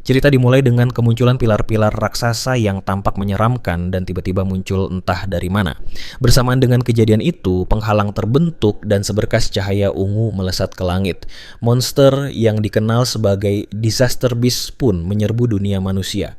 Cerita dimulai dengan kemunculan pilar-pilar raksasa yang tampak menyeramkan dan tiba-tiba muncul entah dari mana. Bersamaan dengan kejadian itu, penghalang terbentuk dan seberkas cahaya ungu melesat ke langit. Monster yang dikenal sebagai Disaster Beast pun menyerbu dunia manusia.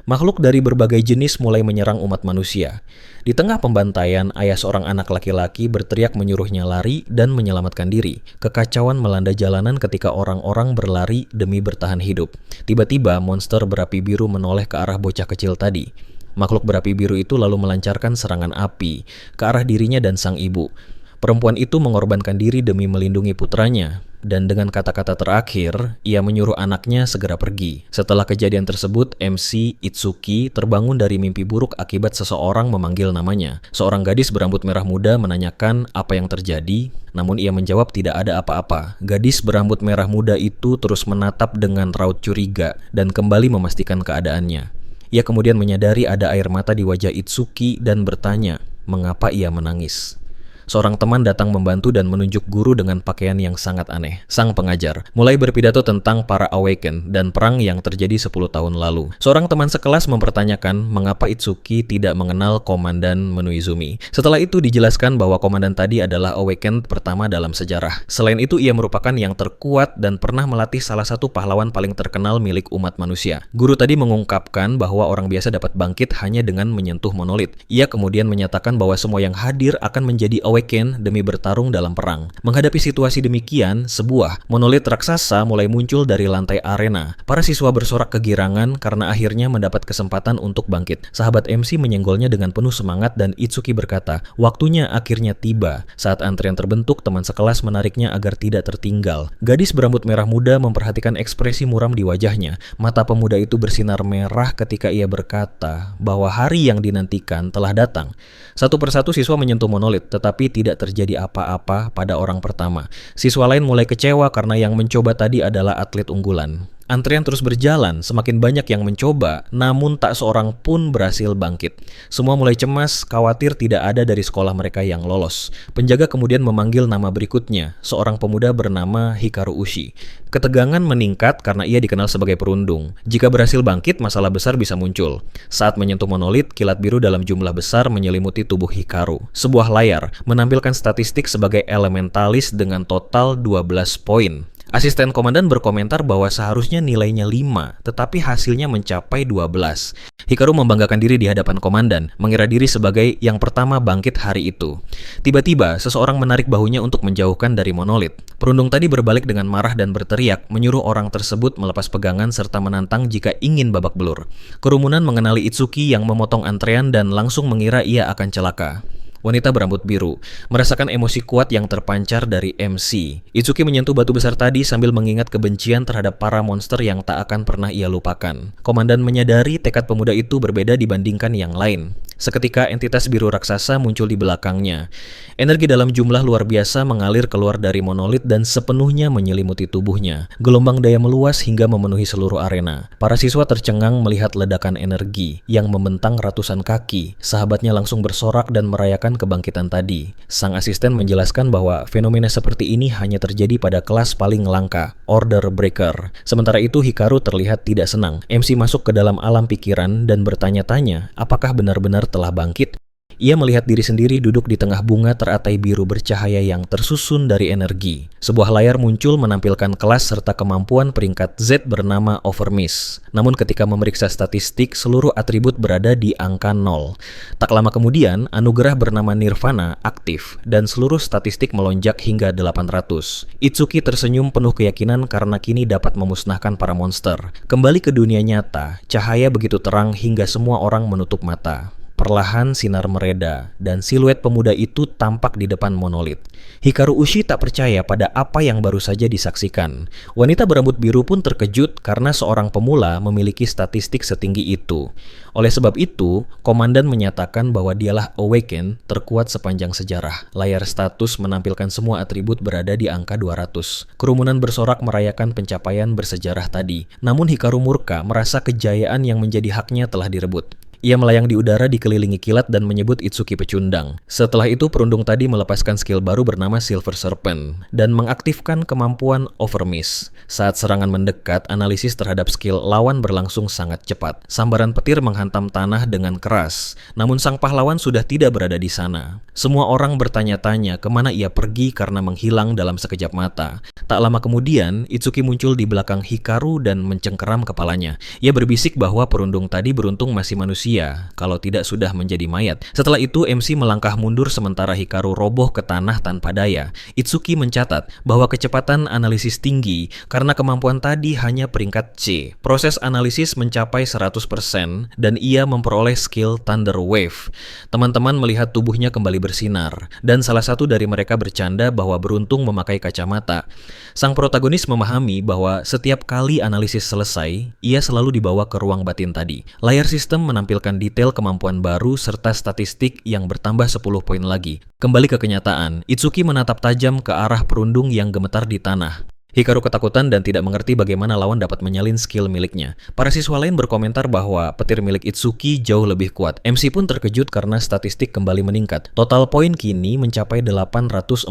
Makhluk dari berbagai jenis mulai menyerang umat manusia. Di tengah pembantaian, ayah seorang anak laki-laki berteriak menyuruhnya lari dan menyelamatkan diri. Kekacauan melanda jalanan ketika orang-orang berlari demi bertahan hidup. Tiba-tiba, monster berapi biru menoleh ke arah bocah kecil tadi. Makhluk berapi biru itu lalu melancarkan serangan api ke arah dirinya dan sang ibu. Perempuan itu mengorbankan diri demi melindungi putranya. Dan dengan kata-kata terakhir, ia menyuruh anaknya segera pergi. Setelah kejadian tersebut, MC Itsuki terbangun dari mimpi buruk akibat seseorang memanggil namanya. Seorang gadis berambut merah muda menanyakan apa yang terjadi, namun ia menjawab tidak ada apa-apa. Gadis berambut merah muda itu terus menatap dengan raut curiga dan kembali memastikan keadaannya. Ia kemudian menyadari ada air mata di wajah Itsuki dan bertanya, mengapa ia menangis. Seorang teman datang membantu dan menunjuk guru dengan pakaian yang sangat aneh. Sang pengajar mulai berpidato tentang para Awaken dan perang yang terjadi 10 tahun lalu. Seorang teman sekelas mempertanyakan mengapa Itsuki tidak mengenal Komandan Menuizumi. Setelah itu dijelaskan bahwa komandan tadi adalah Awaken pertama dalam sejarah. Selain itu ia merupakan yang terkuat dan pernah melatih salah satu pahlawan paling terkenal milik umat manusia. Guru tadi mengungkapkan bahwa orang biasa dapat bangkit hanya dengan menyentuh monolit. Ia kemudian menyatakan bahwa semua yang hadir akan menjadi Awaken demi bertarung dalam perang. Menghadapi situasi demikian, sebuah monolit raksasa mulai muncul dari lantai arena. Para siswa bersorak kegirangan karena akhirnya mendapat kesempatan untuk bangkit. Sahabat MC menyenggolnya dengan penuh semangat dan Itsuki berkata, waktunya akhirnya tiba. Saat antrian terbentuk, teman sekelas menariknya agar tidak tertinggal. Gadis berambut merah muda memperhatikan ekspresi muram di wajahnya. Mata pemuda itu bersinar merah ketika ia berkata bahwa hari yang dinantikan telah datang. Satu persatu siswa menyentuh monolit, tetapi tidak terjadi apa-apa pada orang pertama. Siswa lain mulai kecewa karena yang mencoba tadi adalah atlet unggulan. Antrian terus berjalan, semakin banyak yang mencoba, namun tak seorang pun berhasil bangkit. Semua mulai cemas, khawatir tidak ada dari sekolah mereka yang lolos. Penjaga kemudian memanggil nama berikutnya, seorang pemuda bernama Hikaru Ushi. Ketegangan meningkat karena ia dikenal sebagai perundung. Jika berhasil bangkit, masalah besar bisa muncul. Saat menyentuh monolit, kilat biru dalam jumlah besar menyelimuti tubuh Hikaru. Sebuah layar menampilkan statistik sebagai elementalis dengan total 12 poin. Asisten komandan berkomentar bahwa seharusnya nilainya 5, tetapi hasilnya mencapai 12. Hikaru membanggakan diri di hadapan komandan, mengira diri sebagai yang pertama bangkit hari itu. Tiba-tiba, seseorang menarik bahunya untuk menjauhkan dari monolit. Perundung tadi berbalik dengan marah dan berteriak, menyuruh orang tersebut melepas pegangan serta menantang jika ingin babak belur. Kerumunan mengenali Itsuki yang memotong antrean dan langsung mengira ia akan celaka. Wanita berambut biru merasakan emosi kuat yang terpancar dari MC. Itsuki menyentuh batu besar tadi sambil mengingat kebencian terhadap para monster yang tak akan pernah ia lupakan. Komandan menyadari tekad pemuda itu berbeda dibandingkan yang lain. Seketika entitas biru raksasa muncul di belakangnya. Energi dalam jumlah luar biasa mengalir keluar dari monolit dan sepenuhnya menyelimuti tubuhnya. Gelombang daya meluas hingga memenuhi seluruh arena. Para siswa tercengang melihat ledakan energi yang membentang ratusan kaki. Sahabatnya langsung bersorak dan merayakan kebangkitan tadi. Sang asisten menjelaskan bahwa fenomena seperti ini hanya terjadi pada kelas paling langka, Order Breaker. Sementara itu Hikaru terlihat tidak senang. MC masuk ke dalam alam pikiran dan bertanya-tanya apakah benar-benar telah bangkit. Ia melihat diri sendiri duduk di tengah bunga teratai biru bercahaya yang tersusun dari energi. Sebuah layar muncul menampilkan kelas serta kemampuan peringkat Z bernama Overmiss. Namun ketika memeriksa statistik, seluruh atribut berada di angka 0. Tak lama kemudian, anugerah bernama Nirvana aktif dan seluruh statistik melonjak hingga 800. Itsuki tersenyum penuh keyakinan karena kini dapat memusnahkan para monster. Kembali ke dunia nyata, cahaya begitu terang hingga semua orang menutup mata. Perlahan sinar mereda dan siluet pemuda itu tampak di depan monolit. Hikaru Ushi tak percaya pada apa yang baru saja disaksikan. Wanita berambut biru pun terkejut karena seorang pemula memiliki statistik setinggi itu. Oleh sebab itu, komandan menyatakan bahwa dialah Awaken terkuat sepanjang sejarah. Layar status menampilkan semua atribut berada di angka 200. Kerumunan bersorak merayakan pencapaian bersejarah tadi. Namun Hikaru murka merasa kejayaan yang menjadi haknya telah direbut. Ia melayang di udara dikelilingi kilat dan menyebut Itsuki pecundang. Setelah itu perundung tadi melepaskan skill baru bernama Silver Serpent dan mengaktifkan kemampuan Overmiss. Saat serangan mendekat, analisis terhadap skill lawan berlangsung sangat cepat. Sambaran petir menghantam tanah dengan keras, namun sang pahlawan sudah tidak berada di sana. Semua orang bertanya-tanya kemana ia pergi karena menghilang dalam sekejap mata. Tak lama kemudian, Itsuki muncul di belakang Hikaru dan mencengkeram kepalanya. Ia berbisik bahwa perundung tadi beruntung masih manusia, kalau tidak sudah menjadi mayat. Setelah itu, MC melangkah mundur sementara Hikaru roboh ke tanah tanpa daya. Itsuki mencatat bahwa kecepatan analisis tinggi karena kemampuan tadi hanya peringkat C. Proses analisis mencapai 100% dan ia memperoleh skill Thunder Wave. Teman-teman melihat tubuhnya kembali bersinar, dan salah satu dari mereka bercanda bahwa beruntung memakai kacamata. Sang protagonis memahami bahwa setiap kali analisis selesai, ia selalu dibawa ke ruang batin tadi. Layar sistem menampilkan detail kemampuan baru serta statistik yang bertambah 10 poin lagi. Kembali ke kenyataan, Itsuki menatap tajam ke arah perundung yang gemetar di tanah. Hikaru ketakutan dan tidak mengerti bagaimana lawan dapat menyalin skill miliknya. Para siswa lain berkomentar bahwa petir milik Itsuki jauh lebih kuat. MC pun terkejut karena statistik kembali meningkat. Total poin kini mencapai 840.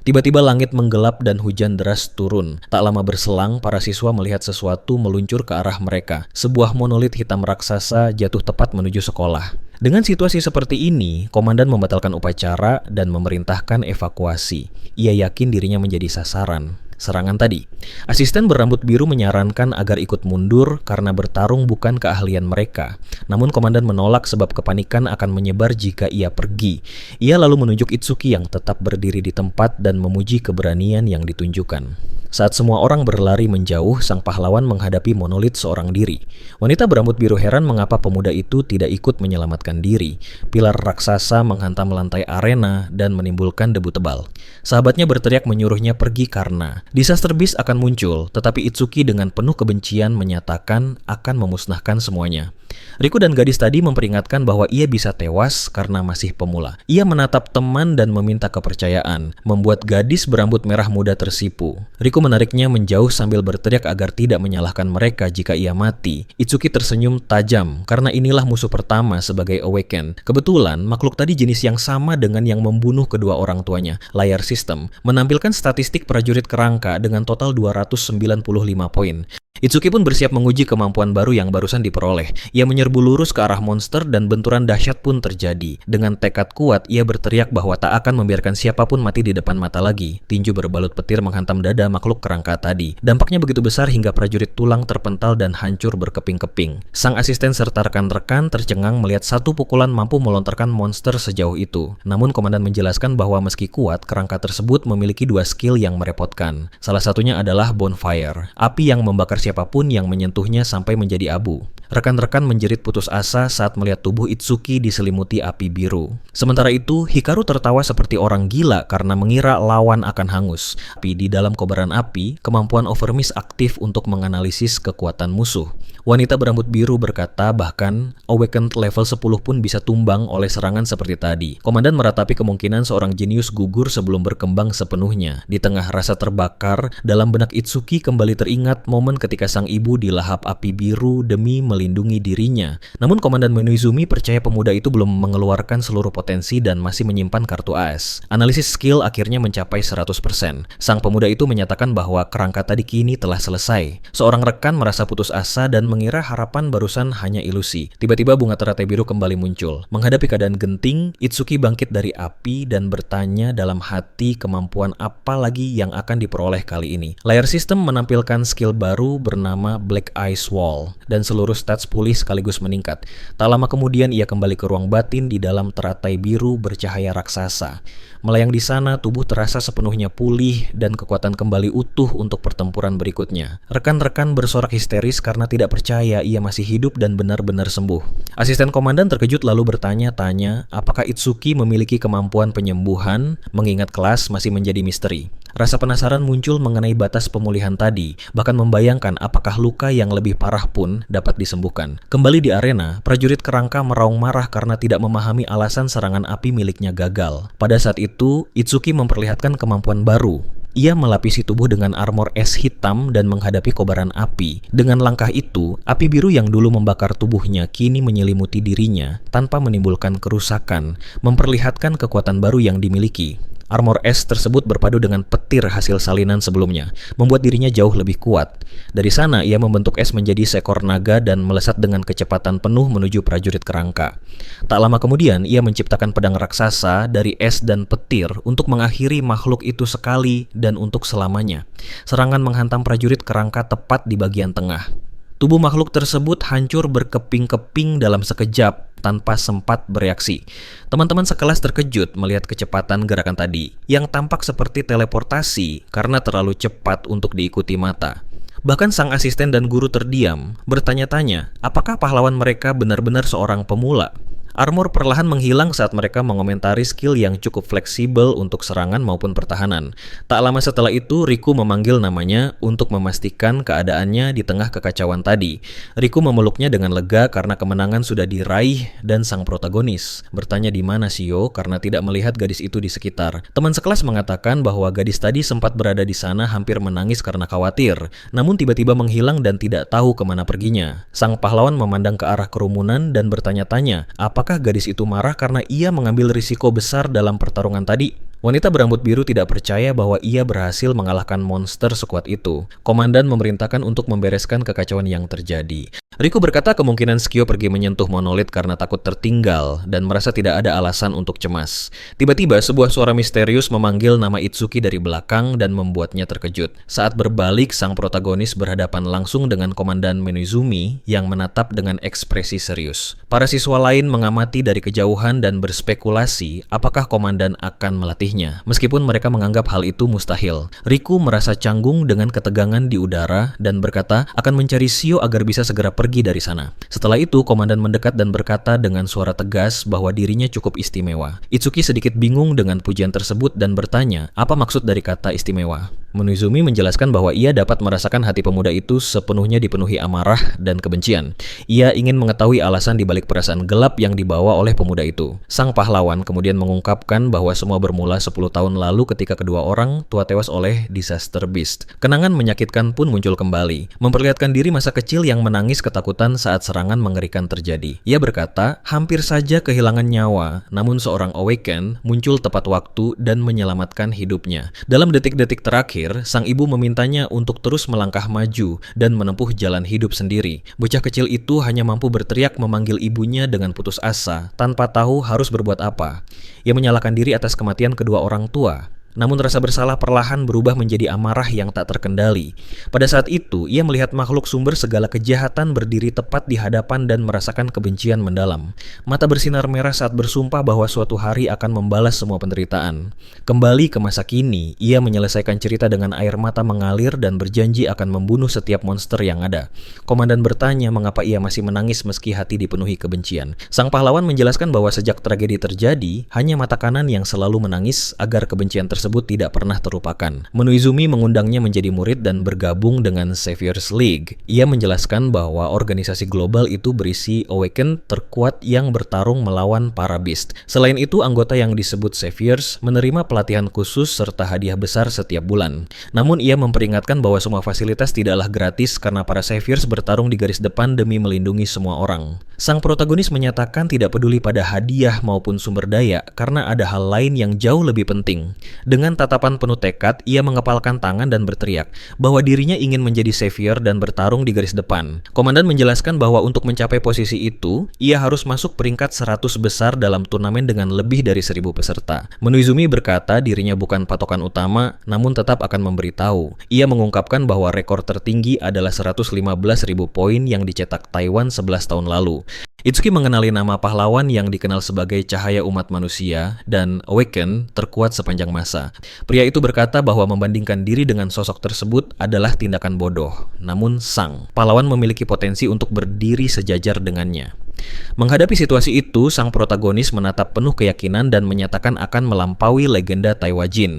Tiba-tiba langit menggelap dan hujan deras turun. Tak lama berselang, para siswa melihat sesuatu meluncur ke arah mereka. Sebuah monolit hitam raksasa jatuh tepat menuju sekolah. Dengan situasi seperti ini, komandan membatalkan upacara dan memerintahkan evakuasi. Ia yakin dirinya menjadi sasaran serangan tadi. Asisten berambut biru menyarankan agar ikut mundur karena bertarung bukan keahlian mereka. Namun komandan menolak sebab kepanikan akan menyebar jika ia pergi. Ia lalu menunjuk Itsuki yang tetap berdiri di tempat dan memuji keberanian yang ditunjukkan. Saat semua orang berlari menjauh, sang pahlawan menghadapi monolit seorang diri. Wanita berambut biru heran mengapa pemuda itu tidak ikut menyelamatkan diri. Pilar raksasa menghantam lantai arena dan menimbulkan debu tebal. Sahabatnya berteriak menyuruhnya pergi karena Disaster Beast akan muncul, tetapi Itsuki dengan penuh kebencian menyatakan akan memusnahkan semuanya. Riku dan gadis tadi memperingatkan bahwa ia bisa tewas karena masih pemula. Ia menatap teman dan meminta kepercayaan, membuat gadis berambut merah muda tersipu. Riku menariknya menjauh sambil berteriak agar tidak menyalahkan mereka jika ia mati. Itsuki tersenyum tajam karena inilah musuh pertama sebagai Awaken. Kebetulan makhluk tadi jenis yang sama dengan yang membunuh kedua orang tuanya. Layar sistem menampilkan statistik prajurit kerangka dengan total 295 poin. Itsuki pun bersiap menguji kemampuan baru yang barusan diperoleh. Ia menyerbu lurus ke arah monster dan benturan dahsyat pun terjadi. Dengan tekad kuat, ia berteriak bahwa tak akan membiarkan siapapun mati di depan mata lagi. Tinju berbalut petir menghantam dada makhluk kerangka tadi. Dampaknya begitu besar hingga prajurit tulang terpental dan hancur berkeping-keping. Sang asisten serta rekan-rekan tercengang melihat satu pukulan mampu melontarkan monster sejauh itu. Namun komandan menjelaskan bahwa meski kuat, kerangka tersebut memiliki dua skill yang merepotkan. Salah satunya adalah Bonfire, api yang membakar siapapun yang menyentuhnya sampai menjadi abu. Rekan-rekan menjerit putus asa saat melihat tubuh Itsuki diselimuti api biru. Sementara itu, Hikaru tertawa seperti orang gila karena mengira lawan akan hangus. Tapi di dalam kobaran api, kemampuan Overmiss aktif untuk menganalisis kekuatan musuh. Wanita berambut biru berkata bahkan Awakened level 10 pun bisa tumbang oleh serangan seperti tadi. Komandan meratapi kemungkinan seorang jenius gugur sebelum berkembang sepenuhnya. Di tengah rasa terbakar, dalam benak Itsuki kembali teringat momen ketika sang ibu dilahap api biru demi melindungi dirinya. Namun Komandan Minoizumi percaya pemuda itu belum mengeluarkan seluruh potensi dan masih menyimpan kartu as. Analisis skill akhirnya mencapai 100%. Sang pemuda itu menyatakan bahwa kerangka tadi kini telah selesai. Seorang rekan merasa putus asa dan mengira harapan barusan hanya ilusi. Tiba-tiba bunga teratai biru kembali muncul. Menghadapi keadaan genting, Itsuki bangkit dari api dan bertanya dalam hati kemampuan apa lagi yang akan diperoleh kali ini. Layar sistem menampilkan skill baru bernama Black Ice Wall dan seluruh stats pulih sekaligus meningkat. Tak lama kemudian ia kembali ke ruang batin di dalam teratai biru bercahaya raksasa. Melayang di sana, tubuh terasa sepenuhnya pulih dan kekuatan kembali utuh untuk pertempuran berikutnya. Rekan-rekan bersorak histeris karena tidak percaya ia masih hidup dan benar-benar sembuh. Asisten komandan terkejut lalu bertanya-tanya apakah Itsuki memiliki kemampuan penyembuhan, mengingat kelas masih menjadi misteri. Rasa penasaran muncul mengenai batas pemulihan tadi, bahkan membayangkan apakah luka yang lebih parah pun dapat disembuhkan. Kembali di arena, prajurit kerangka meraung marah karena tidak memahami alasan serangan api miliknya gagal. Pada saat itu, Itsuki memperlihatkan kemampuan baru, Ia melapisi tubuh dengan armor es hitam dan menghadapi kobaran api. Dengan langkah itu, api biru yang dulu membakar tubuhnya kini menyelimuti dirinya tanpa menimbulkan kerusakan, memperlihatkan kekuatan baru yang dimiliki. Armor es tersebut berpadu dengan petir hasil salinan sebelumnya, membuat dirinya jauh lebih kuat. Dari sana, ia membentuk es menjadi seekor naga dan melesat dengan kecepatan penuh menuju prajurit kerangka. Tak lama kemudian, ia menciptakan pedang raksasa dari es dan petir untuk mengakhiri makhluk itu sekali dan untuk selamanya. Serangan menghantam prajurit kerangka tepat di bagian tengah. Tubuh makhluk tersebut hancur berkeping-keping dalam sekejap tanpa sempat bereaksi. Teman-teman sekelas terkejut melihat kecepatan gerakan tadi, yang tampak seperti teleportasi karena terlalu cepat untuk diikuti mata. Bahkan sang asisten dan guru terdiam, bertanya-tanya apakah pahlawan mereka benar-benar seorang pemula. Armor perlahan menghilang saat mereka mengomentari skill yang cukup fleksibel untuk serangan maupun pertahanan. Tak lama setelah itu, Riku memanggil namanya untuk memastikan keadaannya di tengah kekacauan tadi. Riku memeluknya dengan lega karena kemenangan sudah diraih dan sang protagonis bertanya di mana Shio karena tidak melihat gadis itu di sekitar. Teman sekelas mengatakan bahwa gadis tadi sempat berada di sana hampir menangis karena khawatir, namun tiba-tiba menghilang dan tidak tahu kemana perginya. Sang pahlawan memandang ke arah kerumunan dan bertanya-tanya, apakah gadis itu marah karena ia mengambil risiko besar dalam pertarungan tadi? Wanita berambut biru tidak percaya bahwa ia berhasil mengalahkan monster sekuat itu. Komandan memerintahkan untuk membereskan kekacauan yang terjadi. Riku berkata kemungkinan Shio pergi menyentuh monolit karena takut tertinggal dan merasa tidak ada alasan untuk cemas. Tiba-tiba sebuah suara misterius memanggil nama Itsuki dari belakang dan membuatnya terkejut. Saat berbalik, sang protagonis berhadapan langsung dengan Komandan Menizumi yang menatap dengan ekspresi serius. Para siswa lain mengamati dari kejauhan dan berspekulasi apakah komandan akan melatihnya, meskipun mereka menganggap hal itu mustahil. Riku merasa canggung dengan ketegangan di udara dan berkata akan mencari Shio agar bisa segera pergi dari sana. Setelah itu, komandan mendekat dan berkata dengan suara tegas bahwa dirinya cukup istimewa. Itsuki sedikit bingung dengan pujian tersebut dan bertanya, apa maksud dari kata istimewa? Menizumi menjelaskan bahwa ia dapat merasakan hati pemuda itu sepenuhnya dipenuhi amarah dan kebencian. Ia ingin mengetahui alasan dibalik perasaan gelap yang dibawa oleh pemuda itu. Sang pahlawan kemudian mengungkapkan bahwa semua bermula 10 tahun lalu ketika kedua orang tua tewas oleh Disaster Beast. Kenangan menyakitkan pun muncul kembali, memperlihatkan diri masa kecil yang menangis ketakutan saat serangan mengerikan terjadi. Ia berkata, hampir saja kehilangan nyawa, namun seorang Awaken muncul tepat waktu dan menyelamatkan hidupnya. Dalam detik-detik terakhir, sang ibu memintanya untuk terus melangkah maju dan menempuh jalan hidup sendiri. Bocah kecil itu hanya mampu berteriak memanggil ibunya dengan putus asa, tanpa tahu harus berbuat apa. Ia menyalahkan diri atas kematian kedua orang tua. Namun rasa bersalah perlahan berubah menjadi amarah yang tak terkendali. Pada saat itu, ia melihat makhluk sumber segala kejahatan berdiri tepat di hadapan dan merasakan kebencian mendalam. Mata bersinar merah saat bersumpah bahwa suatu hari akan membalas semua penderitaan. Kembali ke masa kini, ia menyelesaikan cerita dengan air mata mengalir dan berjanji akan membunuh setiap monster yang ada. Komandan bertanya mengapa ia masih menangis meski hati dipenuhi kebencian. Sang pahlawan menjelaskan bahwa sejak tragedi terjadi, hanya mata kanan yang selalu menangis agar kebencian tersebut tidak pernah terlupakan. Menizumi mengundangnya menjadi murid dan bergabung dengan Savior's League. Ia menjelaskan bahwa organisasi global itu berisi Awaken terkuat yang bertarung melawan para Beast. Selain itu, anggota yang disebut Saviors menerima pelatihan khusus serta hadiah besar setiap bulan. Namun ia memperingatkan bahwa semua fasilitas tidaklah gratis karena para Saviors bertarung di garis depan demi melindungi semua orang. Sang protagonis menyatakan tidak peduli pada hadiah maupun sumber daya karena ada hal lain yang jauh lebih penting. Dengan tatapan penuh tekad, ia mengepalkan tangan dan berteriak bahwa dirinya ingin menjadi savior dan bertarung di garis depan. Komandan menjelaskan bahwa untuk mencapai posisi itu, ia harus masuk peringkat 100 besar dalam turnamen dengan lebih dari 1000 peserta. Menizumi berkata dirinya bukan patokan utama, namun tetap akan memberitahu. Ia mengungkapkan bahwa rekor tertinggi adalah 115.000 poin yang dicetak Taiwan 11 tahun lalu. Itsuki mengenali nama pahlawan yang dikenal sebagai cahaya umat manusia dan Awaken terkuat sepanjang masa. Pria itu berkata bahwa membandingkan diri dengan sosok tersebut adalah tindakan bodoh. Namun sang pahlawan memiliki potensi untuk berdiri sejajar dengannya. Menghadapi situasi itu, sang protagonis menatap penuh keyakinan dan menyatakan akan melampaui legenda Taiwan Jin.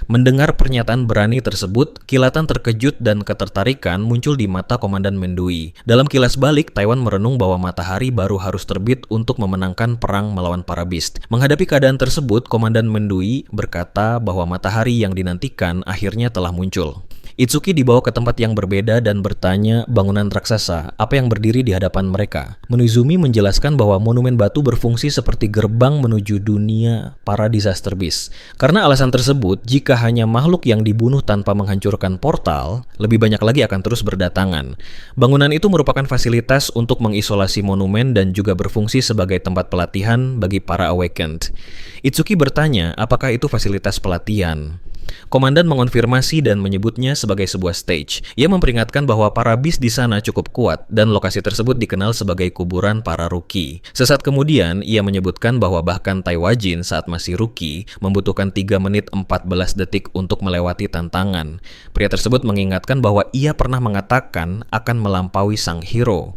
Mendengar pernyataan berani tersebut, kilatan terkejut dan ketertarikan muncul di mata Komandan Mendui. Dalam kilas balik, Taiwan merenung bahwa matahari baru harus terbit untuk memenangkan perang melawan para Beast. Menghadapi keadaan tersebut, Komandan Mendui berkata bahwa matahari yang dinantikan akhirnya telah muncul. Itsuki dibawa ke tempat yang berbeda dan bertanya bangunan raksasa apa yang berdiri di hadapan mereka. Monozumi menjelaskan bahwa monumen batu berfungsi seperti gerbang menuju dunia para disaster beast. Karena alasan tersebut, jika hanya makhluk yang dibunuh tanpa menghancurkan portal, lebih banyak lagi akan terus berdatangan. Bangunan itu merupakan fasilitas untuk mengisolasi monumen dan juga berfungsi sebagai tempat pelatihan bagi para awakened. Itsuki bertanya apakah itu fasilitas pelatihan. Komandan mengonfirmasi dan menyebutnya sebagai sebuah stage. Ia memperingatkan bahwa para beast di sana cukup kuat dan lokasi tersebut dikenal sebagai kuburan para rookie. Sesaat kemudian, ia menyebutkan bahwa bahkan Taiwan Jin saat masih rookie membutuhkan 3 menit 14 detik untuk melewati tantangan. Pria tersebut mengingatkan bahwa ia pernah mengatakan akan melampaui sang hero.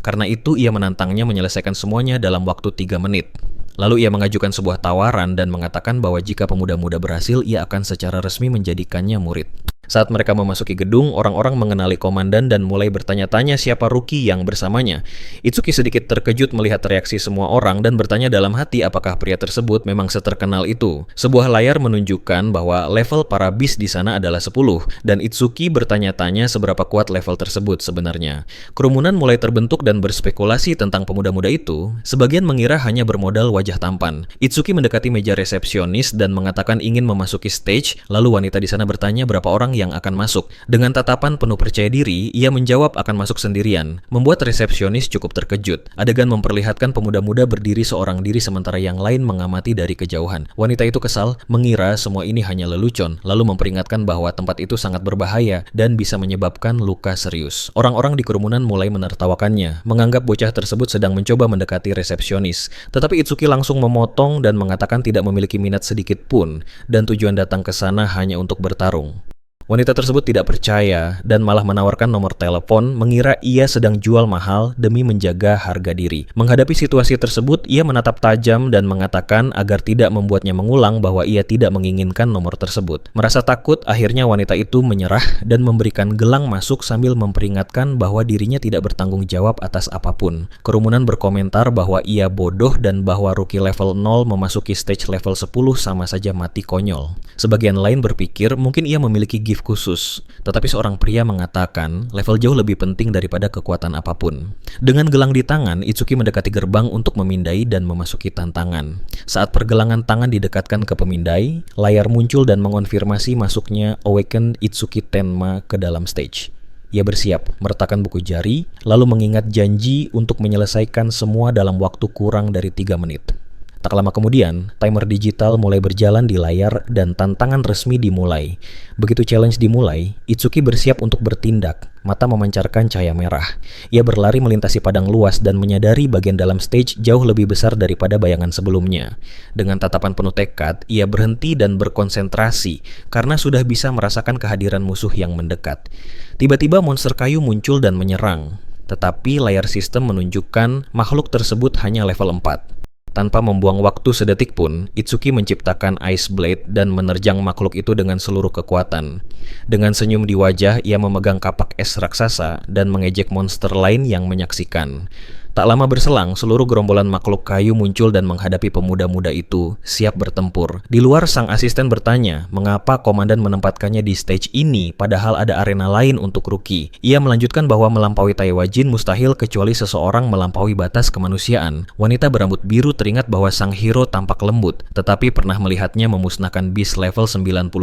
Karena itu, ia menantangnya menyelesaikan semuanya dalam waktu 3 menit. Lalu ia mengajukan sebuah tawaran dan mengatakan bahwa jika pemuda-muda berhasil, ia akan secara resmi menjadikannya murid. Saat mereka memasuki gedung, orang-orang mengenali komandan dan mulai bertanya-tanya siapa rookie yang bersamanya. Itsuki sedikit terkejut melihat reaksi semua orang dan bertanya dalam hati apakah pria tersebut memang seterkenal itu. Sebuah layar menunjukkan bahwa level para beast di sana adalah 10, dan Itsuki bertanya-tanya seberapa kuat level tersebut sebenarnya. Kerumunan mulai terbentuk dan berspekulasi tentang pemuda-muda itu. Sebagian mengira hanya bermodal wajah tampan. Itsuki mendekati meja resepsionis dan mengatakan ingin memasuki stage, lalu wanita di sana bertanya berapa orang yang akan masuk. Dengan tatapan penuh percaya diri, ia menjawab akan masuk sendirian, membuat resepsionis cukup terkejut. Adegan memperlihatkan pemuda-muda berdiri seorang diri sementara yang lain mengamati dari kejauhan. Wanita itu kesal, mengira semua ini hanya lelucon, lalu memperingatkan bahwa tempat itu sangat berbahaya dan bisa menyebabkan luka serius. Orang-orang di kerumunan mulai menertawakannya, menganggap bocah tersebut sedang mencoba mendekati resepsionis. Tetapi Itsuki langsung memotong dan mengatakan tidak memiliki minat sedikit pun, dan tujuan datang ke sana hanya untuk bertarung. Wanita tersebut tidak percaya dan malah menawarkan nomor telepon, mengira ia sedang jual mahal demi menjaga harga diri. Menghadapi situasi tersebut, ia menatap tajam dan mengatakan agar tidak membuatnya mengulang bahwa ia tidak menginginkan nomor tersebut. Merasa takut, akhirnya wanita itu menyerah dan memberikan gelang masuk sambil memperingatkan bahwa dirinya tidak bertanggung jawab atas apapun. Kerumunan berkomentar bahwa ia bodoh dan bahwa rookie level 0 memasuki stage level 10 sama saja mati konyol. Sebagian lain berpikir mungkin ia memiliki gift khusus, tetapi seorang pria mengatakan level jauh lebih penting daripada kekuatan apapun. Dengan gelang di tangan, Itsuki mendekati gerbang untuk memindai dan memasuki tantangan. Saat pergelangan tangan didekatkan ke pemindai, layar muncul dan mengonfirmasi masuknya Awakened Itsuki Tenma ke dalam stage. Ia bersiap, meletakkan buku jari, lalu mengingat janji untuk menyelesaikan semua dalam waktu kurang dari 3 menit. Tak lama kemudian, timer digital mulai berjalan di layar dan tantangan resmi dimulai. Begitu challenge dimulai, Itsuki bersiap untuk bertindak. Mata memancarkan cahaya merah. Ia berlari melintasi padang luas dan menyadari bagian dalam stage jauh lebih besar daripada bayangan sebelumnya. Dengan tatapan penuh tekad, ia berhenti dan berkonsentrasi karena sudah bisa merasakan kehadiran musuh yang mendekat. Tiba-tiba monster kayu muncul dan menyerang. Tetapi layar sistem menunjukkan makhluk tersebut hanya level 4. Tanpa membuang waktu sedetik pun, Itsuki menciptakan Ice Blade dan menerjang makhluk itu dengan seluruh kekuatan. Dengan senyum di wajah, ia memegang kapak es raksasa dan mengejek monster lain yang menyaksikan. Tak lama berselang, seluruh gerombolan makhluk kayu muncul dan menghadapi pemuda-muda itu, siap bertempur. Di luar, sang asisten bertanya, mengapa komandan menempatkannya di stage ini padahal ada arena lain untuk rookie. Ia melanjutkan bahwa melampaui Taiwan Jin mustahil kecuali seseorang melampaui batas kemanusiaan. Wanita berambut biru teringat bahwa sang hero tampak lembut, tetapi pernah melihatnya memusnahkan beast level 97.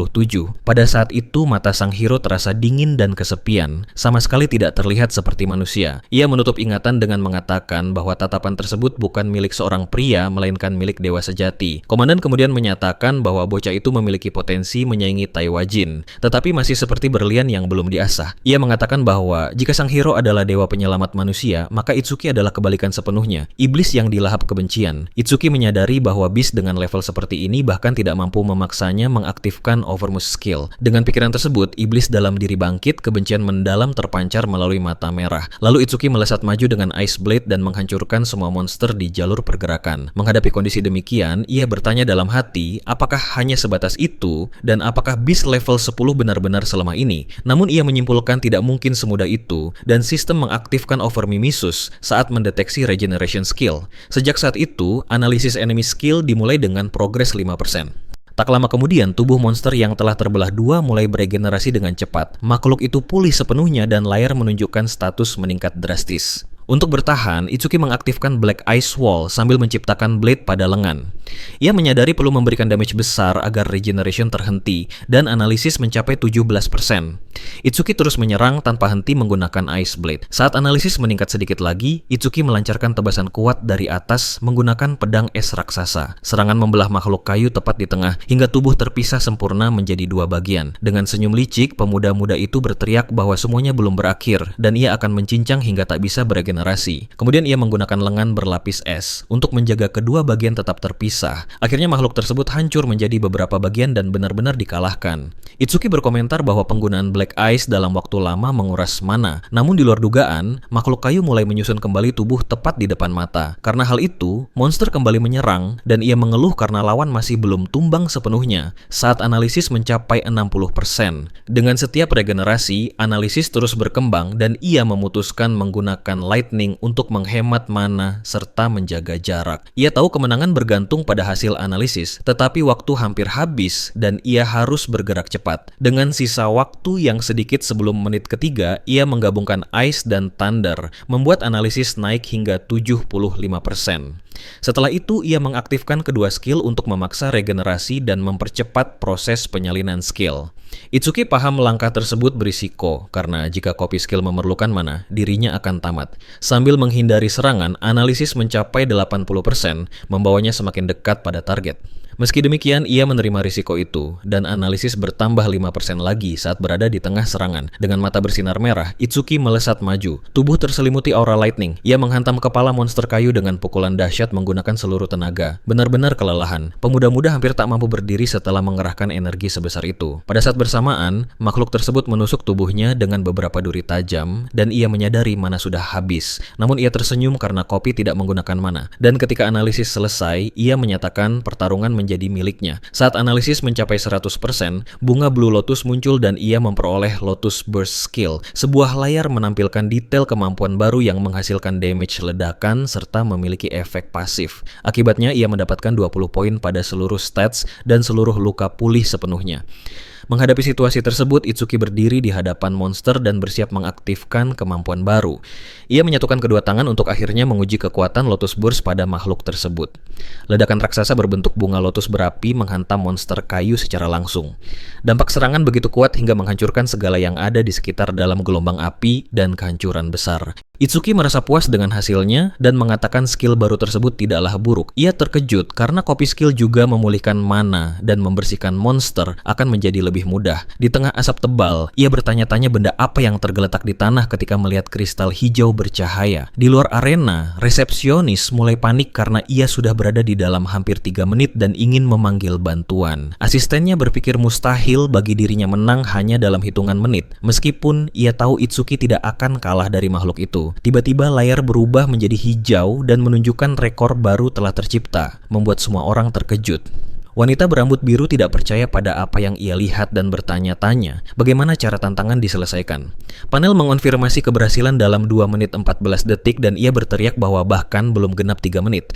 Pada saat itu, mata sang hero terasa dingin dan kesepian, sama sekali tidak terlihat seperti manusia. Ia menutup ingatan dengan mengatakan bahwa tatapan tersebut bukan milik seorang pria, melainkan milik dewa sejati. Komandan kemudian menyatakan bahwa bocah itu memiliki potensi menyaingi Taiwan Jin, tetapi masih seperti berlian yang belum diasah. Ia mengatakan bahwa jika sang hero adalah dewa penyelamat manusia, maka Itsuki adalah kebalikan sepenuhnya, iblis yang dilahap kebencian. Itsuki menyadari bahwa beast dengan level seperti ini bahkan tidak mampu memaksanya mengaktifkan Overmost skill. Dengan pikiran tersebut, iblis dalam diri bangkit, kebencian mendalam terpancar melalui mata merah. Lalu Itsuki melesat maju dengan Ice Blade dan menghancurkan semua monster di jalur pergerakan. Menghadapi kondisi demikian, ia bertanya dalam hati apakah hanya sebatas itu dan apakah beast level 10 benar-benar selemah ini. Namun ia menyimpulkan tidak mungkin semudah itu dan sistem mengaktifkan overmimesis saat mendeteksi regeneration skill. Sejak saat itu, analisis enemy skill dimulai dengan progres 5%. Tak lama kemudian, tubuh monster yang telah terbelah dua mulai beregenerasi dengan cepat. Makhluk itu pulih sepenuhnya dan layar menunjukkan status meningkat drastis. Untuk bertahan, Itsuki mengaktifkan Black Ice Wall sambil menciptakan blade pada lengan. Ia menyadari perlu memberikan damage besar agar regeneration terhenti, dan analisis mencapai 17%. Itsuki terus menyerang tanpa henti menggunakan Ice Blade. Saat analisis meningkat sedikit lagi, Itsuki melancarkan tebasan kuat dari atas menggunakan pedang es raksasa. Serangan membelah makhluk kayu tepat di tengah, hingga tubuh terpisah sempurna menjadi dua bagian. Dengan senyum licik, pemuda-muda itu berteriak bahwa semuanya belum berakhir, dan ia akan mencincang hingga tak bisa beregenerasi. Kemudian ia menggunakan lengan berlapis es untuk menjaga kedua bagian tetap terpisah. Akhirnya makhluk tersebut hancur menjadi beberapa bagian dan benar-benar dikalahkan. Itsuki berkomentar bahwa penggunaan Black Ice dalam waktu lama menguras mana. Namun di luar dugaan, makhluk kayu mulai menyusun kembali tubuh tepat di depan mata. Karena hal itu, monster kembali menyerang dan ia mengeluh karena lawan masih belum tumbang sepenuhnya saat analisis mencapai 60%. Dengan setiap regenerasi, analisis terus berkembang dan ia memutuskan menggunakan lightning untuk menghemat mana serta menjaga jarak. Ia tahu kemenangan bergantung pada hasil analisis, tetapi waktu hampir habis dan ia harus bergerak cepat. Dengan sisa waktu yang sedikit sebelum menit ketiga, ia menggabungkan Ice dan Thunder, membuat analisis naik hingga 75%. Setelah itu, ia mengaktifkan kedua skill untuk memaksa regenerasi dan mempercepat proses penyalinan skill. Itsuki paham langkah tersebut berisiko, karena jika copy skill memerlukan mana, dirinya akan tamat. Sambil menghindari serangan, analisis mencapai 80%, membawanya semakin dekat pada target. Meski demikian, ia menerima risiko itu, dan analisis bertambah 5% lagi saat berada di tengah serangan. Dengan mata bersinar merah, Itsuki melesat maju. Tubuh terselimuti aura lightning. Ia menghantam kepala monster kayu dengan pukulan dahsyat menggunakan seluruh tenaga. Benar-benar kelelahan. Pemuda-muda hampir tak mampu berdiri setelah mengerahkan energi sebesar itu. Pada saat bersamaan, makhluk tersebut menusuk tubuhnya dengan beberapa duri tajam, dan ia menyadari mana sudah habis. Namun ia tersenyum karena kopi tidak menggunakan mana. Dan ketika analisis selesai, ia menyatakan pertarungan menjadi miliknya. Saat analisis mencapai 100%, bunga Blue Lotus muncul dan ia memperoleh Lotus Burst Skill, sebuah layar menampilkan detail kemampuan baru yang menghasilkan damage ledakan serta memiliki efek pasif. Akibatnya ia mendapatkan 20 poin pada seluruh stats dan seluruh luka pulih sepenuhnya. Menghadapi situasi tersebut, Itsuki berdiri di hadapan monster dan bersiap mengaktifkan kemampuan baru. Ia menyatukan kedua tangan untuk akhirnya menguji kekuatan Lotus Burst pada makhluk tersebut. Ledakan raksasa berbentuk bunga lotus berapi menghantam monster kayu secara langsung. Dampak serangan begitu kuat hingga menghancurkan segala yang ada di sekitar dalam gelombang api dan kehancuran besar. Itsuki merasa puas dengan hasilnya dan mengatakan skill baru tersebut tidaklah buruk. Ia terkejut karena copy skill juga memulihkan mana dan membersihkan monster akan menjadi lebih mudah. Di tengah asap tebal, ia bertanya-tanya benda apa yang tergeletak di tanah ketika melihat kristal hijau bercahaya. Di luar arena, resepsionis mulai panik karena ia sudah berada di dalam hampir 3 menit dan ingin memanggil bantuan. Asistennya berpikir mustahil bagi dirinya menang hanya dalam hitungan menit. Meskipun ia tahu Itsuki tidak akan kalah dari makhluk itu. Tiba-tiba layar berubah menjadi hijau dan menunjukkan rekor baru telah tercipta, membuat semua orang terkejut. Wanita berambut biru tidak percaya pada apa yang ia lihat dan bertanya-tanya bagaimana cara tantangan diselesaikan. Panel mengonfirmasi keberhasilan dalam 2 menit 14 detik dan ia berteriak bahwa bahkan belum genap 3 menit.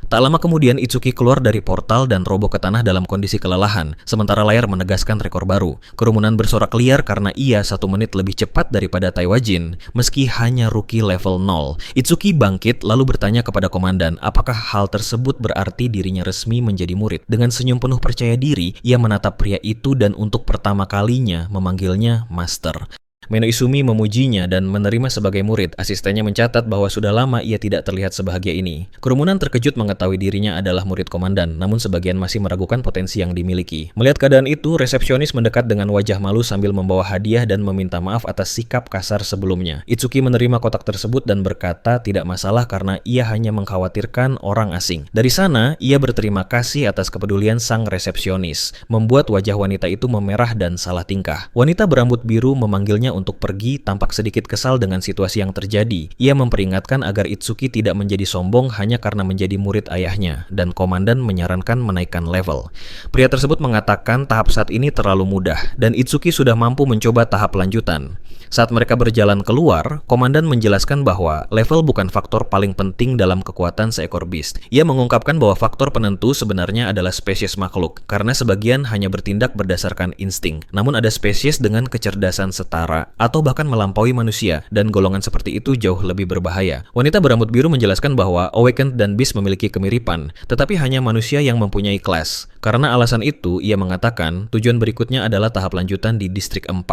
Tak lama kemudian Itsuki keluar dari portal dan roboh ke tanah dalam kondisi kelelahan, sementara layar menegaskan rekor baru. Kerumunan bersorak liar karena ia 1 menit lebih cepat daripada Taiwajin, meski hanya rookie level 0. Itsuki bangkit lalu bertanya kepada komandan apakah hal tersebut berarti dirinya resmi menjadi murid. Dengan senyum penuh percaya diri, ia menatap pria itu dan untuk pertama kalinya memanggilnya Master. Meno Izumi memujinya dan menerima sebagai murid. Asistennya mencatat bahwa sudah lama ia tidak terlihat sebahagia ini. Kerumunan terkejut mengetahui dirinya adalah murid komandan, namun sebagian masih meragukan potensi yang dimiliki. Melihat keadaan itu, resepsionis mendekat dengan wajah malu sambil membawa hadiah dan meminta maaf atas sikap kasar sebelumnya. Itsuki menerima kotak tersebut dan berkata tidak masalah karena ia hanya mengkhawatirkan orang asing. Dari sana, ia berterima kasih atas kepedulian sang resepsionis, membuat wajah wanita itu memerah dan salah tingkah. Wanita berambut biru memanggilnya untuk pergi, tampak sedikit kesal dengan situasi yang terjadi. Ia memperingatkan agar Itsuki tidak menjadi sombong hanya karena menjadi murid ayahnya, dan komandan menyarankan menaikkan level. Pria tersebut mengatakan tahap saat ini terlalu mudah, dan Itsuki sudah mampu mencoba tahap lanjutan. Saat mereka berjalan keluar, komandan menjelaskan bahwa level bukan faktor paling penting dalam kekuatan seekor beast. Ia mengungkapkan bahwa faktor penentu sebenarnya adalah spesies makhluk, karena sebagian hanya bertindak berdasarkan insting. Namun ada spesies dengan kecerdasan setara, atau bahkan melampaui manusia, dan golongan seperti itu jauh lebih berbahaya. Wanita berambut biru menjelaskan bahwa Awakened dan Beast memiliki kemiripan, tetapi hanya manusia yang mempunyai kelas. Karena alasan itu, ia mengatakan tujuan berikutnya adalah tahap lanjutan di distrik 4.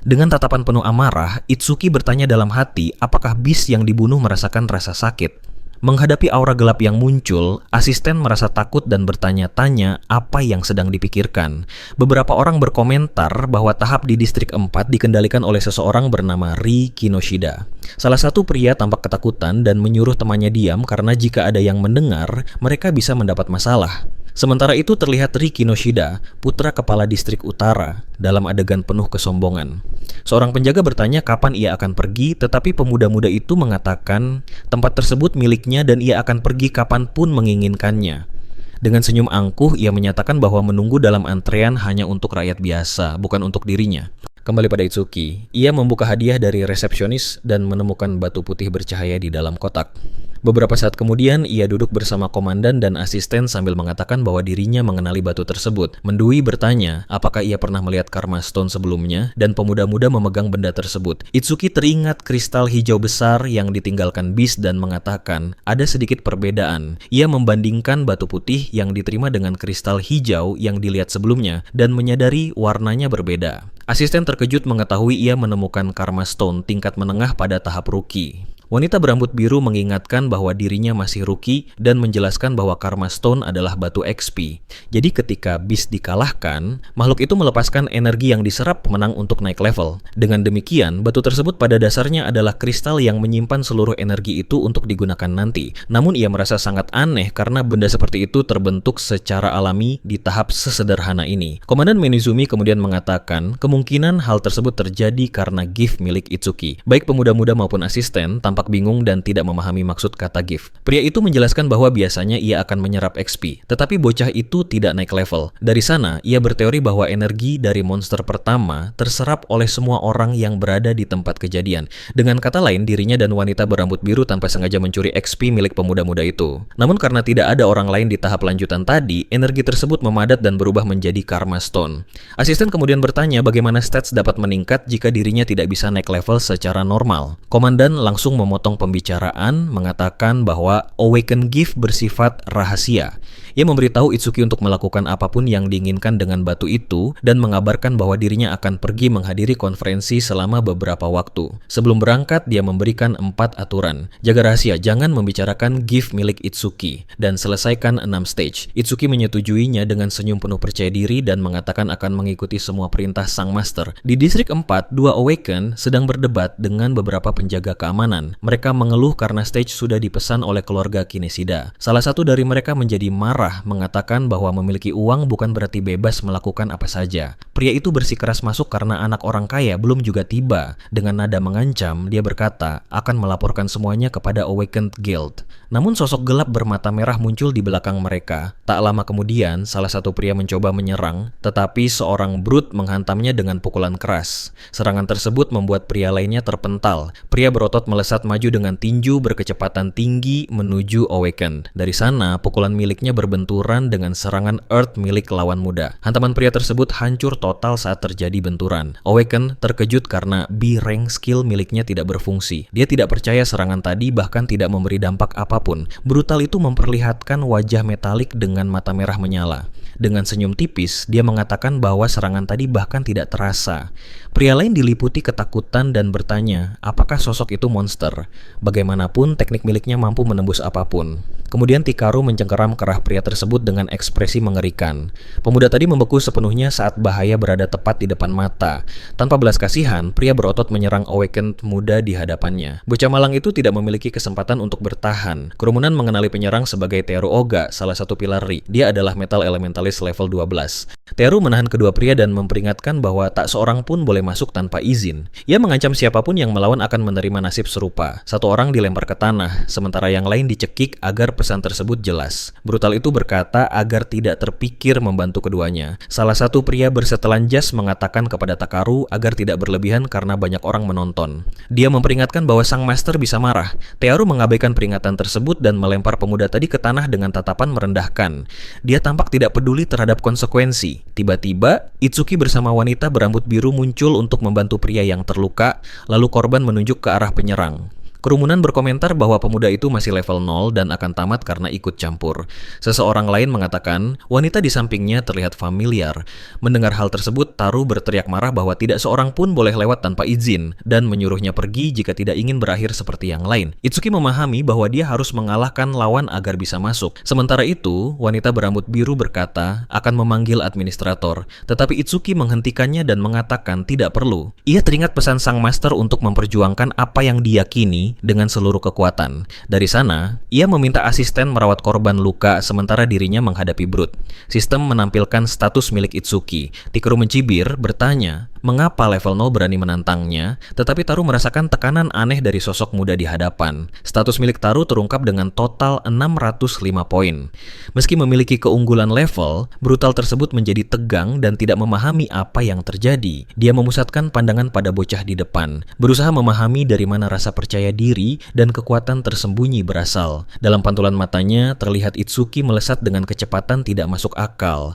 Dengan tatapan penuh amarah, Itsuki bertanya dalam hati apakah Beast yang dibunuh merasakan rasa sakit. Menghadapi aura gelap yang muncul, asisten merasa takut dan bertanya-tanya apa yang sedang dipikirkan. Beberapa orang berkomentar bahwa tahap di distrik 4 dikendalikan oleh seseorang bernama Ri Kinoshida. Salah satu pria tampak ketakutan dan menyuruh temannya diam karena jika ada yang mendengar, mereka bisa mendapat masalah. Sementara itu terlihat Ri Kinoshida, putra kepala distrik utara, dalam adegan penuh kesombongan. Seorang penjaga bertanya kapan ia akan pergi, tetapi pemuda-muda itu mengatakan tempat tersebut miliknya dan ia akan pergi kapanpun menginginkannya. Dengan senyum angkuh, ia menyatakan bahwa menunggu dalam antrean hanya untuk rakyat biasa, bukan untuk dirinya. Kembali pada Itsuki, ia membuka hadiah dari resepsionis dan menemukan batu putih bercahaya di dalam kotak. Beberapa saat kemudian, ia duduk bersama komandan dan asisten sambil mengatakan bahwa dirinya mengenali batu tersebut. Mendui bertanya apakah ia pernah melihat Karma Stone sebelumnya, dan pemuda-muda memegang benda tersebut. Itsuki teringat kristal hijau besar yang ditinggalkan Beast dan mengatakan ada sedikit perbedaan. Ia membandingkan batu putih yang diterima dengan kristal hijau yang dilihat sebelumnya dan menyadari warnanya berbeda. Asisten terkejut mengetahui ia menemukan Karma Stone tingkat menengah pada tahap rookie. Wanita berambut biru mengingatkan bahwa dirinya masih rookie dan menjelaskan bahwa Karma Stone adalah batu XP. Jadi ketika Beast dikalahkan, makhluk itu melepaskan energi yang diserap pemenang untuk naik level. Dengan demikian, batu tersebut pada dasarnya adalah kristal yang menyimpan seluruh energi itu untuk digunakan nanti. Namun ia merasa sangat aneh karena benda seperti itu terbentuk secara alami di tahap sesederhana ini. Komandan Menizumi kemudian mengatakan kemungkinan hal tersebut terjadi karena gift milik Itsuki. Baik pemuda-muda maupun asisten tampak bingung dan tidak memahami maksud kata gift. Pria itu menjelaskan bahwa biasanya ia akan menyerap XP, tetapi bocah itu tidak naik level. Dari sana, ia berteori bahwa energi dari monster pertama terserap oleh semua orang yang berada di tempat kejadian. Dengan kata lain, dirinya dan wanita berambut biru tanpa sengaja mencuri XP milik pemuda-muda itu. Namun karena tidak ada orang lain di tahap lanjutan tadi, energi tersebut memadat dan berubah menjadi Karma Stone. Asisten kemudian bertanya bagaimana stats dapat meningkat jika dirinya tidak bisa naik level secara normal. Komandan langsung memotong pembicaraan, mengatakan bahwa Awaken Gift bersifat rahasia. Ia memberitahu Itsuki untuk melakukan apapun yang diinginkan dengan batu itu dan mengabarkan bahwa dirinya akan pergi menghadiri konferensi selama beberapa waktu. Sebelum berangkat, dia memberikan 4 aturan. Jaga rahasia, jangan membicarakan gift milik Itsuki, dan selesaikan 6 stage. Itsuki menyetujuinya dengan senyum penuh percaya diri dan mengatakan akan mengikuti semua perintah sang master. Di distrik 4, dua Awaken sedang berdebat dengan beberapa penjaga keamanan. Mereka mengeluh karena stage sudah dipesan oleh keluarga Kinesida. Salah satu dari mereka menjadi marah mengatakan bahwa memiliki uang bukan berarti bebas melakukan apa saja. Pria itu bersikeras masuk karena anak orang kaya belum juga tiba. Dengan nada mengancam, dia berkata akan melaporkan semuanya kepada Awakened Guild. Namun sosok gelap bermata merah muncul di belakang mereka. Tak lama kemudian, salah satu pria mencoba menyerang, tetapi seorang brute menghantamnya dengan pukulan keras. Serangan tersebut membuat pria lainnya terpental. Pria berotot melesat maju dengan tinju berkecepatan tinggi menuju Awakened. Dari sana, pukulan miliknya berbenturan dengan serangan Earth milik lawan muda. Hantaman pria tersebut hancur total saat terjadi benturan. Awaken terkejut karena B-rank skill miliknya tidak berfungsi. Dia tidak percaya serangan tadi bahkan tidak memberi dampak apapun. Brutal itu memperlihatkan wajah metalik dengan mata merah menyala. Dengan senyum tipis, dia mengatakan bahwa serangan tadi bahkan tidak terasa. Pria lain diliputi ketakutan dan bertanya, apakah sosok itu monster? Bagaimanapun, teknik miliknya mampu menembus apapun. Kemudian Tikaru mencengkeram kerah pria tersebut dengan ekspresi mengerikan. Pemuda tadi membeku sepenuhnya saat bahaya berada tepat di depan mata. Tanpa belas kasihan, pria berotot menyerang Awakened muda di hadapannya. Bocah malang itu tidak memiliki kesempatan untuk bertahan. Kerumunan mengenali penyerang sebagai Tearu Oga, salah satu pilar Ri. Dia adalah Metal Elementalis level 12. Tearu menahan kedua pria dan memperingatkan bahwa tak seorang pun boleh masuk tanpa izin. Ia mengancam siapapun yang melawan akan menerima nasib serupa. Satu orang dilempar ke tanah, sementara yang lain dicekik agar pesan tersebut jelas. Brutal itu berkata agar tidak terpikir membantu keduanya. Salah satu pria bersetelan jas mengatakan kepada Takaru agar tidak berlebihan karena banyak orang menonton. Dia memperingatkan bahwa sang master bisa marah. Tearu mengabaikan peringatan tersebut dan melempar pemuda tadi ke tanah dengan tatapan merendahkan. Dia tampak tidak peduli terhadap konsekuensi. Tiba-tiba, Itsuki bersama wanita berambut biru muncul untuk membantu pria yang terluka, lalu korban menunjuk ke arah penyerang. Kerumunan berkomentar bahwa pemuda itu masih level 0 dan akan tamat karena ikut campur. Seseorang lain mengatakan, wanita di sampingnya terlihat familiar. Mendengar hal tersebut, Taru berteriak marah bahwa tidak seorang pun boleh lewat tanpa izin, dan menyuruhnya pergi jika tidak ingin berakhir seperti yang lain. Itsuki memahami bahwa dia harus mengalahkan lawan agar bisa masuk. Sementara itu, wanita berambut biru berkata akan memanggil administrator, tetapi Itsuki menghentikannya dan mengatakan tidak perlu. Ia teringat pesan sang master untuk memperjuangkan apa yang diyakini dengan seluruh kekuatan. Dari sana, ia meminta asisten merawat korban luka sementara dirinya menghadapi Brute. Sistem menampilkan status milik Itsuki. Tikaru mencibir, bertanya, mengapa level 0 berani menantangnya, tetapi Taru merasakan tekanan aneh dari sosok muda di hadapan. Status milik Taru terungkap dengan total 605 poin. Meski memiliki keunggulan level, Brutal tersebut menjadi tegang dan tidak memahami apa yang terjadi. Dia memusatkan pandangan pada bocah di depan, berusaha memahami dari mana rasa percaya diri dan kekuatan tersembunyi berasal. Dalam pantulan matanya, terlihat Itsuki melesat dengan kecepatan tidak masuk akal.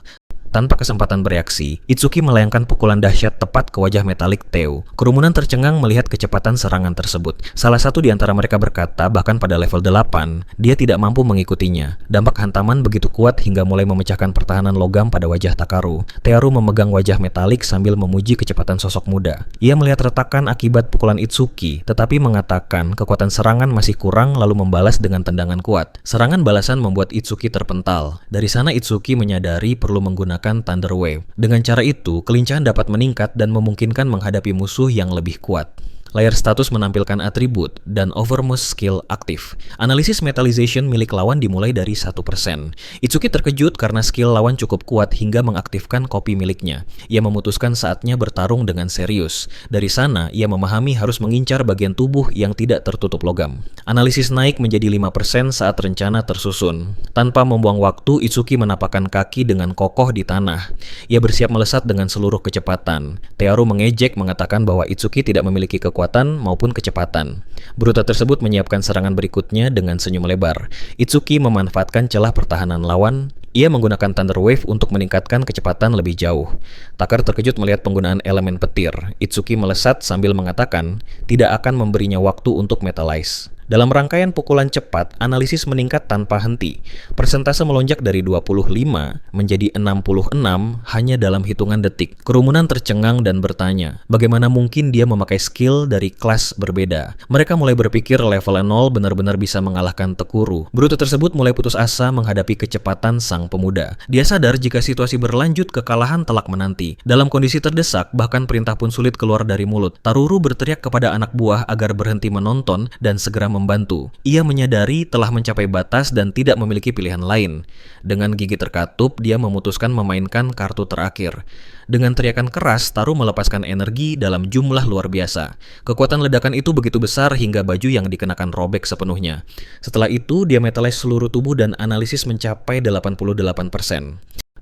Tanpa kesempatan bereaksi, Itsuki melayangkan pukulan dahsyat tepat ke wajah metalik Teo. Kerumunan tercengang melihat kecepatan serangan tersebut. Salah satu di antara mereka berkata, bahkan pada level 8, dia tidak mampu mengikutinya. Dampak hantaman begitu kuat hingga mulai memecahkan pertahanan logam pada wajah Takaru. Tearu memegang wajah metalik sambil memuji kecepatan sosok muda. Ia melihat retakan akibat pukulan Itsuki, tetapi mengatakan kekuatan serangan masih kurang lalu membalas dengan tendangan kuat. Serangan balasan membuat Itsuki terpental. Dari sana Itsuki menyadari perlu menggunakan Thunder Wave. Dengan cara itu, kelincahan dapat meningkat dan memungkinkan menghadapi musuh yang lebih kuat. Layar status menampilkan atribut dan Overmost Skill aktif. Analisis metalization milik lawan dimulai dari 1%. Itsuki terkejut karena skill lawan cukup kuat hingga mengaktifkan kopi miliknya. Ia memutuskan saatnya bertarung dengan serius. Dari sana, ia memahami harus mengincar bagian tubuh yang tidak tertutup logam. Analisis naik menjadi 5% saat rencana tersusun. Tanpa membuang waktu, Itsuki menapakkan kaki dengan kokoh di tanah. Ia bersiap melesat dengan seluruh kecepatan. Tearu mengejek mengatakan bahwa Itsuki tidak memiliki kekuatan maupun kecepatan. Bruta tersebut menyiapkan serangan berikutnya dengan senyum lebar. Itsuki memanfaatkan celah pertahanan lawan. Ia menggunakan Thunder Wave untuk meningkatkan kecepatan lebih jauh. Takar terkejut melihat penggunaan elemen petir. Itsuki melesat sambil mengatakan tidak akan memberinya waktu untuk metalize. Dalam rangkaian pukulan cepat, analisis meningkat tanpa henti. Persentase melonjak dari 25 menjadi 66 hanya dalam hitungan detik. Kerumunan tercengang dan bertanya, bagaimana mungkin dia memakai skill dari kelas berbeda? Mereka mulai berpikir level 0 benar-benar bisa mengalahkan Tekuru. Brute tersebut mulai putus asa menghadapi kecepatan sang pemuda. Dia sadar jika situasi berlanjut, kekalahan telak menanti. Dalam kondisi terdesak, bahkan perintah pun sulit keluar dari mulut. Taruru berteriak kepada anak buah agar berhenti menonton dan segera membantu. Ia menyadari telah mencapai batas dan tidak memiliki pilihan lain. Dengan gigi terkatup, dia memutuskan memainkan kartu terakhir. Dengan teriakan keras, Taru melepaskan energi dalam jumlah luar biasa. Kekuatan ledakan itu begitu besar hingga baju yang dikenakan robek sepenuhnya. Setelah itu, dia metalize seluruh tubuh dan analisis mencapai 88%.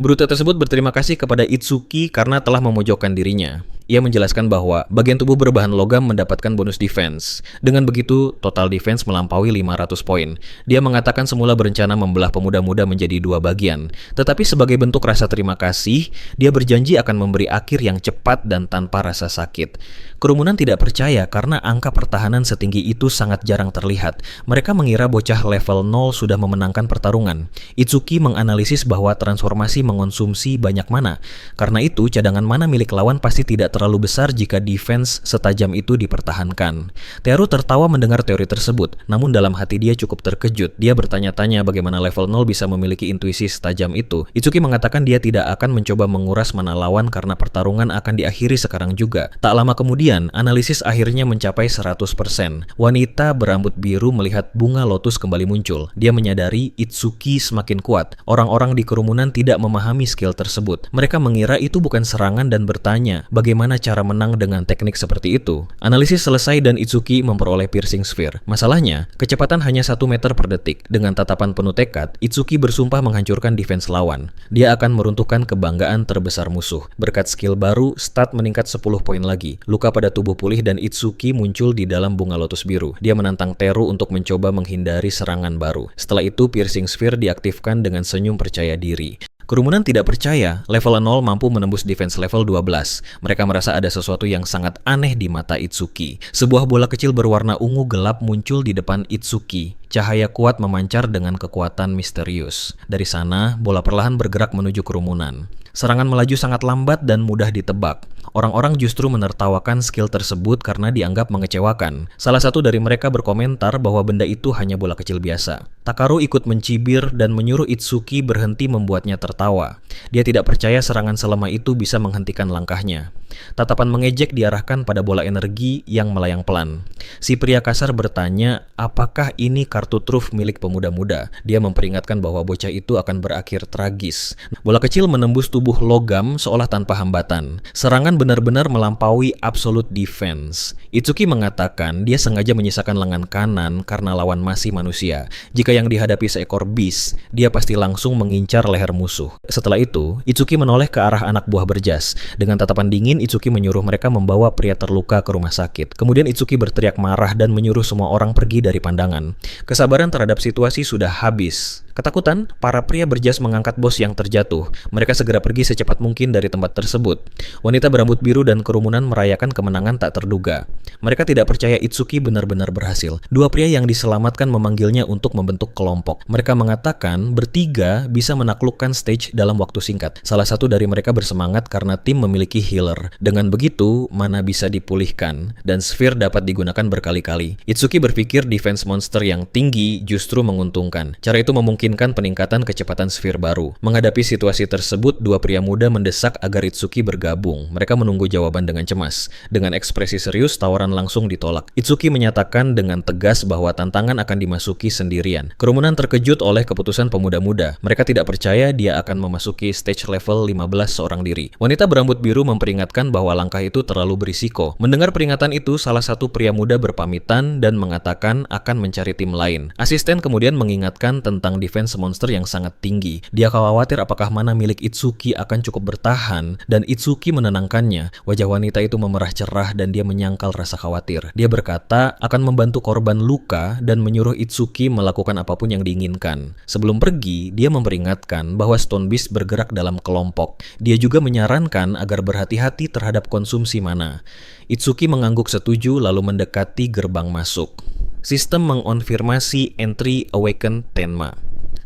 Brute tersebut berterima kasih kepada Itsuki karena telah memojokkan dirinya. Ia menjelaskan bahwa bagian tubuh berbahan logam mendapatkan bonus defense. Dengan begitu, total defense melampaui 500 poin. Dia mengatakan semula berencana membelah pemuda-muda menjadi 2 bagian. Tetapi sebagai bentuk rasa terima kasih, dia berjanji akan memberi akhir yang cepat dan tanpa rasa sakit. Kerumunan tidak percaya karena angka pertahanan setinggi itu sangat jarang terlihat. Mereka mengira bocah level 0 sudah memenangkan pertarungan. Itsuki menganalisis bahwa transformasi mengonsumsi banyak mana. Karena itu, cadangan mana milik lawan pasti tidak terlalu besar jika defense setajam itu dipertahankan. Teru tertawa mendengar teori tersebut, namun dalam hati dia cukup terkejut. Dia bertanya-tanya bagaimana level 0 bisa memiliki intuisi setajam itu. Itsuki mengatakan dia tidak akan mencoba menguras mana lawan karena pertarungan akan diakhiri sekarang juga. Tak lama kemudian, analisis akhirnya mencapai 100%. Wanita berambut biru melihat bunga lotus kembali muncul. Dia menyadari Itsuki semakin kuat. Orang-orang di kerumunan tidak memahami skill tersebut. Mereka mengira itu bukan serangan dan bertanya, bagaimana cara menang dengan teknik seperti itu? Analisis selesai dan Itsuki memperoleh piercing sphere. Masalahnya, kecepatan hanya 1 meter per detik. Dengan tatapan penuh tekad, Itsuki bersumpah menghancurkan defense lawan. Dia akan meruntuhkan kebanggaan terbesar musuh. Berkat skill baru, stat meningkat 10 poin lagi. Luka pada tubuh pulih dan Itsuki muncul di dalam bunga lotus biru. Dia menantang Teru untuk mencoba menghindari serangan baru. Setelah itu, piercing sphere diaktifkan dengan senyum percaya diri. Kerumunan tidak percaya, level 0 mampu menembus defense level 12. Mereka merasa ada sesuatu yang sangat aneh di mata Itsuki. Sebuah bola kecil berwarna ungu gelap muncul di depan Itsuki. Cahaya kuat memancar dengan kekuatan misterius. Dari sana, bola perlahan bergerak menuju kerumunan. Serangan melaju sangat lambat dan mudah ditebak. Orang-orang justru menertawakan skill tersebut karena dianggap mengecewakan. Salah satu dari mereka berkomentar bahwa benda itu hanya bola kecil biasa. Takaru ikut mencibir dan menyuruh Itsuki berhenti membuatnya tertawa. Dia tidak percaya serangan selemah itu bisa menghentikan langkahnya. Tatapan mengejek diarahkan pada bola energi yang melayang pelan. Si pria kasar bertanya, apakah ini kartu truf milik pemuda-muda? Dia memperingatkan bahwa bocah itu akan berakhir tragis. Bola kecil menembus tubuh logam seolah tanpa hambatan. Serangan benar-benar melampaui absolute defense. Itsuki mengatakan dia sengaja menyisakan lengan kanan karena lawan masih manusia. Jika yang dihadapi seekor beast, dia pasti langsung mengincar leher musuh. Setelah itu, Itsuki menoleh ke arah anak buah berjas. Dengan tatapan dingin, Itsuki menyuruh mereka membawa pria terluka ke rumah sakit. Kemudian Itsuki berteriak marah dan menyuruh semua orang pergi dari pandangan. Kesabaran terhadap situasi sudah habis. Ketakutan, para pria berjas mengangkat bos yang terjatuh. Mereka segera pergi secepat mungkin dari tempat tersebut. Wanita berambut biru dan kerumunan merayakan kemenangan tak terduga. Mereka tidak percaya Itsuki benar-benar berhasil. Dua pria yang diselamatkan memanggilnya untuk membentuk kelompok. Mereka mengatakan bertiga bisa menaklukkan stage dalam waktu singkat. Salah satu dari mereka bersemangat karena tim memiliki healer. Dengan begitu, mana bisa dipulihkan dan sphere dapat digunakan berkali-kali. Itsuki berpikir defense monster yang tinggi justru menguntungkan. Cara itu memungkinkan peningkatan kecepatan sphere baru. Menghadapi situasi tersebut, dua pria muda mendesak agar Itsuki bergabung. Mereka menunggu jawaban dengan cemas. Dengan ekspresi serius, tawaran langsung ditolak. Itsuki menyatakan dengan tegas bahwa tantangan akan dimasuki sendirian. Kerumunan terkejut oleh keputusan pemuda-muda. Mereka tidak percaya dia akan memasuki stage level 15 seorang diri. Wanita berambut biru memperingatkan bahwa langkah itu terlalu berisiko. Mendengar peringatan itu, salah satu pria muda berpamitan dan mengatakan akan mencari tim lain. Asisten kemudian mengingatkan tentang defense monster yang sangat tinggi. Dia khawatir apakah mana milik Itsuki akan cukup bertahan, dan Itsuki menenangkannya. Wajah wanita itu memerah cerah dan dia menyangkal rasa khawatir. Dia berkata akan membantu korban luka dan menyuruh Itsuki melakukan apapun yang diinginkan. Sebelum pergi, dia memperingatkan bahwa Stone Beast bergerak dalam kelompok. Dia juga menyarankan agar berhati-hati terhadap konsumsi mana. Itsuki mengangguk setuju lalu mendekati gerbang masuk. Sistem mengonfirmasi entry Awaken Tenma.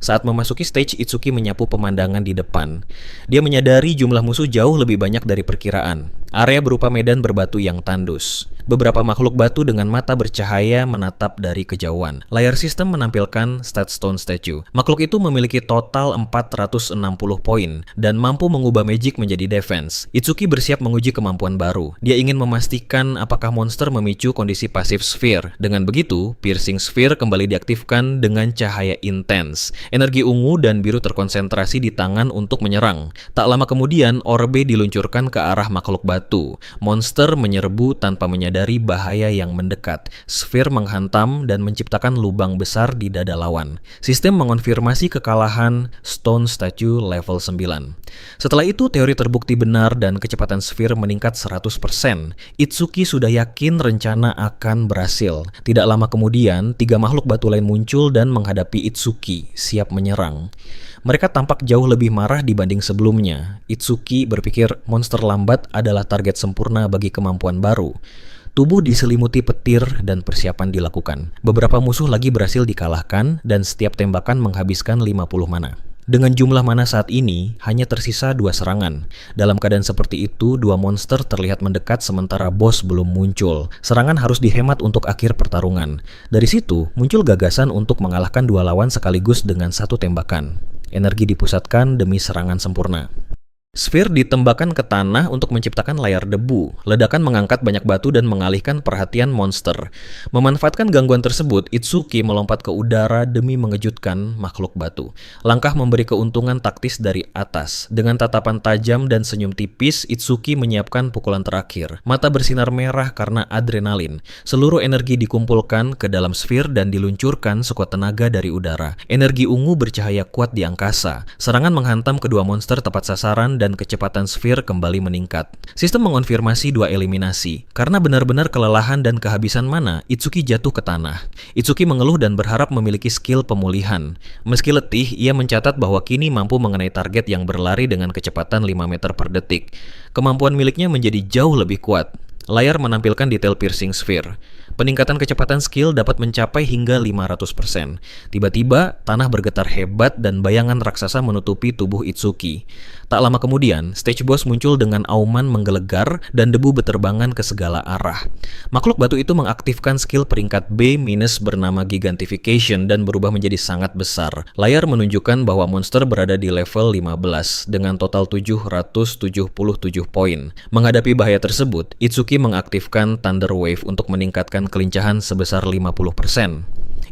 Saat memasuki stage, Itsuki menyapu pemandangan di depan. Dia menyadari jumlah musuh jauh lebih banyak dari perkiraan. Area berupa medan berbatu yang tandus. Beberapa makhluk batu dengan mata bercahaya menatap dari kejauhan. Layar sistem menampilkan Statstone Statue. Makhluk itu memiliki total 460 poin dan mampu mengubah magic menjadi defense. Itsuki bersiap menguji kemampuan baru. Dia ingin memastikan apakah monster memicu kondisi pasif sphere. Dengan begitu, piercing sphere kembali diaktifkan dengan cahaya intens. Energi ungu dan biru terkonsentrasi di tangan untuk menyerang. Tak lama kemudian, orbe diluncurkan ke arah makhluk batu. Monster menyerbu tanpa menyadari bahaya yang mendekat. Sphere menghantam dan menciptakan lubang besar di dada lawan. Sistem mengonfirmasi kekalahan Stone Statue level 9. Setelah itu, teori terbukti benar dan kecepatan sphere meningkat 100%. Itsuki sudah yakin rencana akan berhasil. Tidak lama kemudian, 3 makhluk batu lain muncul dan menghadapi Itsuki, siap menyerang. Mereka tampak jauh lebih marah dibanding sebelumnya. Itsuki berpikir monster lambat adalah target sempurna bagi kemampuan baru. Tubuh diselimuti petir dan persiapan dilakukan. Beberapa musuh lagi berhasil dikalahkan dan setiap tembakan menghabiskan 50 mana. Dengan jumlah mana saat ini, hanya tersisa 2 serangan. Dalam keadaan seperti itu, 2 monster terlihat mendekat sementara bos belum muncul. Serangan harus dihemat untuk akhir pertarungan. Dari situ, muncul gagasan untuk mengalahkan 2 lawan sekaligus dengan 1 tembakan. Energi dipusatkan demi serangan sempurna. Sphere ditembakkan ke tanah untuk menciptakan layar debu. Ledakan mengangkat banyak batu dan mengalihkan perhatian monster. Memanfaatkan gangguan tersebut, Itsuki melompat ke udara demi mengejutkan makhluk batu. Langkah memberi keuntungan taktis dari atas. Dengan tatapan tajam dan senyum tipis, Itsuki menyiapkan pukulan terakhir. Mata bersinar merah karena adrenalin. Seluruh energi dikumpulkan ke dalam sphere dan diluncurkan sekuat tenaga dari udara. Energi ungu bercahaya kuat di angkasa. Serangan menghantam kedua monster tepat sasaran dan kecepatan sphere kembali meningkat. Sistem mengonfirmasi 2 eliminasi. Karena benar-benar kelelahan dan kehabisan mana, Itsuki jatuh ke tanah. Itsuki mengeluh dan berharap memiliki skill pemulihan. Meski letih, ia mencatat bahwa kini mampu mengenai target yang berlari dengan kecepatan 5 meter per detik. Kemampuan miliknya menjadi jauh lebih kuat. Layar menampilkan detail piercing sphere. Peningkatan kecepatan skill dapat mencapai hingga 500%. Tiba-tiba, tanah bergetar hebat dan bayangan raksasa menutupi tubuh Itsuki. Tak lama kemudian, stage boss muncul dengan auman menggelegar dan debu beterbangan ke segala arah. Makhluk batu itu mengaktifkan skill peringkat B- bernama Gigantification dan berubah menjadi sangat besar. Layar menunjukkan bahwa monster berada di level 15 dengan total 777 poin. Menghadapi bahaya tersebut, Itsuki mengaktifkan Thunder Wave untuk meningkatkan kelincahan sebesar 50%.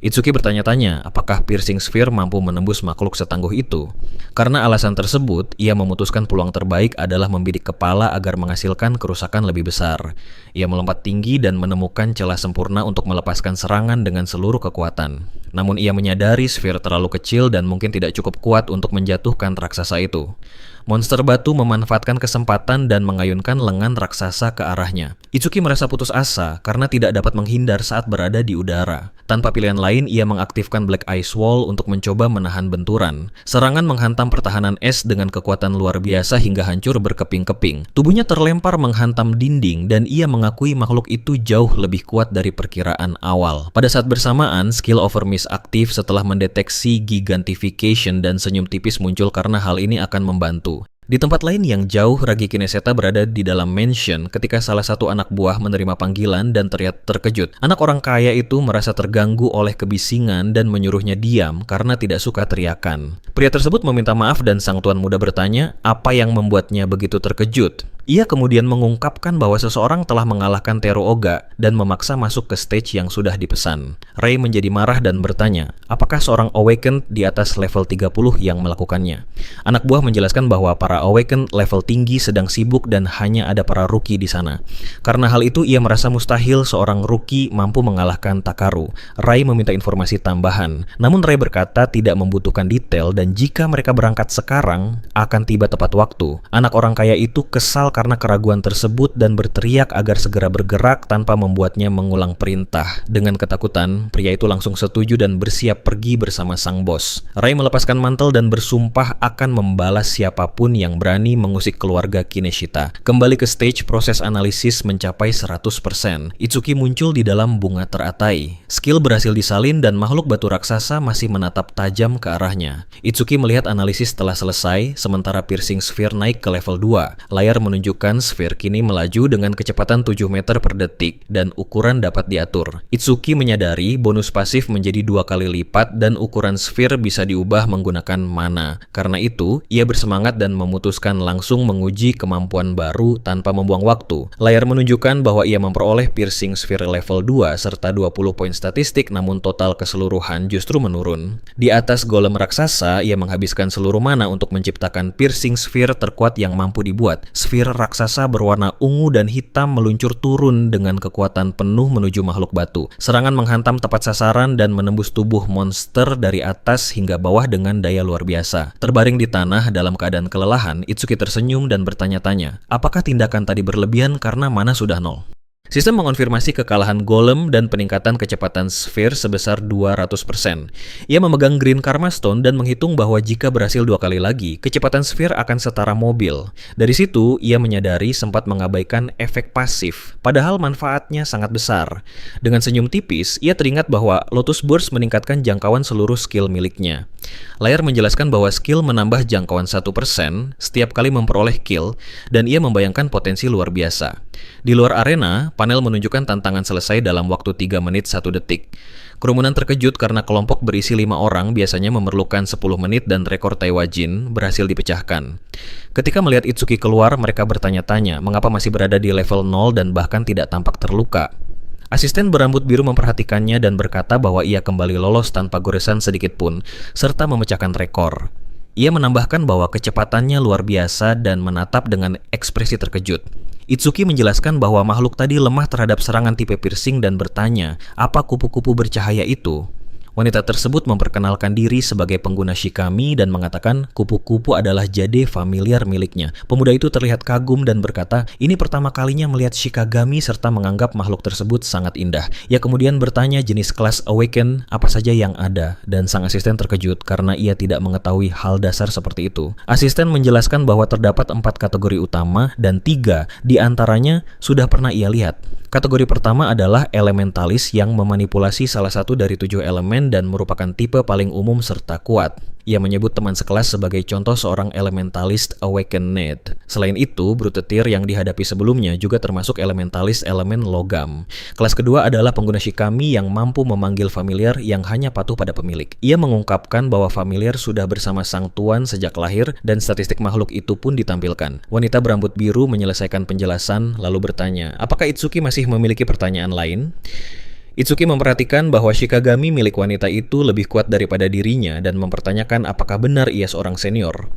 Itsuki bertanya-tanya apakah piercing sphere mampu menembus makhluk setangguh itu. Karena alasan tersebut, ia memutuskan peluang terbaik adalah membidik kepala agar menghasilkan kerusakan lebih besar. Ia melompat tinggi dan menemukan celah sempurna untuk melepaskan serangan dengan seluruh kekuatan. Namun ia menyadari sphere terlalu kecil dan mungkin tidak cukup kuat untuk menjatuhkan raksasa itu. Monster batu memanfaatkan kesempatan dan mengayunkan lengan raksasa ke arahnya. Itsuki merasa putus asa karena tidak dapat menghindar saat berada di udara. Tanpa pilihan lain, ia mengaktifkan Black Ice Wall untuk mencoba menahan benturan. Serangan menghantam pertahanan es dengan kekuatan luar biasa hingga hancur berkeping-keping. Tubuhnya terlempar menghantam dinding dan ia mengakui makhluk itu jauh lebih kuat dari perkiraan awal. Pada saat bersamaan, skill Overmiss aktif setelah mendeteksi Gigantification dan senyum tipis muncul karena hal ini akan membantu. Di tempat lain yang jauh, Ragi Kineseta berada di dalam mansion ketika salah satu anak buah menerima panggilan dan terlihat terkejut. Anak orang kaya itu merasa terganggu oleh kebisingan dan menyuruhnya diam karena tidak suka teriakan. Pria tersebut meminta maaf dan sang tuan muda bertanya apa yang membuatnya begitu terkejut. Ia kemudian mengungkapkan bahwa seseorang telah mengalahkan Teru Oga dan memaksa masuk ke stage yang sudah dipesan. Rei menjadi marah dan bertanya, apakah seorang Awakened di atas level 30 yang melakukannya? Anak buah menjelaskan bahwa para Awakened level tinggi sedang sibuk dan hanya ada para rookie di sana. Karena hal itu, ia merasa mustahil seorang rookie mampu mengalahkan Takaru. Rei meminta informasi tambahan. Namun Rei berkata tidak membutuhkan detail dan jika mereka berangkat sekarang, akan tiba tepat waktu. Anak orang kaya itu kesal karena keraguan tersebut dan berteriak agar segera bergerak tanpa membuatnya mengulang perintah. Dengan ketakutan, pria itu langsung setuju dan bersiap pergi bersama sang bos. Rei melepaskan mantel dan bersumpah akan membalas siapapun yang berani mengusik keluarga Kineshita. Kembali ke stage, proses analisis mencapai 100%. Itsuki muncul di dalam bunga teratai. Skill berhasil disalin dan makhluk batu raksasa masih menatap tajam ke arahnya. Itsuki melihat analisis telah selesai, sementara piercing sphere naik ke level 2. Layar menunjukkan sphere kini melaju dengan kecepatan 7 meter per detik dan ukuran dapat diatur. Itsuki menyadari bonus pasif menjadi 2 kali lipat dan ukuran sphere bisa diubah menggunakan mana. Karena itu, ia bersemangat dan memutuskan langsung menguji kemampuan baru tanpa membuang waktu. Layar menunjukkan bahwa ia memperoleh piercing sphere level 2 serta 20 poin statistik, namun total keseluruhan justru menurun. Di atas golem raksasa, ia menghabiskan seluruh mana untuk menciptakan piercing sphere terkuat yang mampu dibuat. Sphere raksasa berwarna ungu dan hitam meluncur turun dengan kekuatan penuh menuju makhluk batu. Serangan menghantam tepat sasaran dan menembus tubuh monster dari atas hingga bawah dengan daya luar biasa. Terbaring di tanah dalam keadaan kelelahan, Itsuki tersenyum dan bertanya-tanya, apakah tindakan tadi berlebihan karena mana sudah 0? Sistem mengonfirmasi kekalahan golem dan peningkatan kecepatan sphere sebesar 200%. Ia memegang Green Karma Stone dan menghitung bahwa jika berhasil 2 kali lagi, kecepatan sphere akan setara mobil. Dari situ, ia menyadari sempat mengabaikan efek pasif, padahal manfaatnya sangat besar. Dengan senyum tipis, ia teringat bahwa Lotus Burst meningkatkan jangkauan seluruh skill miliknya. Layar menjelaskan bahwa skill menambah jangkauan 1% setiap kali memperoleh kill, dan ia membayangkan potensi luar biasa. Di luar arena, panel menunjukkan tantangan selesai dalam waktu 3 menit 1 detik. Kerumunan terkejut karena kelompok berisi 5 orang biasanya memerlukan 10 menit dan rekor Taiwajin berhasil dipecahkan. Ketika melihat Itsuki keluar, mereka bertanya-tanya mengapa masih berada di level 0 dan bahkan tidak tampak terluka. Asisten berambut biru memperhatikannya dan berkata bahwa ia kembali lolos tanpa goresan sedikit pun, serta memecahkan rekor. Ia menambahkan bahwa kecepatannya luar biasa dan menatap dengan ekspresi terkejut. Itsuki menjelaskan bahwa makhluk tadi lemah terhadap serangan tipe piercing dan bertanya, apa kupu-kupu bercahaya itu? Wanita tersebut memperkenalkan diri sebagai pengguna Shikami dan mengatakan kupu-kupu adalah jade familiar miliknya. Pemuda itu terlihat kagum dan berkata, ini pertama kalinya melihat Shikagami serta menganggap makhluk tersebut sangat indah. Ia kemudian bertanya jenis kelas Awaken apa saja yang ada, dan sang asisten terkejut karena ia tidak mengetahui hal dasar seperti itu. Asisten menjelaskan bahwa terdapat 4 kategori utama dan 3 di antaranya sudah pernah ia lihat. Kategori pertama adalah elementalis yang memanipulasi salah satu dari 7 elemen dan merupakan tipe paling umum serta kuat. Ia menyebut teman sekelas sebagai contoh seorang elementalist awakened. Selain itu, Brutetir yang dihadapi sebelumnya juga termasuk elementalis elemen logam. Kelas kedua adalah pengguna Shikami yang mampu memanggil familiar yang hanya patuh pada pemilik. Ia mengungkapkan bahwa familiar sudah bersama sang tuan sejak lahir dan statistik makhluk itu pun ditampilkan. Wanita berambut biru menyelesaikan penjelasan lalu bertanya, apakah Itsuki masih memiliki pertanyaan lain? Itsuki memperhatikan bahwa Shikagami milik wanita itu lebih kuat daripada dirinya dan mempertanyakan apakah benar ia seorang senior.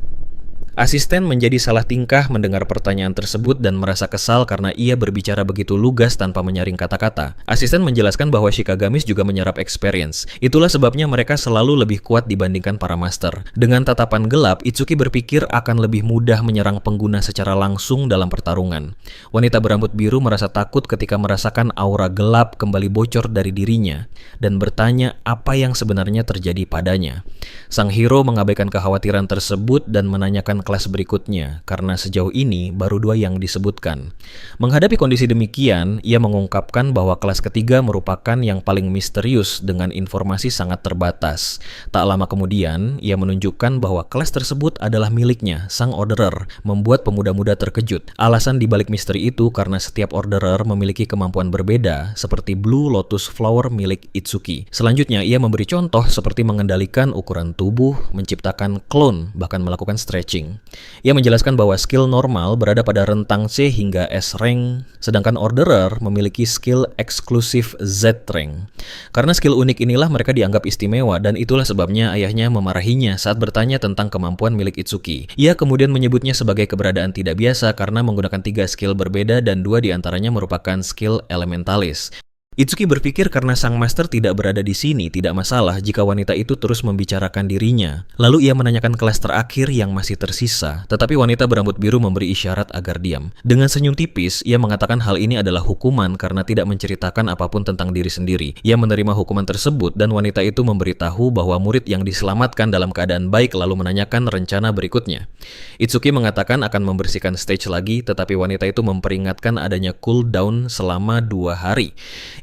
Asisten menjadi salah tingkah mendengar pertanyaan tersebut dan merasa kesal karena ia berbicara begitu lugas tanpa menyaring kata-kata. Asisten menjelaskan bahwa Shikagamis juga menyerap experience. Itulah sebabnya mereka selalu lebih kuat dibandingkan para master. Dengan tatapan gelap, Itsuki berpikir akan lebih mudah menyerang pengguna secara langsung dalam pertarungan. Wanita berambut biru merasa takut ketika merasakan aura gelap kembali bocor dari dirinya dan bertanya apa yang sebenarnya terjadi padanya. Sang hero mengabaikan kekhawatiran tersebut dan menanyakan kelas berikutnya, karena sejauh ini baru 2 yang disebutkan. Menghadapi kondisi demikian, ia mengungkapkan bahwa kelas ketiga merupakan yang paling misterius dengan informasi sangat terbatas. Tak lama kemudian, ia menunjukkan bahwa kelas tersebut adalah miliknya, sang orderer, membuat pemuda-muda terkejut. Alasan dibalik misteri itu karena setiap orderer memiliki kemampuan berbeda, seperti Blue Lotus Flower milik Itsuki. Selanjutnya, ia memberi contoh seperti mengendalikan ukuran tubuh, menciptakan clone, bahkan melakukan stretching. Ia menjelaskan bahwa skill normal berada pada rentang C hingga S rank, sedangkan orderer memiliki skill eksklusif Z rank. Karena skill unik inilah mereka dianggap istimewa dan itulah sebabnya ayahnya memarahinya saat bertanya tentang kemampuan milik Itsuki. Ia kemudian menyebutnya sebagai keberadaan tidak biasa karena menggunakan 3 skill berbeda dan 2 diantaranya merupakan skill elementalis. Itsuki berpikir karena sang master tidak berada di sini, tidak masalah jika wanita itu terus membicarakan dirinya. Lalu ia menanyakan kelas terakhir yang masih tersisa, tetapi wanita berambut biru memberi isyarat agar diam. Dengan senyum tipis, ia mengatakan hal ini adalah hukuman karena tidak menceritakan apapun tentang diri sendiri. Ia menerima hukuman tersebut dan wanita itu memberitahu bahwa murid yang diselamatkan dalam keadaan baik lalu menanyakan rencana berikutnya. Itsuki mengatakan akan membersihkan stage lagi, tetapi wanita itu memperingatkan adanya cooldown selama 2 hari.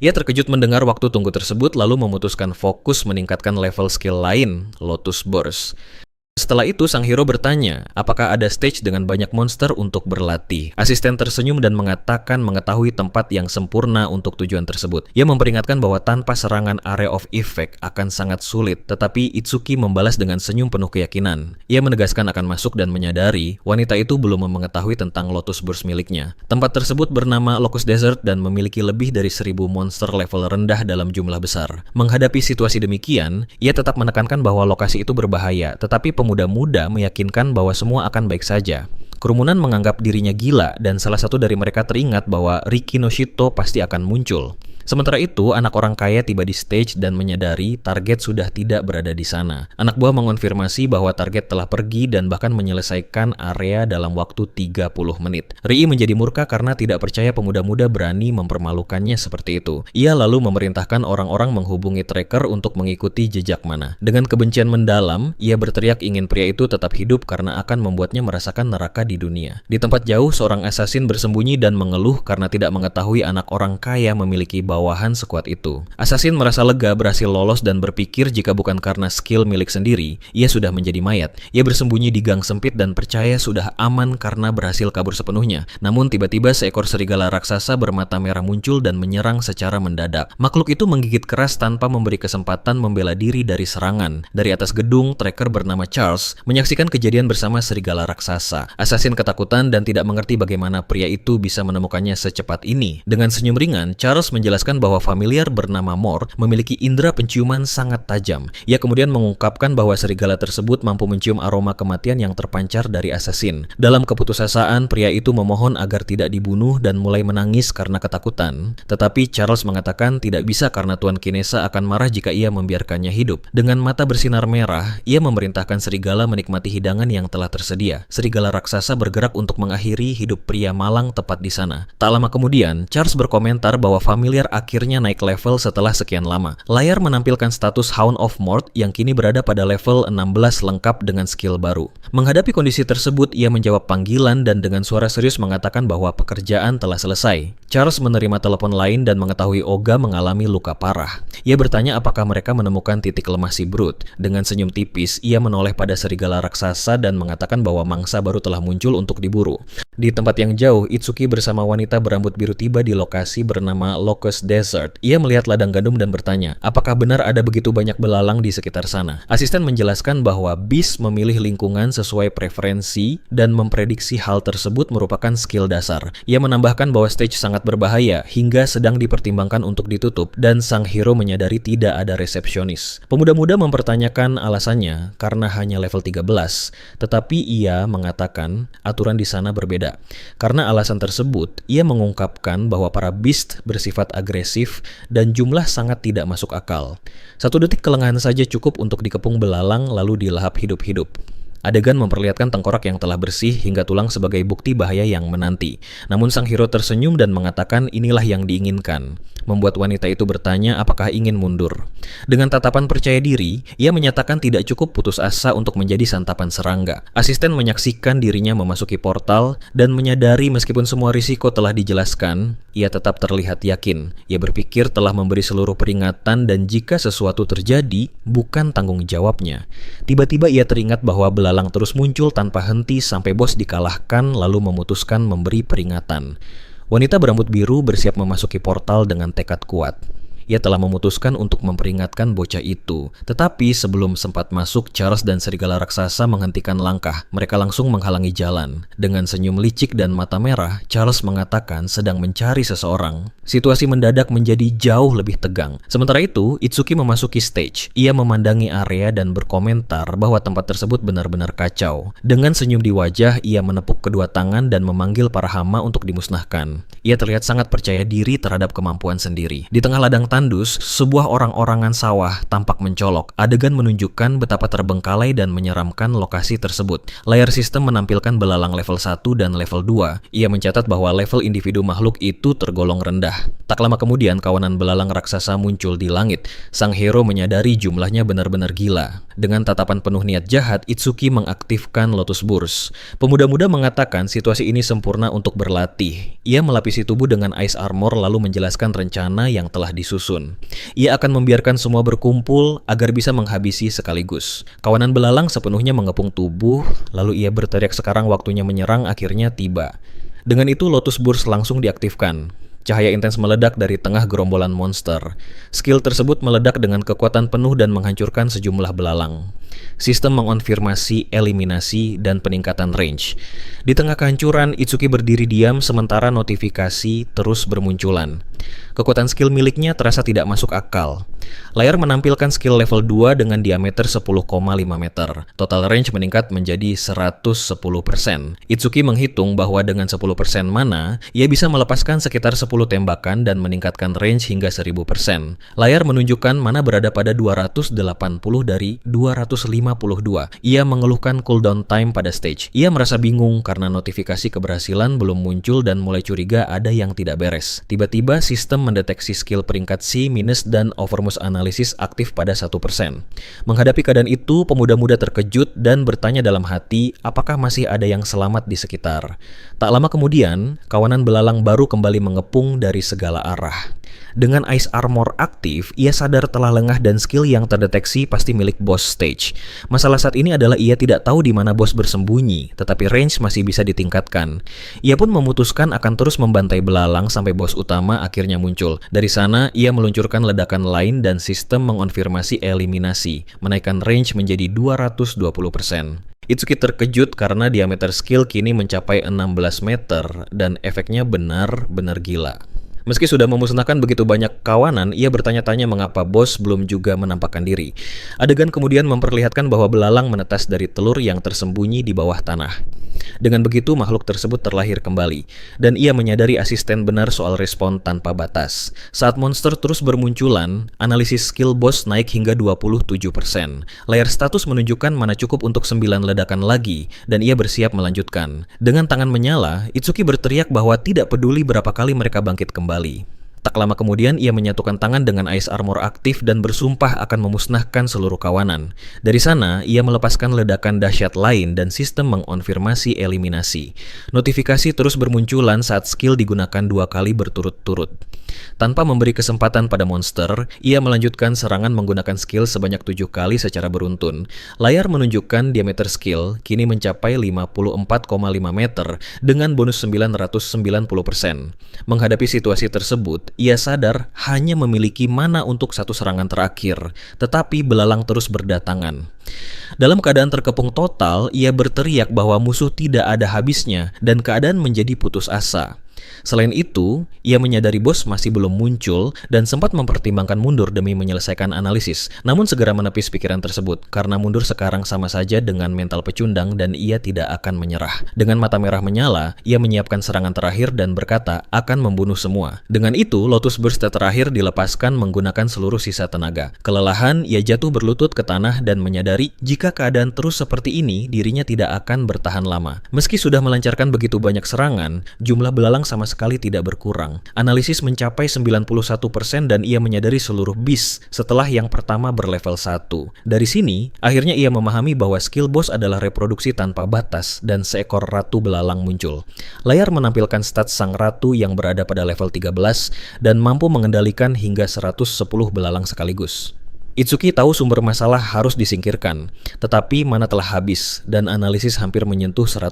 Ia terkejut mendengar waktu tunggu tersebut lalu memutuskan fokus meningkatkan level skill lain, Lotus Burst. Setelah itu, sang hero bertanya, apakah ada stage dengan banyak monster untuk berlatih? Asisten tersenyum dan mengatakan mengetahui tempat yang sempurna untuk tujuan tersebut. Ia memperingatkan bahwa tanpa serangan Area of Effect akan sangat sulit, tetapi Itsuki membalas dengan senyum penuh keyakinan. Ia menegaskan akan masuk dan menyadari wanita itu belum mengetahui tentang Lotus Burst miliknya. Tempat tersebut bernama Locust Desert dan memiliki lebih dari 1000 monster level rendah dalam jumlah besar. Menghadapi situasi demikian, ia tetap menekankan bahwa lokasi itu berbahaya, tetapi pemuda-muda meyakinkan bahwa semua akan baik saja. Kerumunan menganggap dirinya gila dan salah satu dari mereka teringat bahwa Riki no Shito pasti akan muncul. Sementara itu, anak orang kaya tiba di stage dan menyadari target sudah tidak berada di sana. Anak buah mengonfirmasi bahwa target telah pergi dan bahkan menyelesaikan area dalam waktu 30 menit. Rii menjadi murka karena tidak percaya pemuda-muda berani mempermalukannya seperti itu. Ia lalu memerintahkan orang-orang menghubungi tracker untuk mengikuti jejak mana. Dengan kebencian mendalam, ia berteriak ingin pria itu tetap hidup karena akan membuatnya merasakan neraka di dunia. Di tempat jauh, seorang assassin bersembunyi dan mengeluh karena tidak mengetahui anak orang kaya memiliki bawahan sekuat itu. Assassin merasa lega berhasil lolos dan berpikir jika bukan karena skill milik sendiri, ia sudah menjadi mayat. Ia bersembunyi di gang sempit dan percaya sudah aman karena berhasil kabur sepenuhnya. Namun tiba-tiba seekor serigala raksasa bermata merah muncul dan menyerang secara mendadak. Makhluk itu menggigit keras tanpa memberi kesempatan membela diri dari serangan. Dari atas gedung, tracker bernama Charles menyaksikan kejadian bersama serigala raksasa. Assassin ketakutan dan tidak mengerti bagaimana pria itu bisa menemukannya secepat ini. Dengan senyum ringan, Charles menjelaskan bahwa familiar bernama Mort memiliki indera penciuman sangat tajam. Ia kemudian mengungkapkan bahwa serigala tersebut mampu mencium aroma kematian yang terpancar dari assassin. Dalam keputusasaan, pria itu memohon agar tidak dibunuh dan mulai menangis karena ketakutan. Tetapi Charles mengatakan tidak bisa karena Tuan Kinesa akan marah jika ia membiarkannya hidup. Dengan mata bersinar merah, ia memerintahkan serigala menikmati hidangan yang telah tersedia. Serigala raksasa bergerak untuk mengakhiri hidup pria malang tepat di sana. Tak lama kemudian, Charles berkomentar bahwa familiar akhirnya naik level setelah sekian lama. Layar menampilkan status Hound of Mort yang kini berada pada level 16 lengkap dengan skill baru. Menghadapi kondisi tersebut, ia menjawab panggilan dan dengan suara serius mengatakan bahwa pekerjaan telah selesai. Charles menerima telepon lain dan mengetahui Oga mengalami luka parah. Ia bertanya apakah mereka menemukan titik lemah si Brute. Dengan senyum tipis, ia menoleh pada serigala raksasa dan mengatakan bahwa mangsa baru telah muncul untuk diburu. Di tempat yang jauh, Itsuki bersama wanita berambut biru tiba di lokasi bernama Locust Desert. Ia melihat ladang gandum dan bertanya, apakah benar ada begitu banyak belalang di sekitar sana? Asisten menjelaskan bahwa Beast memilih lingkungan sesuai preferensi dan memprediksi hal tersebut merupakan skill dasar. Ia menambahkan bahwa stage sangat berbahaya hingga sedang dipertimbangkan untuk ditutup dan sang hero menyadari tidak ada resepsionis. Pemuda-muda mempertanyakan alasannya karena hanya level 13, tetapi ia mengatakan aturan di sana berbeda. Karena alasan tersebut, ia mengungkapkan bahwa para beast bersifat agresif dan jumlah sangat tidak masuk akal. 1 detik kelengahan saja cukup untuk dikepung belalang lalu dilahap hidup-hidup. Adegan memperlihatkan tengkorak yang telah bersih hingga tulang sebagai bukti bahaya yang menanti. Namun sang hero tersenyum dan mengatakan inilah yang diinginkan. Membuat wanita itu bertanya apakah ingin mundur. Dengan tatapan percaya diri, ia menyatakan tidak cukup putus asa untuk menjadi santapan serangga. Asisten menyaksikan dirinya memasuki portal dan menyadari meskipun semua risiko telah dijelaskan, ia tetap terlihat yakin. Ia berpikir telah memberi seluruh peringatan dan jika sesuatu terjadi, bukan tanggung jawabnya. Tiba-tiba ia teringat bahwa belalang terus muncul tanpa henti sampai bos dikalahkan lalu memutuskan memberi peringatan. Wanita berambut biru bersiap memasuki portal dengan tekad kuat. Ia telah memutuskan untuk memperingatkan bocah itu. Tetapi sebelum sempat masuk, Charles dan serigala raksasa menghentikan langkah. Mereka langsung menghalangi jalan. Dengan senyum licik dan mata merah, Charles mengatakan sedang mencari seseorang. Situasi mendadak menjadi jauh lebih tegang. Sementara itu, Itsuki memasuki stage. Ia memandangi area dan berkomentar bahwa tempat tersebut benar-benar kacau. Dengan senyum di wajah, ia menepuk kedua tangan dan memanggil para hama untuk dimusnahkan. Ia terlihat sangat percaya diri terhadap kemampuan sendiri. Di tengah ladang tandus, sebuah orang-orangan sawah tampak mencolok. Adegan menunjukkan betapa terbengkalai dan menyeramkan lokasi tersebut. Layar sistem menampilkan belalang level 1 dan level 2. Ia mencatat bahwa level individu makhluk itu tergolong rendah. Tak lama kemudian, kawanan belalang raksasa muncul di langit. Sang hero menyadari jumlahnya benar-benar gila. Dengan tatapan penuh niat jahat, Itsuki mengaktifkan Lotus Burst. Pemuda-muda mengatakan situasi ini sempurna untuk berlatih. Ia melapisi tubuh dengan Ice Armor lalu menjelaskan rencana yang telah disusun. Ia akan membiarkan semua berkumpul agar bisa menghabisi sekaligus. Kawanan belalang sepenuhnya mengepung tubuh, lalu ia berteriak sekarang waktunya menyerang akhirnya tiba. Dengan itu Lotus Burst langsung diaktifkan. Cahaya intens meledak dari tengah gerombolan monster. Skill tersebut meledak dengan kekuatan penuh dan menghancurkan sejumlah belalang. Sistem mengonfirmasi eliminasi dan peningkatan range. Di tengah kehancuran, Itsuki berdiri diam sementara notifikasi terus bermunculan. Kekuatan skill miliknya terasa tidak masuk akal. Layar menampilkan skill level 2 dengan diameter 10,5 meter. Total range meningkat menjadi 110%. Itsuki menghitung bahwa dengan 10% mana, ia bisa melepaskan sekitar 10 tembakan dan meningkatkan range hingga 1000%. Layar menunjukkan mana berada pada 280 dari 252. Ia mengeluhkan cooldown time pada stage. Ia merasa bingung karena notifikasi keberhasilan belum muncul dan mulai curiga ada yang tidak beres. Tiba-tiba sistem mendeteksi skill peringkat C- dan overmost analysis aktif pada 1%. Menghadapi keadaan itu, pemuda-muda terkejut dan bertanya dalam hati apakah masih ada yang selamat di sekitar. Tak lama kemudian, kawanan belalang baru kembali mengepung dari segala arah. Dengan Ice Armor aktif, ia sadar telah lengah dan skill yang terdeteksi pasti milik boss stage. Masalah saat ini adalah ia tidak tahu di mana bos bersembunyi, tetapi range masih bisa ditingkatkan. Ia pun memutuskan akan terus membantai belalang sampai bos utama akhirnya muncul. Dari sana, ia meluncurkan ledakan lain dan sistem mengonfirmasi eliminasi, menaikkan range menjadi 220%. Itsuki terkejut karena diameter skill kini mencapai 16 meter dan efeknya benar-benar gila. Meski sudah memusnahkan begitu banyak kawanan, ia bertanya-tanya mengapa bos belum juga menampakkan diri. Adegan kemudian memperlihatkan bahwa belalang menetas dari telur yang tersembunyi di bawah tanah. Dengan begitu, makhluk tersebut terlahir kembali, dan ia menyadari asisten benar soal respon tanpa batas. Saat monster terus bermunculan, analisis skill boss naik hingga 27%. Layar status menunjukkan mana cukup untuk 9 ledakan lagi, dan ia bersiap melanjutkan. Dengan tangan menyala, Itsuki berteriak bahwa tidak peduli berapa kali mereka bangkit kembali. Tak lama kemudian, ia menyatukan tangan dengan Ice Armor aktif dan bersumpah akan memusnahkan seluruh kawanan. Dari sana, ia melepaskan ledakan dahsyat lain dan sistem mengonfirmasi eliminasi. Notifikasi terus bermunculan saat skill digunakan 2 kali berturut-turut. Tanpa memberi kesempatan pada monster, ia melanjutkan serangan menggunakan skill sebanyak 7 kali secara beruntun. Layar menunjukkan diameter skill kini mencapai 54,5 meter dengan bonus 990%. Menghadapi situasi tersebut, ia sadar hanya memiliki mana untuk satu serangan terakhir, tetapi belalang terus berdatangan. Dalam keadaan terkepung total, ia berteriak bahwa musuh tidak ada habisnya dan keadaan menjadi putus asa. Selain itu, ia menyadari bos masih belum muncul dan sempat mempertimbangkan mundur demi menyelesaikan analisis, namun segera menepis pikiran tersebut karena mundur sekarang sama saja dengan mental pecundang dan ia tidak akan menyerah. Dengan mata merah menyala, ia menyiapkan serangan terakhir dan berkata akan membunuh semua. Dengan itu, Lotus Burst terakhir dilepaskan menggunakan seluruh sisa tenaga. Kelelahan, ia jatuh berlutut ke tanah dan menyadari jika keadaan terus seperti ini, dirinya tidak akan bertahan lama. Meski sudah melancarkan begitu banyak serangan, jumlah belalang sama sekali tidak berkurang. Analisis mencapai 91% dan ia menyadari seluruh beast setelah yang pertama berlevel 1. Dari sini, akhirnya ia memahami bahwa skill boss adalah reproduksi tanpa batas dan seekor ratu belalang muncul. Layar menampilkan stats sang ratu yang berada pada level 13 dan mampu mengendalikan hingga 110 belalang sekaligus. Itsuki tahu sumber masalah harus disingkirkan, tetapi mana telah habis dan analisis hampir menyentuh 100%.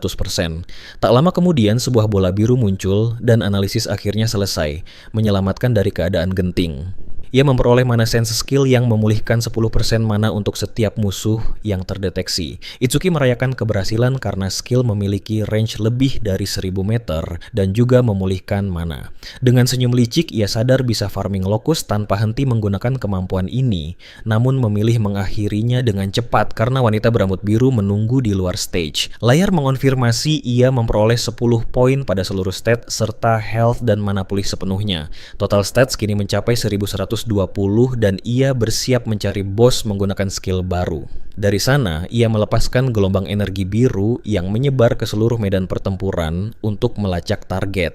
Tak lama kemudian sebuah bola biru muncul dan analisis akhirnya selesai, menyelamatkan dari keadaan genting. Ia memperoleh mana sense skill yang memulihkan 10% mana untuk setiap musuh yang terdeteksi. Itsuki merayakan keberhasilan karena skill memiliki range lebih dari 1000 meter dan juga memulihkan mana. Dengan senyum licik, ia sadar bisa farming lokus tanpa henti menggunakan kemampuan ini, namun memilih mengakhirinya dengan cepat karena wanita berambut biru menunggu di luar stage. Layar mengonfirmasi ia memperoleh 10 poin pada seluruh stat serta health dan mana pulih sepenuhnya. Total stats kini mencapai 1120 dan ia bersiap mencari bos menggunakan skill baru. Dari sana, ia melepaskan gelombang energi biru yang menyebar ke seluruh medan pertempuran untuk melacak target.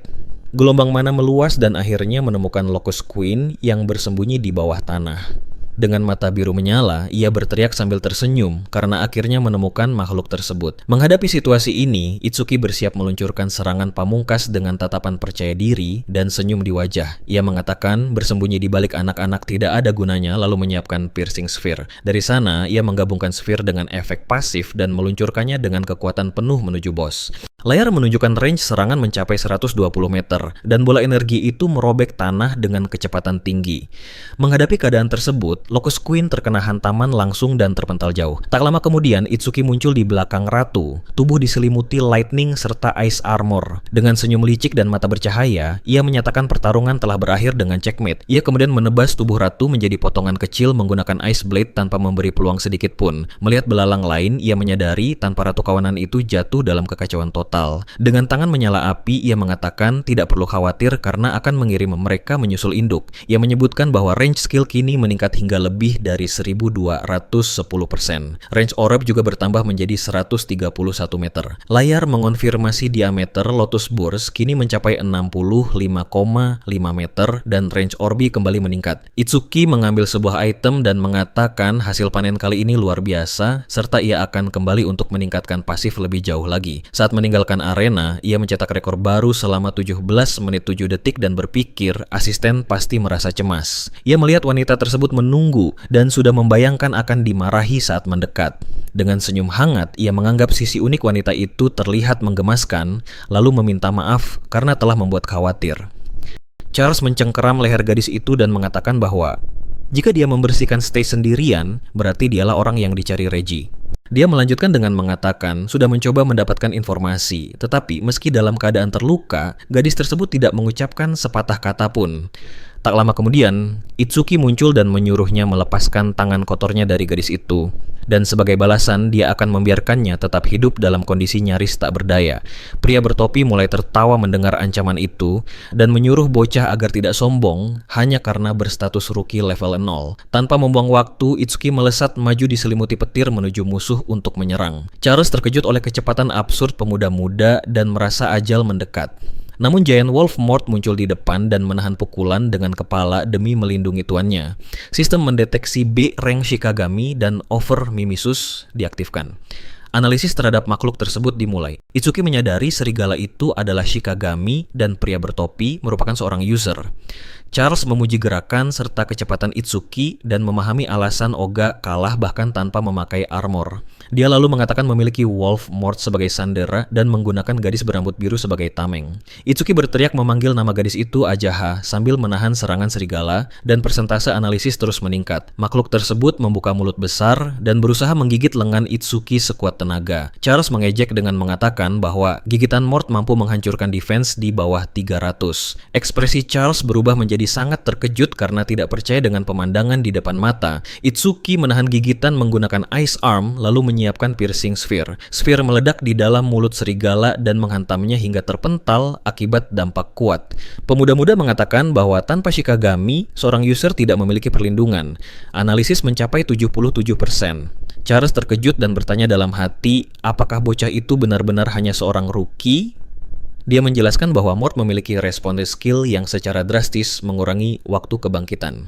Gelombang mana meluas dan akhirnya menemukan Locust Queen yang bersembunyi di bawah tanah. Dengan mata biru menyala, ia berteriak sambil tersenyum karena akhirnya menemukan makhluk tersebut. Menghadapi situasi ini, Itsuki bersiap meluncurkan serangan pamungkas dengan tatapan percaya diri dan senyum di wajah. Ia mengatakan bersembunyi di balik anak-anak tidak ada gunanya lalu menyiapkan Piercing Sphere. Dari sana, ia menggabungkan sphere dengan efek pasif dan meluncurkannya dengan kekuatan penuh menuju bos. Layar menunjukkan range serangan mencapai 120 meter, dan bola energi itu merobek tanah dengan kecepatan tinggi. Menghadapi keadaan tersebut, Locust Queen terkena hantaman langsung dan terpental jauh. Tak lama kemudian, Itsuki muncul di belakang ratu, tubuh diselimuti lightning serta ice armor. Dengan senyum licik dan mata bercahaya, ia menyatakan pertarungan telah berakhir dengan checkmate. Ia kemudian menebas tubuh ratu menjadi potongan kecil menggunakan ice blade tanpa memberi peluang sedikit pun. Melihat belalang lain, ia menyadari tanpa ratu kawanan itu jatuh dalam kekacauan total. Dengan tangan menyala api, ia mengatakan tidak perlu khawatir karena akan mengirim mereka menyusul induk. Ia menyebutkan bahwa range skill kini meningkat hingga juga lebih dari 1210%. Range orb juga bertambah menjadi 131 meter. Layar mengonfirmasi diameter Lotus Burst kini mencapai 65,5 meter dan range orbi kembali meningkat. Itsuki mengambil sebuah item dan mengatakan hasil panen kali ini luar biasa, serta ia akan kembali untuk meningkatkan pasif lebih jauh lagi. Saat meninggalkan arena, ia mencetak rekor baru selama 17 menit 7 detik dan berpikir asisten pasti merasa cemas. Ia melihat wanita tersebut menunggu dan sudah membayangkan akan dimarahi saat mendekat. Dengan senyum hangat, ia menganggap sisi unik wanita itu terlihat menggemaskan, lalu meminta maaf karena telah membuat khawatir. Charles mencengkeram leher gadis itu dan mengatakan bahwa jika dia membersihkan stage sendirian, berarti dialah orang yang dicari Reggie. Dia melanjutkan dengan mengatakan sudah mencoba mendapatkan informasi, tetapi meski dalam keadaan terluka, gadis tersebut tidak mengucapkan sepatah kata pun. Tak lama kemudian, Itsuki muncul dan menyuruhnya melepaskan tangan kotornya dari gadis itu. Dan sebagai balasan, dia akan membiarkannya tetap hidup dalam kondisi nyaris tak berdaya. Pria bertopi mulai tertawa mendengar ancaman itu dan menyuruh bocah agar tidak sombong hanya karena berstatus rookie level 0. Tanpa membuang waktu, Itsuki melesat maju diselimuti petir menuju musuh untuk menyerang. Charles terkejut oleh kecepatan absurd pemuda muda dan merasa ajal mendekat. Namun Giant Wolf Mort muncul di depan dan menahan pukulan dengan kepala demi melindungi tuannya. Sistem mendeteksi B-rank Shikagami dan Over Mimesis diaktifkan. Analisis terhadap makhluk tersebut dimulai. Itsuki menyadari serigala itu adalah Shikagami dan pria bertopi merupakan seorang user. Charles memuji gerakan serta kecepatan Itsuki dan memahami alasan Oga kalah bahkan tanpa memakai armor. Dia lalu mengatakan memiliki Wolf Mort sebagai sandera dan menggunakan gadis berambut biru sebagai tameng. Itsuki berteriak memanggil nama gadis itu Ajaha sambil menahan serangan serigala dan persentase analisis terus meningkat. Makhluk tersebut membuka mulut besar dan berusaha menggigit lengan Itsuki sekuat tenaga. Charles mengejek dengan mengatakan bahwa gigitan Mort mampu menghancurkan defense di bawah 300. Ekspresi Charles berubah menjadi sangat terkejut karena tidak percaya dengan pemandangan di depan mata. Itsuki menahan gigitan menggunakan Ice Arm lalu menyiapkan piercing sphere. Sphere meledak di dalam mulut serigala dan menghantamnya hingga terpental akibat dampak kuat. Pemuda-muda mengatakan bahwa tanpa Shikagami, seorang user tidak memiliki perlindungan. Analisis mencapai 77%. Charles terkejut dan bertanya dalam hati, apakah bocah itu benar-benar hanya seorang rookie? Dia menjelaskan bahwa Mort memiliki response skill yang secara drastis mengurangi waktu kebangkitan.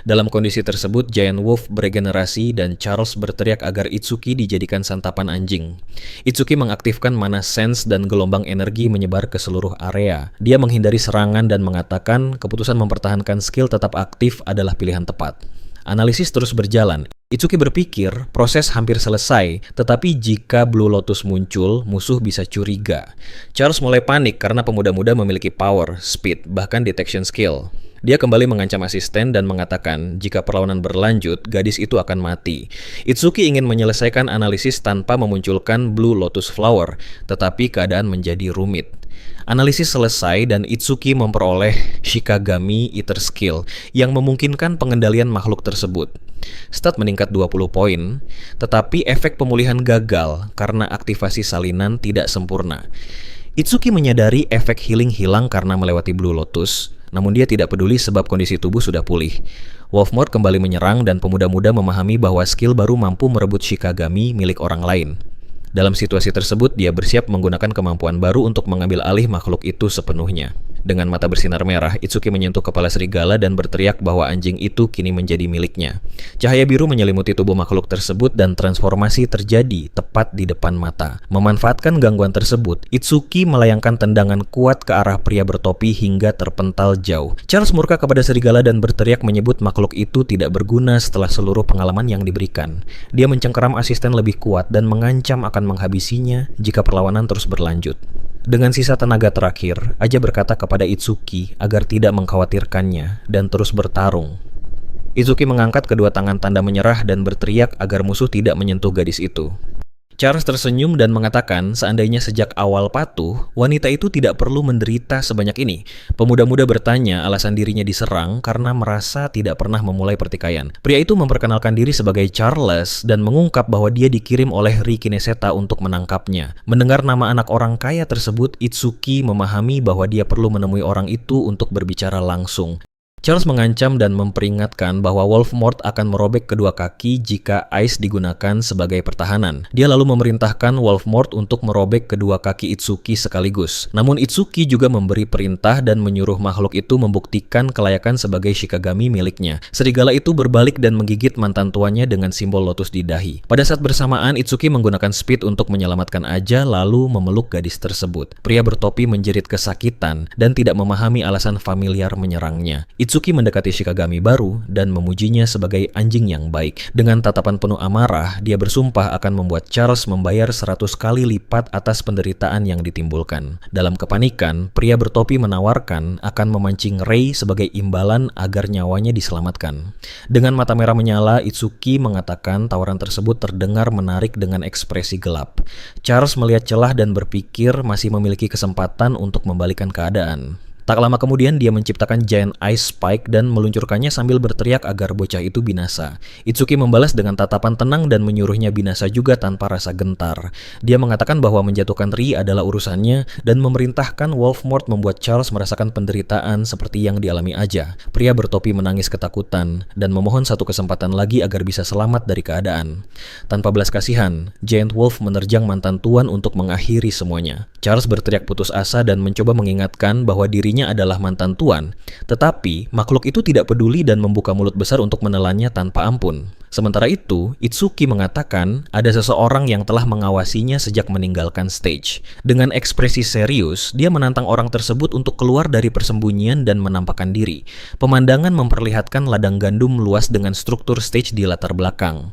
Dalam kondisi tersebut, Giant Wolf beregenerasi dan Charles berteriak agar Itsuki dijadikan santapan anjing. Itsuki mengaktifkan mana sense dan gelombang energi menyebar ke seluruh area. Dia menghindari serangan dan mengatakan keputusan mempertahankan skill tetap aktif adalah pilihan tepat. Analisis terus berjalan. Itsuki berpikir proses hampir selesai, tetapi jika Blue Lotus muncul, musuh bisa curiga. Charles mulai panik karena pemuda-muda memiliki power, speed, bahkan detection skill. Dia kembali mengancam asisten dan mengatakan jika perlawanan berlanjut, gadis itu akan mati. Itsuki ingin menyelesaikan analisis tanpa memunculkan Blue Lotus Flower, tetapi keadaan menjadi rumit. Analisis selesai dan Itsuki memperoleh Shikagami Eater Skill yang memungkinkan pengendalian makhluk tersebut. Stat meningkat 20 poin, tetapi efek pemulihan gagal karena aktivasi salinan tidak sempurna. Itsuki menyadari efek healing hilang karena melewati Blue Lotus, namun dia tidak peduli sebab kondisi tubuh sudah pulih. Wolfmort kembali menyerang dan pemuda-muda memahami bahwa skill baru mampu merebut Shikagami milik orang lain. Dalam situasi tersebut, dia bersiap menggunakan kemampuan baru untuk mengambil alih makhluk itu sepenuhnya. Dengan mata bersinar merah, Itsuki menyentuh kepala serigala dan berteriak bahwa anjing itu kini menjadi miliknya. Cahaya biru menyelimuti tubuh makhluk tersebut dan transformasi terjadi tepat di depan mata. Memanfaatkan gangguan tersebut, Itsuki melayangkan tendangan kuat ke arah pria bertopi hingga terpental jauh. Charles murka kepada serigala dan berteriak menyebut makhluk itu tidak berguna setelah seluruh pengalaman yang diberikan. Dia mencengkeram asisten lebih kuat dan mengancam akan menghabisinya jika perlawanan terus berlanjut. Dengan sisa tenaga terakhir, Aja berkata kepada Itsuki agar tidak mengkhawatirkannya dan terus bertarung. Itsuki mengangkat kedua tangan tanda menyerah dan berteriak agar musuh tidak menyentuh gadis itu. Charles tersenyum dan mengatakan seandainya sejak awal patuh, wanita itu tidak perlu menderita sebanyak ini. Pemuda-muda bertanya alasan dirinya diserang karena merasa tidak pernah memulai pertikaian. Pria itu memperkenalkan diri sebagai Charles dan mengungkap bahwa dia dikirim oleh Ri Kineseta untuk menangkapnya. Mendengar nama anak orang kaya tersebut, Itsuki memahami bahwa dia perlu menemui orang itu untuk berbicara langsung. Charles mengancam dan memperingatkan bahwa Wolfmort akan merobek kedua kaki jika Ice digunakan sebagai pertahanan. Dia lalu memerintahkan Wolfmort untuk merobek kedua kaki Itsuki sekaligus. Namun Itsuki juga memberi perintah dan menyuruh makhluk itu membuktikan kelayakan sebagai Shikagami miliknya. Serigala itu berbalik dan menggigit mantan tuannya dengan simbol lotus di dahi. Pada saat bersamaan, Itsuki menggunakan speed untuk menyelamatkan Aja lalu memeluk gadis tersebut. Pria bertopi menjerit kesakitan dan tidak memahami alasan familiar menyerangnya. Itsuki mendekati Shikagami baru dan memujinya sebagai anjing yang baik. Dengan tatapan penuh amarah, dia bersumpah akan membuat Charles membayar 100 kali lipat atas penderitaan yang ditimbulkan. Dalam kepanikan, pria bertopi menawarkan akan memancing Rei sebagai imbalan agar nyawanya diselamatkan. Dengan mata merah menyala, Itsuki mengatakan tawaran tersebut terdengar menarik dengan ekspresi gelap. Charles melihat celah dan berpikir masih memiliki kesempatan untuk membalikan keadaan. Tak lama kemudian dia menciptakan Giant Ice Spike dan meluncurkannya sambil berteriak agar bocah itu binasa. Itsuki membalas dengan tatapan tenang dan menyuruhnya binasa juga tanpa rasa gentar. Dia mengatakan bahwa menjatuhkan Ri adalah urusannya dan memerintahkan Wolfmort membuat Charles merasakan penderitaan seperti yang dialami Aja. Pria bertopi menangis ketakutan dan memohon satu kesempatan lagi agar bisa selamat dari keadaan. Tanpa belas kasihan, Giant Wolf menerjang mantan tuan untuk mengakhiri semuanya. Charles berteriak putus asa dan mencoba mengingatkan bahwa dirinya adalah mantan tuan, tetapi makhluk itu tidak peduli dan membuka mulut besar untuk menelannya tanpa ampun. Sementara itu, Itsuki mengatakan ada seseorang yang telah mengawasinya sejak meninggalkan stage. Dengan ekspresi serius, dia menantang orang tersebut untuk keluar dari persembunyian dan menampakkan diri. Pemandangan memperlihatkan ladang gandum luas dengan struktur stage di latar belakang.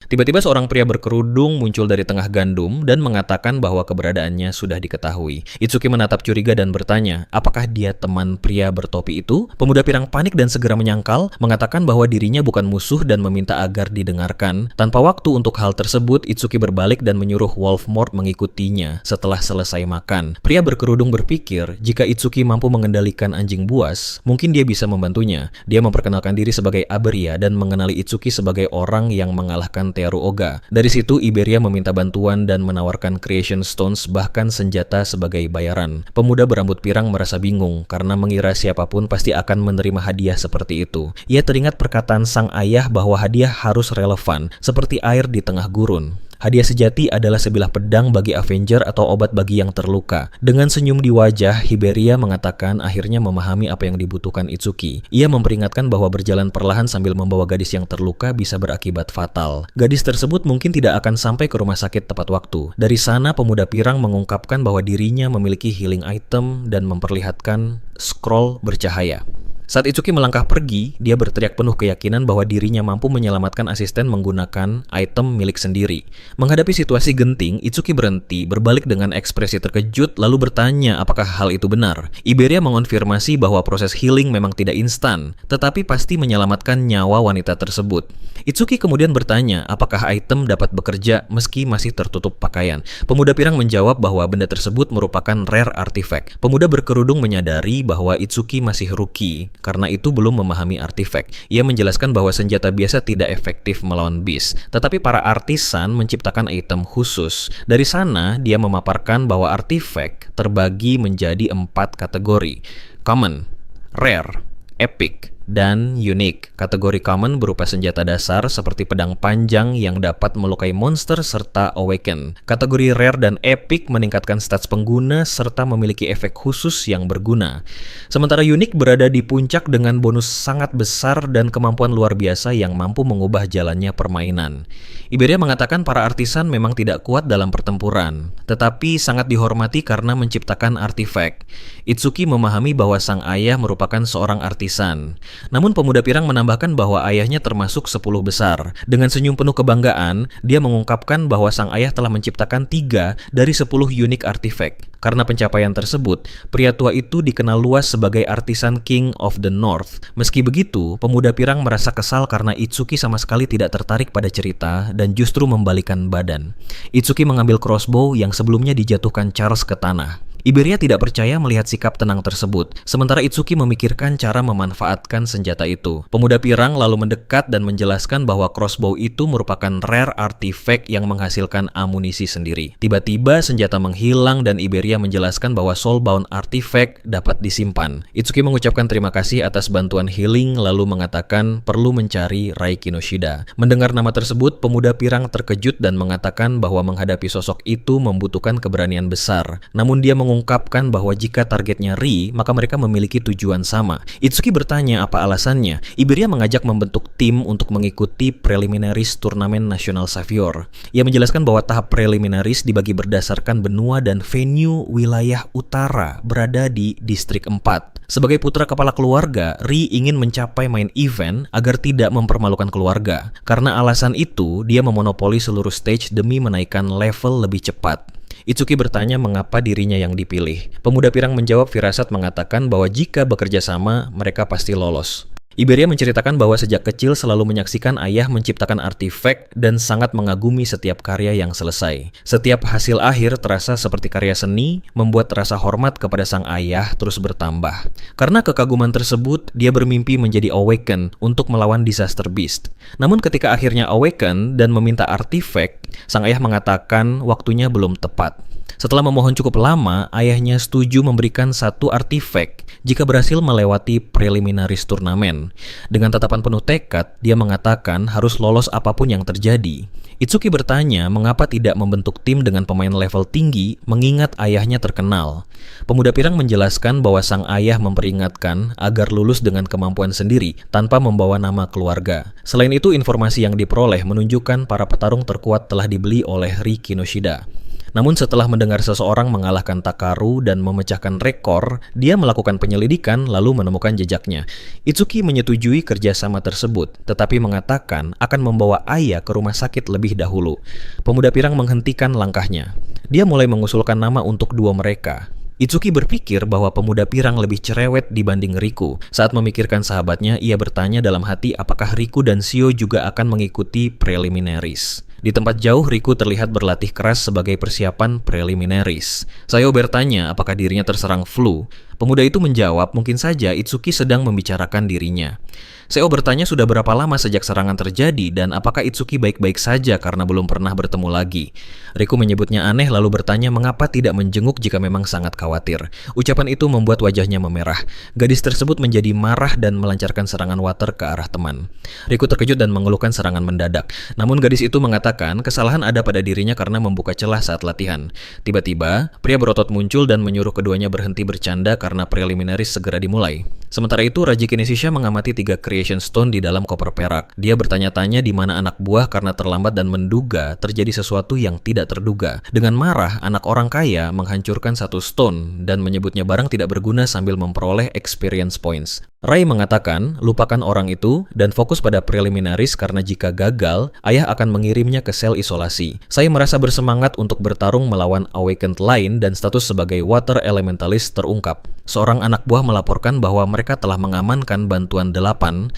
Tiba-tiba seorang pria berkerudung muncul dari tengah gandum dan mengatakan bahwa keberadaannya sudah diketahui. Itsuki menatap curiga dan bertanya, apakah dia teman pria bertopi itu? Pemuda pirang panik dan segera menyangkal, mengatakan bahwa dirinya bukan musuh dan meminta agar didengarkan. Tanpa waktu untuk hal tersebut, Itsuki berbalik dan menyuruh Wolfmort mengikutinya setelah selesai makan. Pria berkerudung berpikir, jika Itsuki mampu mengendalikan anjing buas, mungkin dia bisa membantunya. Dia memperkenalkan diri sebagai Aberia dan mengenali Itsuki sebagai orang yang mengalahkan Tearu Oga. Dari situ, Iberia meminta bantuan dan menawarkan Creation Stones bahkan senjata sebagai bayaran. Pemuda berambut pirang merasa bingung karena mengira siapapun pasti akan menerima hadiah seperti itu. Ia teringat perkataan sang ayah bahwa hadiah harus relevan, seperti air di tengah gurun. Hadiah sejati adalah sebilah pedang bagi Avenger atau obat bagi yang terluka. Dengan senyum di wajah, Iberia mengatakan akhirnya memahami apa yang dibutuhkan Itsuki. Ia memperingatkan bahwa berjalan perlahan sambil membawa gadis yang terluka bisa berakibat fatal. Gadis tersebut mungkin tidak akan sampai ke rumah sakit tepat waktu. Dari sana, pemuda pirang mengungkapkan bahwa dirinya memiliki healing item dan memperlihatkan scroll bercahaya. Saat Itsuki melangkah pergi, dia berteriak penuh keyakinan bahwa dirinya mampu menyelamatkan asisten menggunakan item milik sendiri. Menghadapi situasi genting, Itsuki berhenti, berbalik dengan ekspresi terkejut, lalu bertanya apakah hal itu benar. Iberia mengonfirmasi bahwa proses healing memang tidak instan, tetapi pasti menyelamatkan nyawa wanita tersebut. Itsuki kemudian bertanya apakah item dapat bekerja meski masih tertutup pakaian. Pemuda pirang menjawab bahwa benda tersebut merupakan rare artifact. Pemuda berkerudung menyadari bahwa Itsuki masih rookie, karena itu belum memahami artefak. Ia menjelaskan bahwa senjata biasa tidak efektif melawan beast, tetapi para artisan menciptakan item khusus. Dari sana, dia memaparkan bahwa artefak terbagi menjadi 4 kategori: common, rare, epic, dan unique. Kategori common berupa senjata dasar seperti pedang panjang yang dapat melukai monster serta awaken. Kategori rare dan epic meningkatkan stats pengguna serta memiliki efek khusus yang berguna. Sementara unique berada di puncak dengan bonus sangat besar dan kemampuan luar biasa yang mampu mengubah jalannya permainan. Iberia mengatakan para artisan memang tidak kuat dalam pertempuran, tetapi sangat dihormati karena menciptakan artefak. Itsuki memahami bahwa sang ayah merupakan seorang artisan. Namun pemuda pirang menambahkan bahwa ayahnya termasuk 10 besar. Dengan senyum penuh kebanggaan, dia mengungkapkan bahwa sang ayah telah menciptakan 3 dari 10 unik artefak. Karena pencapaian tersebut, pria tua itu dikenal luas sebagai artisan King of the North. Meski begitu, pemuda pirang merasa kesal karena Itsuki sama sekali tidak tertarik pada cerita dan justru membalikan badan. Itsuki mengambil crossbow yang sebelumnya dijatuhkan Charles ke tanah. Iberia tidak percaya melihat sikap tenang tersebut, sementara Itsuki memikirkan cara memanfaatkan senjata itu. Pemuda pirang lalu mendekat dan menjelaskan bahwa crossbow itu merupakan rare artifact yang menghasilkan amunisi sendiri. Tiba-tiba senjata menghilang dan Iberia menjelaskan bahwa soulbound artifact dapat disimpan. Itsuki mengucapkan terima kasih atas bantuan healing lalu mengatakan perlu mencari Rai Kinoshida. Mendengar nama tersebut, pemuda pirang terkejut dan mengatakan bahwa menghadapi sosok itu membutuhkan keberanian besar. Namun dia mengungkapkan bahwa jika targetnya Ri, maka mereka memiliki tujuan sama. Itsuki bertanya apa alasannya. Iberia mengajak membentuk tim untuk mengikuti preliminaries turnamen nasional Savior. Ia menjelaskan bahwa tahap preliminaries dibagi berdasarkan benua dan venue wilayah utara berada di distrik 4. Sebagai putra kepala keluarga, Ri ingin mencapai main event agar tidak mempermalukan keluarga. Karena alasan itu, dia memonopoli seluruh stage demi menaikkan level lebih cepat. Itsuki bertanya mengapa dirinya yang dipilih. Pemuda pirang menjawab firasat mengatakan bahwa jika bekerja sama, mereka pasti lolos. Iberia menceritakan bahwa sejak kecil selalu menyaksikan ayah menciptakan artefak dan sangat mengagumi setiap karya yang selesai. Setiap hasil akhir terasa seperti karya seni, membuat rasa hormat kepada sang ayah terus bertambah. Karena kekaguman tersebut, dia bermimpi menjadi Awaken untuk melawan Disaster Beast. Namun ketika akhirnya Awaken dan meminta artefak, sang ayah mengatakan waktunya belum tepat. Setelah memohon cukup lama, ayahnya setuju memberikan satu artefak jika berhasil melewati preliminaries turnamen. Dengan tatapan penuh tekad, dia mengatakan harus lolos apapun yang terjadi. Itsuki bertanya mengapa tidak membentuk tim dengan pemain level tinggi mengingat ayahnya terkenal. Pemuda pirang menjelaskan bahwa sang ayah memperingatkan agar lulus dengan kemampuan sendiri tanpa membawa nama keluarga. Selain itu, informasi yang diperoleh menunjukkan para petarung terkuat telah dibeli oleh Ri Kinoshida. Namun setelah mendengar seseorang mengalahkan Takaru dan memecahkan rekor, dia melakukan penyelidikan lalu menemukan jejaknya. Itsuki menyetujui kerjasama tersebut, tetapi mengatakan akan membawa ayah ke rumah sakit lebih dahulu. Pemuda pirang menghentikan langkahnya. Dia mulai mengusulkan nama untuk dua mereka. Itsuki berpikir bahwa pemuda pirang lebih cerewet dibanding Riku. Saat memikirkan sahabatnya, ia bertanya dalam hati apakah Riku dan Shio juga akan mengikuti preliminaries. Di tempat jauh, Riku terlihat berlatih keras sebagai persiapan preliminaries. Sayo bertanya apakah dirinya terserang flu. Pemuda itu menjawab mungkin saja Itsuki sedang membicarakan dirinya. Seo bertanya sudah berapa lama sejak serangan terjadi dan apakah Itsuki baik-baik saja karena belum pernah bertemu lagi. Riku menyebutnya aneh lalu bertanya mengapa tidak menjenguk jika memang sangat khawatir. Ucapan itu membuat wajahnya memerah. Gadis tersebut menjadi marah dan melancarkan serangan water ke arah teman. Riku terkejut dan mengeluhkan serangan mendadak. Namun gadis itu mengatakan kesalahan ada pada dirinya karena membuka celah saat latihan. Tiba-tiba, pria berotot muncul dan menyuruh keduanya berhenti bercanda karena preliminaries segera dimulai. Sementara itu, Raja Kinesisha mengamati 3 Creation Stone di dalam koper perak. Dia bertanya-tanya di mana anak buah karena terlambat dan menduga terjadi sesuatu yang tidak terduga. Dengan marah, anak orang kaya menghancurkan 1 stone dan menyebutnya barang tidak berguna sambil memperoleh experience points. Rai mengatakan, lupakan orang itu dan fokus pada preliminaries karena jika gagal, ayah akan mengirimnya ke sel isolasi. Saya merasa bersemangat untuk bertarung melawan Awakened lain dan status sebagai Water Elementalist terungkap. Seorang anak buah melaporkan bahwa mereka telah mengamankan bantuan 887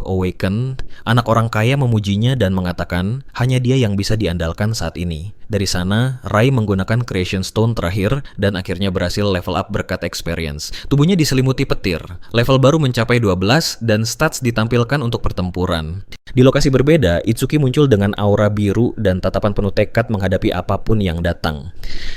Awakened. Anak orang kaya memujinya dan mengatakan, hanya dia yang bisa diandalkan saat ini. Dari sana, Rai menggunakan Creation Stone terakhir dan akhirnya berhasil level up berkat experience. Tubuhnya diselimuti petir. Level baru mencapai 12 dan stats ditampilkan untuk pertempuran. Di lokasi berbeda, Itsuki muncul dengan aura biru dan tatapan penuh tekad menghadapi apapun yang datang.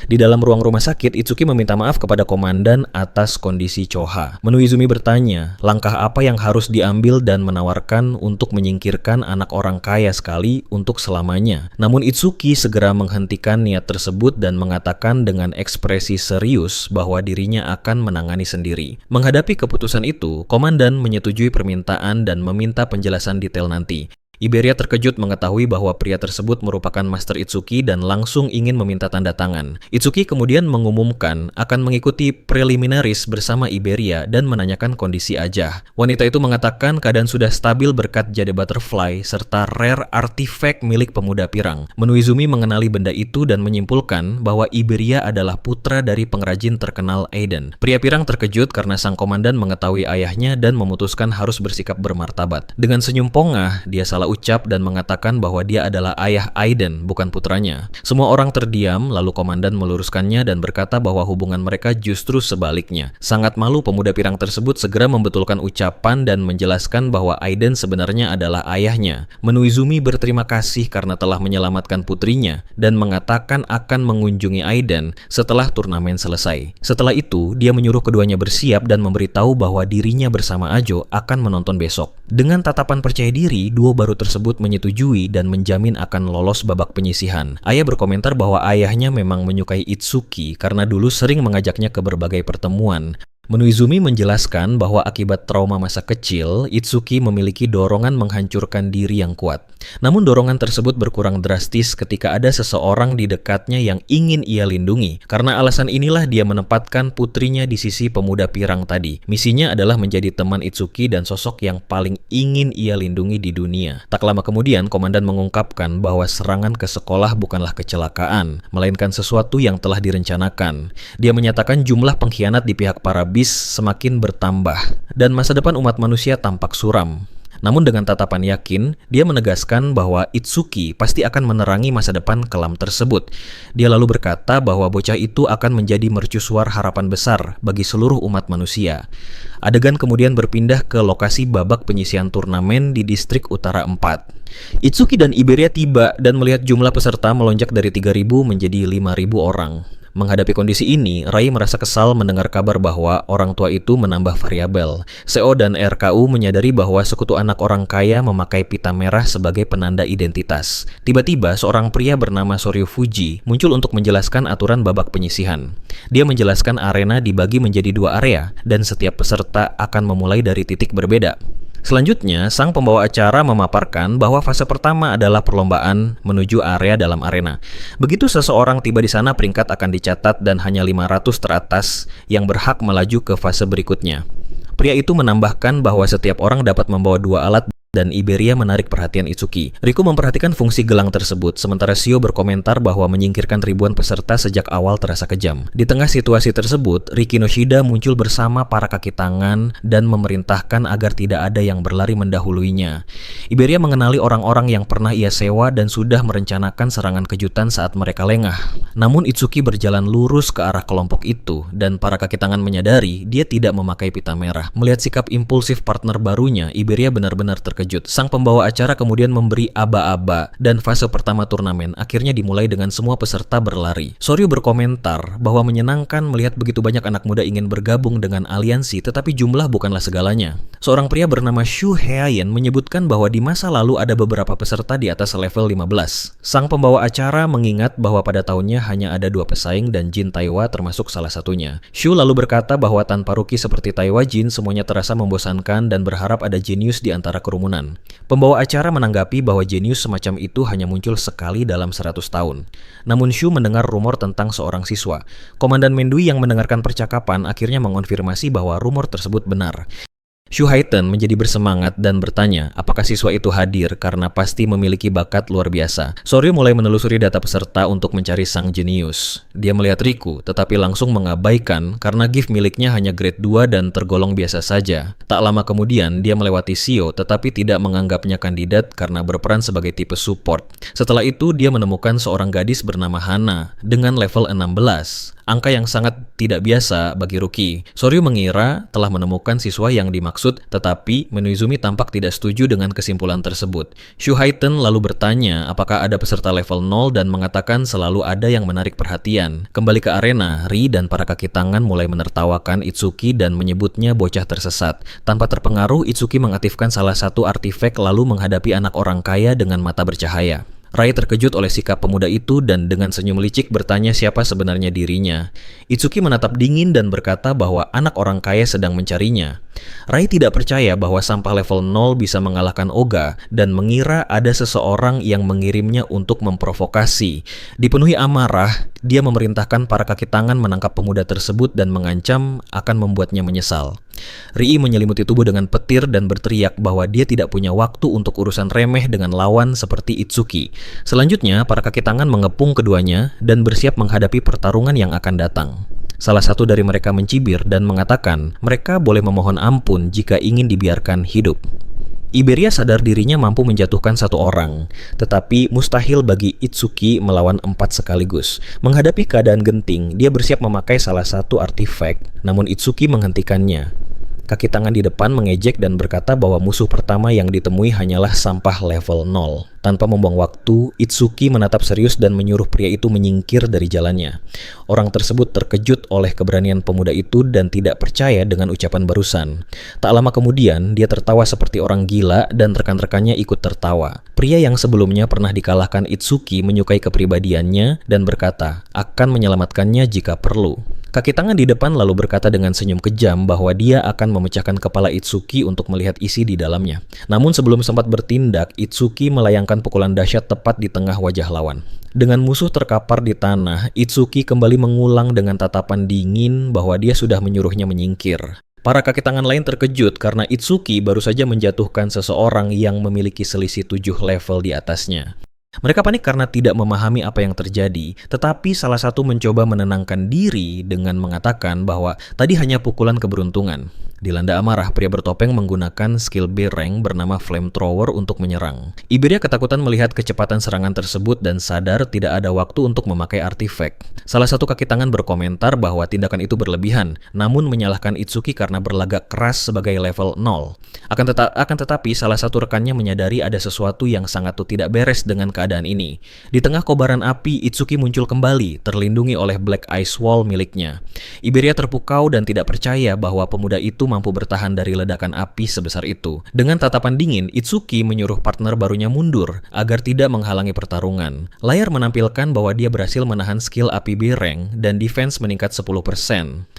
Di dalam ruang rumah sakit, Itsuki meminta maaf kepada komandan atas kondisi Choha. Menuizumi bertanya, langkah apa yang harus diambil dan menawarkan untuk menyingkirkan anak orang kaya sekali untuk selamanya. Namun Itsuki segera menghentikan niat tersebut dan mengatakan dengan ekspresi serius bahwa dirinya akan menangani sendiri. Menghadapi keputusan itu, komandan menyetujui permintaan dan meminta penjelasan detail nanti. Iberia terkejut mengetahui bahwa pria tersebut merupakan Master Itsuki dan langsung ingin meminta tanda tangan. Itsuki kemudian mengumumkan akan mengikuti preliminaries bersama Iberia dan menanyakan kondisi Ajah. Wanita itu mengatakan keadaan sudah stabil berkat Jade Butterfly serta rare artifact milik pemuda pirang. Menuizumi mengenali benda itu dan menyimpulkan bahwa Iberia adalah putra dari pengrajin terkenal Aiden. Pria pirang terkejut karena sang komandan mengetahui ayahnya dan memutuskan harus bersikap bermartabat. Dengan senyum pongah, dia salah salah ucap dan mengatakan bahwa dia adalah ayah Aiden, bukan putranya. Semua orang terdiam, lalu komandan meluruskannya dan berkata bahwa hubungan mereka justru sebaliknya. Sangat malu, pemuda pirang tersebut segera membetulkan ucapan dan menjelaskan bahwa Aiden sebenarnya adalah ayahnya. Menuizumi berterima kasih karena telah menyelamatkan putrinya dan mengatakan akan mengunjungi Aiden setelah turnamen selesai. Setelah itu, dia menyuruh keduanya bersiap dan memberitahu bahwa dirinya bersama Ajo akan menonton besok. Dengan tatapan percaya diri, duo baru tersebut menyetujui dan menjamin akan lolos babak penyisihan. Ayah berkomentar bahwa ayahnya memang menyukai Itsuki karena dulu sering mengajaknya ke berbagai pertemuan. Menuizumi menjelaskan bahwa akibat trauma masa kecil, Itsuki memiliki dorongan menghancurkan diri yang kuat. Namun dorongan tersebut berkurang drastis ketika ada seseorang di dekatnya yang ingin ia lindungi. Karena alasan inilah dia menempatkan putrinya di sisi pemuda pirang tadi. Misinya adalah menjadi teman Itsuki dan sosok yang paling ingin ia lindungi di dunia. Tak lama kemudian, komandan mengungkapkan bahwa serangan ke sekolah bukanlah kecelakaan, melainkan sesuatu yang telah direncanakan. Dia menyatakan jumlah pengkhianat di pihak para semakin bertambah dan masa depan umat manusia tampak suram. Namun dengan tatapan yakin, dia menegaskan bahwa Itsuki pasti akan menerangi masa depan kelam tersebut. Dia lalu berkata bahwa bocah itu akan menjadi mercusuar harapan besar bagi seluruh umat manusia. Adegan kemudian berpindah ke lokasi babak penyisihan turnamen di distrik Utara 4. Itsuki dan Iberia tiba dan melihat jumlah peserta melonjak dari 3.000 menjadi 5.000 orang. Menghadapi kondisi ini, Rai merasa kesal mendengar kabar bahwa orang tua itu menambah variabel. CO dan RKU menyadari bahwa sekutu anak orang kaya memakai pita merah sebagai penanda identitas. Tiba-tiba, seorang pria bernama Soryu Fuji muncul untuk menjelaskan aturan babak penyisihan. Dia menjelaskan arena dibagi menjadi 2 area, dan setiap peserta akan memulai dari titik berbeda. Selanjutnya, sang pembawa acara memaparkan bahwa fase pertama adalah perlombaan menuju area dalam arena. Begitu seseorang tiba di sana, peringkat akan dicatat dan hanya 500 teratas yang berhak melaju ke fase berikutnya. Pria itu menambahkan bahwa setiap orang dapat membawa 2 alat dan Iberia menarik perhatian Itsuki. Riku memperhatikan fungsi gelang tersebut, sementara Shio berkomentar bahwa menyingkirkan ribuan peserta sejak awal terasa kejam. Di tengah situasi tersebut, Riki Noshida muncul bersama para kaki tangan dan memerintahkan agar tidak ada yang berlari mendahuluinya. Iberia mengenali orang-orang yang pernah ia sewa dan sudah merencanakan serangan kejutan saat mereka lengah. Namun Itsuki berjalan lurus ke arah kelompok itu, dan para kaki tangan menyadari dia tidak memakai pita merah. Melihat sikap impulsif partner barunya, Iberia benar-benar terkejut. Sang pembawa acara kemudian memberi aba-aba dan fase pertama turnamen akhirnya dimulai dengan semua peserta berlari. Soryu berkomentar bahwa menyenangkan melihat begitu banyak anak muda ingin bergabung dengan aliansi, tetapi jumlah bukanlah segalanya. Seorang pria bernama Shu Heayen menyebutkan bahwa di masa lalu ada beberapa peserta di atas level 15. Sang pembawa acara mengingat bahwa pada tahunnya hanya ada 2 pesaing dan Jin Taiwa termasuk salah satunya. Shu lalu berkata bahwa tanpa rookie seperti Taiwa Jin semuanya terasa membosankan dan berharap ada jenius di antara kerumunan. Pembawa acara menanggapi bahwa jenius semacam itu hanya muncul sekali dalam 100 tahun. Namun Shu mendengar rumor tentang seorang siswa. Komandan Mendui yang mendengarkan percakapan akhirnya mengonfirmasi bahwa rumor tersebut benar. Shu Haiten menjadi bersemangat dan bertanya apakah siswa itu hadir karena pasti memiliki bakat luar biasa. Soryu mulai menelusuri data peserta untuk mencari sang jenius. Dia melihat Riku, tetapi langsung mengabaikan karena gift miliknya hanya grade 2 dan tergolong biasa saja. Tak lama kemudian, dia melewati Shio tetapi tidak menganggapnya kandidat karena berperan sebagai tipe support. Setelah itu, dia menemukan seorang gadis bernama Hana dengan level 16. Angka yang sangat tidak biasa bagi rookie. Soryu mengira telah menemukan siswa yang dimaksud, tetapi Menuizumi tampak tidak setuju dengan kesimpulan tersebut. Shu Haiten lalu bertanya apakah ada peserta level 0 dan mengatakan selalu ada yang menarik perhatian. Kembali ke arena, Ri dan para kaki tangan mulai menertawakan Itsuki dan menyebutnya bocah tersesat. Tanpa terpengaruh, Itsuki mengaktifkan salah satu artifak lalu menghadapi anak orang kaya dengan mata bercahaya. Rai terkejut oleh sikap pemuda itu dan dengan senyum licik bertanya siapa sebenarnya dirinya. Itsuki menatap dingin dan berkata bahwa anak orang kaya sedang mencarinya. Rai tidak percaya bahwa sampah level 0 bisa mengalahkan Oga dan mengira ada seseorang yang mengirimnya untuk memprovokasi. Dipenuhi amarah, dia memerintahkan para kaki tangan menangkap pemuda tersebut dan mengancam akan membuatnya menyesal. Rii menyelimuti tubuh dengan petir dan berteriak bahwa dia tidak punya waktu untuk urusan remeh dengan lawan seperti Itsuki. Selanjutnya, para kaki tangan mengepung keduanya dan bersiap menghadapi pertarungan yang akan datang. Salah satu dari mereka mencibir dan mengatakan mereka boleh memohon ampun jika ingin dibiarkan hidup. Iberia sadar dirinya mampu menjatuhkan satu orang, tetapi mustahil bagi Itsuki melawan 4 sekaligus. Menghadapi keadaan genting, dia bersiap memakai salah satu artifak, namun Itsuki menghentikannya. Kaki tangan di depan mengejek dan berkata bahwa musuh pertama yang ditemui hanyalah sampah level 0. Tanpa membuang waktu, Itsuki menatap serius dan menyuruh pria itu menyingkir dari jalannya. Orang tersebut terkejut oleh keberanian pemuda itu dan tidak percaya dengan ucapan barusan. Tak lama kemudian, dia tertawa seperti orang gila dan rekan-rekannya ikut tertawa. Pria yang sebelumnya pernah dikalahkan Itsuki menyukai kepribadiannya dan berkata akan menyelamatkannya jika perlu. Kaki tangan di depan lalu berkata dengan senyum kejam bahwa dia akan memecahkan kepala Itsuki untuk melihat isi di dalamnya. Namun sebelum sempat bertindak, Itsuki melayangkan pukulan dahsyat tepat di tengah wajah lawan. Dengan musuh terkapar di tanah, Itsuki kembali mengulang dengan tatapan dingin bahwa dia sudah menyuruhnya menyingkir. Para kaki tangan lain terkejut karena Itsuki baru saja menjatuhkan seseorang yang memiliki selisih 7 level di atasnya. Mereka panik karena tidak memahami apa yang terjadi, tetapi salah satu mencoba menenangkan diri dengan mengatakan bahwa tadi hanya pukulan keberuntungan. Dilanda amarah, pria bertopeng menggunakan skill B rank bernama Flamethrower untuk menyerang. Iberia ketakutan melihat kecepatan serangan tersebut dan sadar tidak ada waktu untuk memakai artifak. Salah satu kaki tangan berkomentar bahwa tindakan itu berlebihan, namun menyalahkan Itsuki karena berlagak keras sebagai level 0. Akan tetapi, salah satu rekannya menyadari ada sesuatu yang sangat tidak beres dengan keadaan ini. Di tengah kobaran api, Itsuki muncul kembali, terlindungi oleh Black Ice Wall miliknya. Iberia terpukau dan tidak percaya bahwa pemuda itu mampu bertahan dari ledakan api sebesar itu. Dengan tatapan dingin, Itsuki menyuruh partner barunya mundur agar tidak menghalangi pertarungan. Layar menampilkan bahwa dia berhasil menahan skill api B rank dan defense meningkat 10%.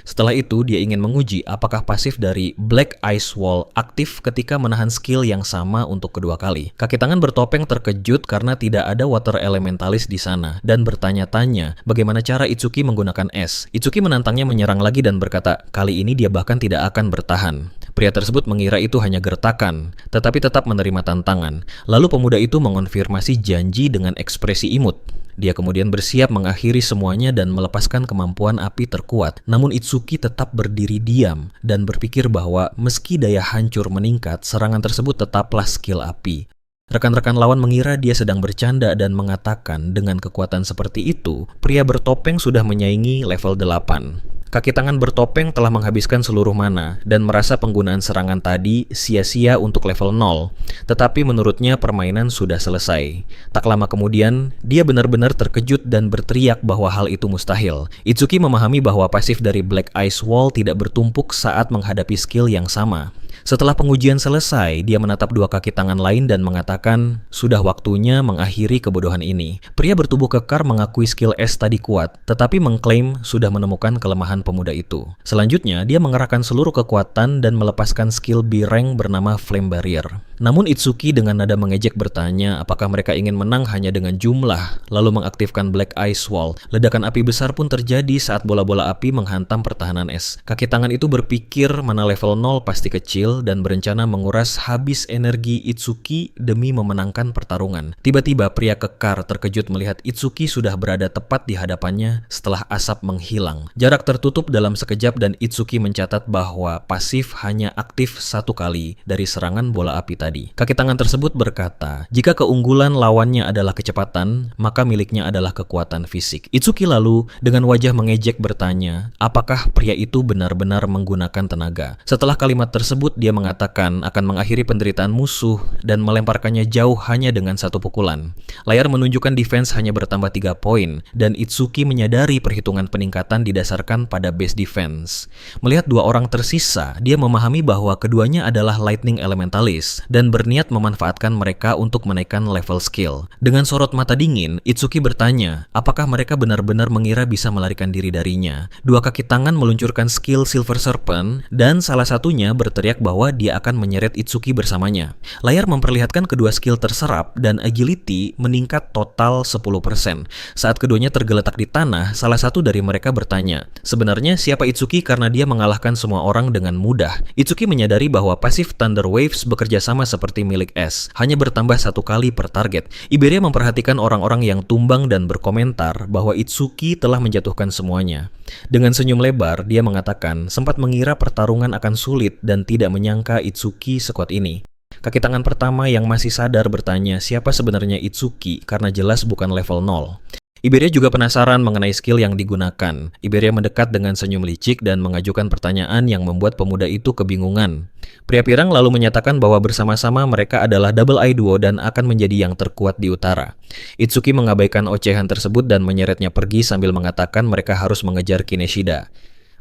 Setelah itu, dia ingin menguji apakah pasif dari Black Ice Wall aktif ketika menahan skill yang sama untuk kedua kali. Kaki tangan bertopeng terkejut karena tidak ada water elementalis di sana dan bertanya-tanya bagaimana cara Itsuki menggunakan es. Itsuki menantangnya menyerang lagi dan berkata, kali ini dia bahkan tidak akan bertahan. Pria tersebut mengira itu hanya gertakan, tetapi tetap menerima tantangan. Lalu pemuda itu mengonfirmasi janji dengan ekspresi imut. Dia kemudian bersiap mengakhiri semuanya dan melepaskan kemampuan api terkuat. Namun Itsuki tetap berdiri diam dan berpikir bahwa meski daya hancur meningkat, serangan tersebut tetaplah skill api. Rekan-rekan lawan mengira dia sedang bercanda dan mengatakan dengan kekuatan seperti itu, pria bertopeng sudah menyaingi level 8. Kaki tangan bertopeng telah menghabiskan seluruh mana dan merasa penggunaan serangan tadi sia-sia untuk level 0. Tetapi menurutnya permainan sudah selesai. Tak lama kemudian, dia benar-benar terkejut dan berteriak bahwa hal itu mustahil. Itsuki memahami bahwa pasif dari Black Ice Wall tidak bertumpuk saat menghadapi skill yang sama. Setelah pengujian selesai, dia menatap dua kaki tangan lain dan mengatakan, sudah waktunya mengakhiri kebodohan ini. Pria bertubuh kekar mengakui skill S tadi kuat, tetapi mengklaim sudah menemukan kelemahan pemuda itu. Selanjutnya, dia mengerahkan seluruh kekuatan dan melepaskan skill B rank bernama Flame Barrier. Namun Itsuki dengan nada mengejek bertanya apakah mereka ingin menang hanya dengan jumlah, lalu mengaktifkan Black Ice Wall. Ledakan api besar pun terjadi saat bola-bola api menghantam pertahanan es. Kaki tangan itu berpikir mana level 0 pasti kecil dan berencana menguras habis energi Itsuki demi memenangkan pertarungan. Tiba-tiba pria kekar terkejut melihat Itsuki sudah berada tepat di hadapannya setelah asap menghilang. Jarak tertutup dalam sekejap dan Itsuki mencatat bahwa pasif hanya aktif satu kali dari serangan bola api tadi. Kaki tangan tersebut berkata, jika keunggulan lawannya adalah kecepatan, maka miliknya adalah kekuatan fisik. Itsuki lalu dengan wajah mengejek bertanya, apakah pria itu benar-benar menggunakan tenaga? Setelah kalimat tersebut, dia mengatakan akan mengakhiri penderitaan musuh dan melemparkannya jauh hanya dengan satu pukulan. Layar menunjukkan defense hanya bertambah 3 poin, dan Itsuki menyadari perhitungan peningkatan didasarkan pada base defense. Melihat dua orang tersisa, dia memahami bahwa keduanya adalah lightning elementalis, dan berniat memanfaatkan mereka untuk menaikkan level skill. Dengan sorot mata dingin, Itsuki bertanya, apakah mereka benar-benar mengira bisa melarikan diri darinya? Dua kaki tangan meluncurkan skill Silver Serpent, dan salah satunya berteriak bahwa dia akan menyeret Itsuki bersamanya. Layar memperlihatkan kedua skill terserap, dan agility meningkat total 10%. Saat keduanya tergeletak di tanah, salah satu dari mereka bertanya, sebenarnya siapa Itsuki karena dia mengalahkan semua orang dengan mudah? Itsuki menyadari bahwa pasif Thunder Waves bekerja sama seperti milik S, hanya bertambah satu kali per target. Iberia memperhatikan orang-orang yang tumbang dan berkomentar bahwa Itsuki telah menjatuhkan semuanya. Dengan senyum lebar, dia mengatakan sempat mengira pertarungan akan sulit dan tidak menyangka Itsuki sekuat ini. Kaki tangan pertama yang masih sadar bertanya siapa sebenarnya Itsuki karena jelas bukan level 0. Iberia juga penasaran mengenai skill yang digunakan. Iberia mendekat dengan senyum licik dan mengajukan pertanyaan yang membuat pemuda itu kebingungan. Pria pirang lalu menyatakan bahwa bersama-sama mereka adalah double eye duo dan akan menjadi yang terkuat di utara. Itsuki mengabaikan ocehan tersebut dan menyeretnya pergi sambil mengatakan mereka harus mengejar Kineshida.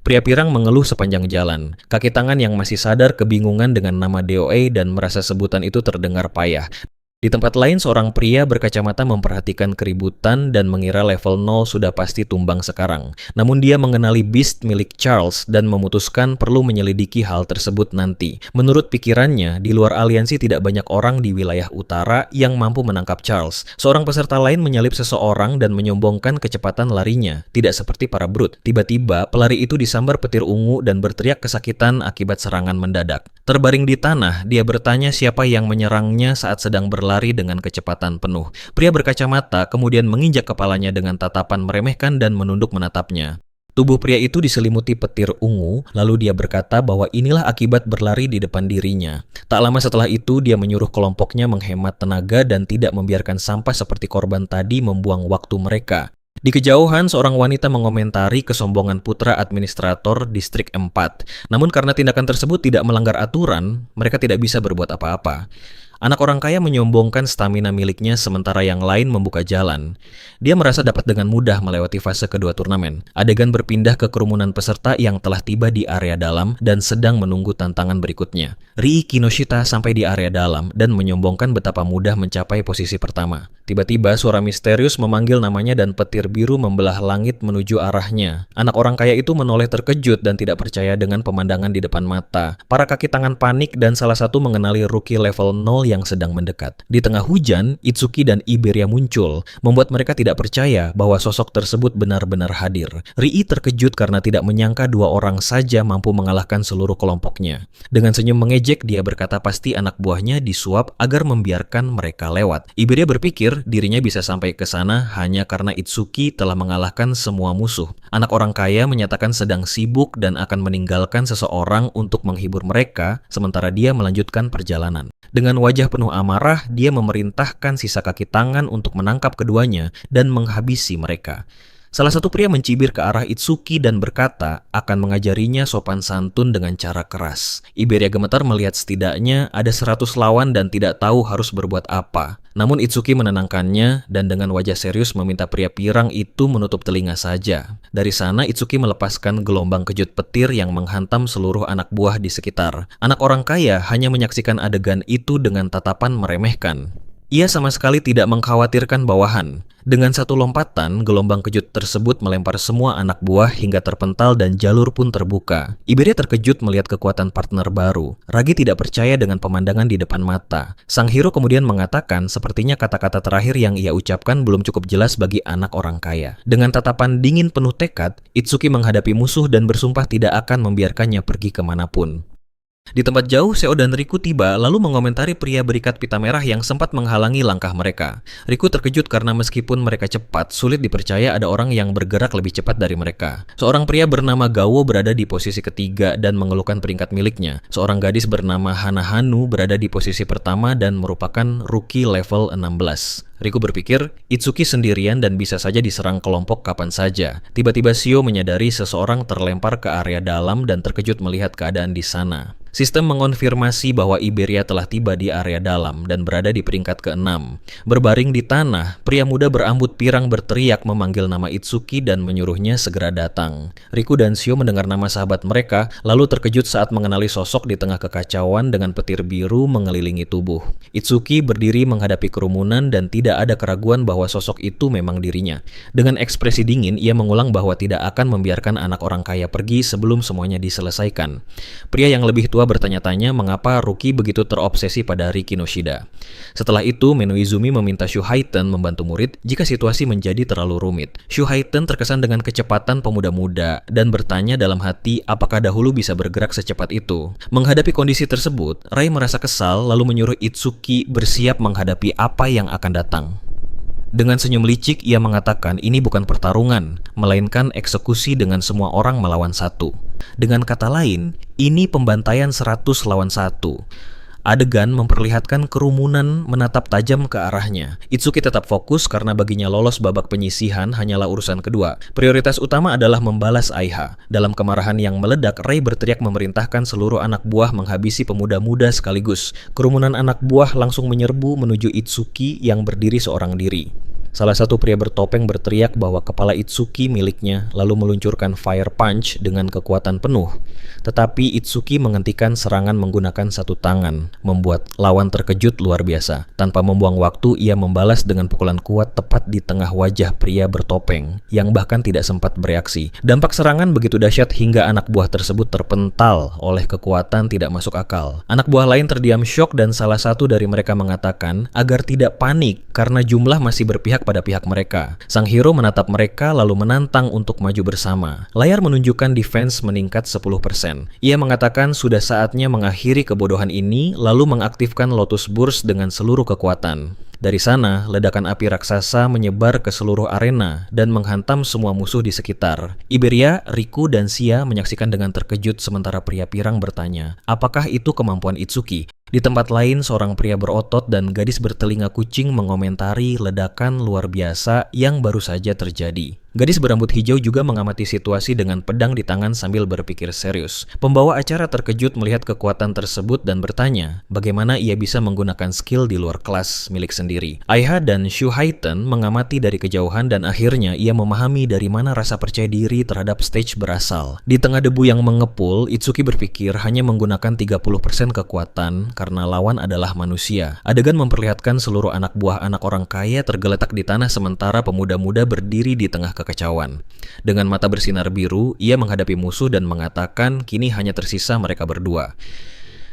Pria pirang mengeluh sepanjang jalan. Kaki tangan yang masih sadar kebingungan dengan nama DOA dan merasa sebutan itu terdengar payah. Di tempat lain, seorang pria berkacamata memperhatikan keributan dan mengira level 0 sudah pasti tumbang sekarang. Namun dia mengenali beast milik Charles dan memutuskan perlu menyelidiki hal tersebut nanti. Menurut pikirannya, di luar aliansi tidak banyak orang di wilayah utara yang mampu menangkap Charles. Seorang peserta lain menyalip seseorang dan menyombongkan kecepatan larinya. Tidak seperti para brute. Tiba-tiba, pelari itu disambar petir ungu dan berteriak kesakitan akibat serangan mendadak. Terbaring di tanah, dia bertanya siapa yang menyerangnya saat sedang berlari dengan kecepatan penuh. Pria berkacamata kemudian menginjak kepalanya dengan tatapan meremehkan dan menunduk menatapnya. Tubuh pria itu diselimuti petir ungu, lalu dia berkata bahwa inilah akibat berlari di depan dirinya. Tak lama setelah itu, dia menyuruh kelompoknya menghemat tenaga dan tidak membiarkan sampah seperti korban tadi membuang waktu mereka. Di kejauhan, seorang wanita mengomentari kesombongan putra administrator distrik 4. Namun karena tindakan tersebut tidak melanggar aturan, mereka tidak bisa berbuat apa-apa. Anak orang kaya menyombongkan stamina miliknya sementara yang lain membuka jalan. Dia merasa dapat dengan mudah melewati fase kedua turnamen. Adegan berpindah ke kerumunan peserta yang telah tiba di area dalam dan sedang menunggu tantangan berikutnya. Rii Kinoshita sampai di area dalam dan menyombongkan betapa mudah mencapai posisi pertama. Tiba-tiba suara misterius memanggil namanya dan petir biru membelah langit menuju arahnya. Anak orang kaya itu menoleh terkejut dan tidak percaya dengan pemandangan di depan mata. Para kaki tangan panik dan salah satu mengenali rookie level 0 yang sedang mendekat. Di tengah hujan, Itsuki dan Iberia muncul, membuat mereka tidak percaya bahwa sosok tersebut benar-benar hadir. Rii terkejut karena tidak menyangka dua orang saja mampu mengalahkan seluruh kelompoknya. Dengan senyum mengejek, dia berkata pasti anak buahnya disuap agar membiarkan mereka lewat. Iberia berpikir dirinya bisa sampai ke sana hanya karena Itsuki telah mengalahkan semua musuh. Anak orang kaya menyatakan sedang sibuk dan akan meninggalkan seseorang untuk menghibur mereka, sementara dia melanjutkan perjalanan. Dengan wajah penuh amarah, dia memerintahkan sisa kaki tangan untuk menangkap keduanya dan menghabisi mereka. Salah satu pria mencibir ke arah Itsuki dan berkata akan mengajarinya sopan santun dengan cara keras. Iberia gemetar melihat setidaknya ada 100 lawan dan tidak tahu harus berbuat apa. Namun Itsuki menenangkannya dan dengan wajah serius meminta pria pirang itu menutup telinga saja. Dari sana Itsuki melepaskan gelombang kejut petir yang menghantam seluruh anak buah di sekitar. Anak orang kaya hanya menyaksikan adegan itu dengan tatapan meremehkan. Ia sama sekali tidak mengkhawatirkan bawahan. Dengan satu lompatan, gelombang kejut tersebut melempar semua anak buah hingga terpental dan jalur pun terbuka. Iberia terkejut melihat kekuatan partner baru. Ragi tidak percaya dengan pemandangan di depan mata. Sang hero kemudian mengatakan sepertinya kata-kata terakhir yang ia ucapkan belum cukup jelas bagi anak orang kaya. Dengan tatapan dingin penuh tekad, Itsuki menghadapi musuh dan bersumpah tidak akan membiarkannya pergi kemanapun. Di tempat jauh, Seo dan Riku tiba lalu mengomentari pria berikat pita merah yang sempat menghalangi langkah mereka. Riku terkejut karena meskipun mereka cepat, sulit dipercaya ada orang yang bergerak lebih cepat dari mereka. Seorang pria bernama Gawo berada di posisi ketiga dan mengeluhkan peringkat miliknya. Seorang gadis bernama Hanahanu berada di posisi pertama dan merupakan rookie level 16. Riku berpikir, Itsuki sendirian dan bisa saja diserang kelompok kapan saja. Tiba-tiba Shio menyadari seseorang terlempar ke area dalam dan terkejut melihat keadaan di sana. Sistem mengonfirmasi bahwa Iberia telah tiba di area dalam dan berada di peringkat ke-6. Berbaring di tanah, pria muda berambut pirang berteriak memanggil nama Itsuki dan menyuruhnya segera datang. Riku dan Shio mendengar nama sahabat mereka, lalu terkejut saat mengenali sosok di tengah kekacauan dengan petir biru mengelilingi tubuh. Itsuki berdiri menghadapi kerumunan dan tidak ada keraguan bahwa sosok itu memang dirinya. Dengan ekspresi dingin, ia mengulang bahwa tidak akan membiarkan anak orang kaya pergi sebelum semuanya diselesaikan. Pria yang lebih tua bertanya-tanya mengapa Ruki begitu terobsesi pada Rii Kinoshida. Setelah itu, Menoizumi meminta Shuhaiten membantu murid jika situasi menjadi terlalu rumit. Shuhaiten terkesan dengan kecepatan pemuda muda dan bertanya dalam hati apakah dahulu bisa bergerak secepat itu. Menghadapi kondisi tersebut, Rai merasa kesal lalu menyuruh Itsuki bersiap menghadapi apa yang akan datang. Dengan senyum licik, ia mengatakan ini bukan pertarungan, melainkan eksekusi dengan semua orang melawan satu. Dengan kata lain, ini pembantaian 100 lawan 1. Adegan memperlihatkan kerumunan menatap tajam ke arahnya. Itsuki tetap fokus karena baginya lolos babak penyisihan hanyalah urusan kedua. Prioritas utama adalah membalas Aiha. Dalam kemarahan yang meledak, Rei berteriak memerintahkan seluruh anak buah menghabisi pemuda muda sekaligus. Kerumunan anak buah langsung menyerbu menuju Itsuki yang berdiri seorang diri. Salah satu pria bertopeng berteriak bahwa kepala Itsuki miliknya, lalu meluncurkan fire punch dengan kekuatan penuh. Tetapi Itsuki menghentikan serangan menggunakan satu tangan, membuat lawan terkejut luar biasa. Tanpa membuang waktu, ia membalas dengan pukulan kuat tepat di tengah wajah pria bertopeng, yang bahkan tidak sempat bereaksi. Dampak serangan begitu dahsyat hingga anak buah tersebut terpental oleh kekuatan tidak masuk akal. Anak buah lain terdiam syok dan salah satu dari mereka mengatakan agar tidak panik karena jumlah masih berpihak pada pihak mereka. Sang hero menatap mereka lalu menantang untuk maju bersama. Layar menunjukkan defense meningkat 10%. Ia mengatakan sudah saatnya mengakhiri kebodohan ini lalu mengaktifkan Lotus Burst dengan seluruh kekuatan. Dari sana, ledakan api raksasa menyebar ke seluruh arena dan menghantam semua musuh di sekitar. Iberia, Riku, dan Sia menyaksikan dengan terkejut sementara pria pirang bertanya, apakah itu kemampuan Itsuki? Di tempat lain, seorang pria berotot dan gadis bertelinga kucing mengomentari ledakan luar biasa yang baru saja terjadi. Gadis berambut hijau juga mengamati situasi dengan pedang di tangan sambil berpikir serius. Pembawa acara terkejut melihat kekuatan tersebut dan bertanya, bagaimana ia bisa menggunakan skill di luar kelas milik sendiri. Aiha dan Shuhaiten mengamati dari kejauhan dan akhirnya ia memahami dari mana rasa percaya diri terhadap stage berasal. Di tengah debu yang mengepul, Itsuki berpikir hanya menggunakan 30% kekuatan karena lawan adalah manusia. Adegan memperlihatkan seluruh anak buah anak orang kaya tergeletak di tanah sementara pemuda-muda berdiri di tengah kekacauan. Dengan mata bersinar biru, ia menghadapi musuh dan mengatakan kini hanya tersisa mereka berdua.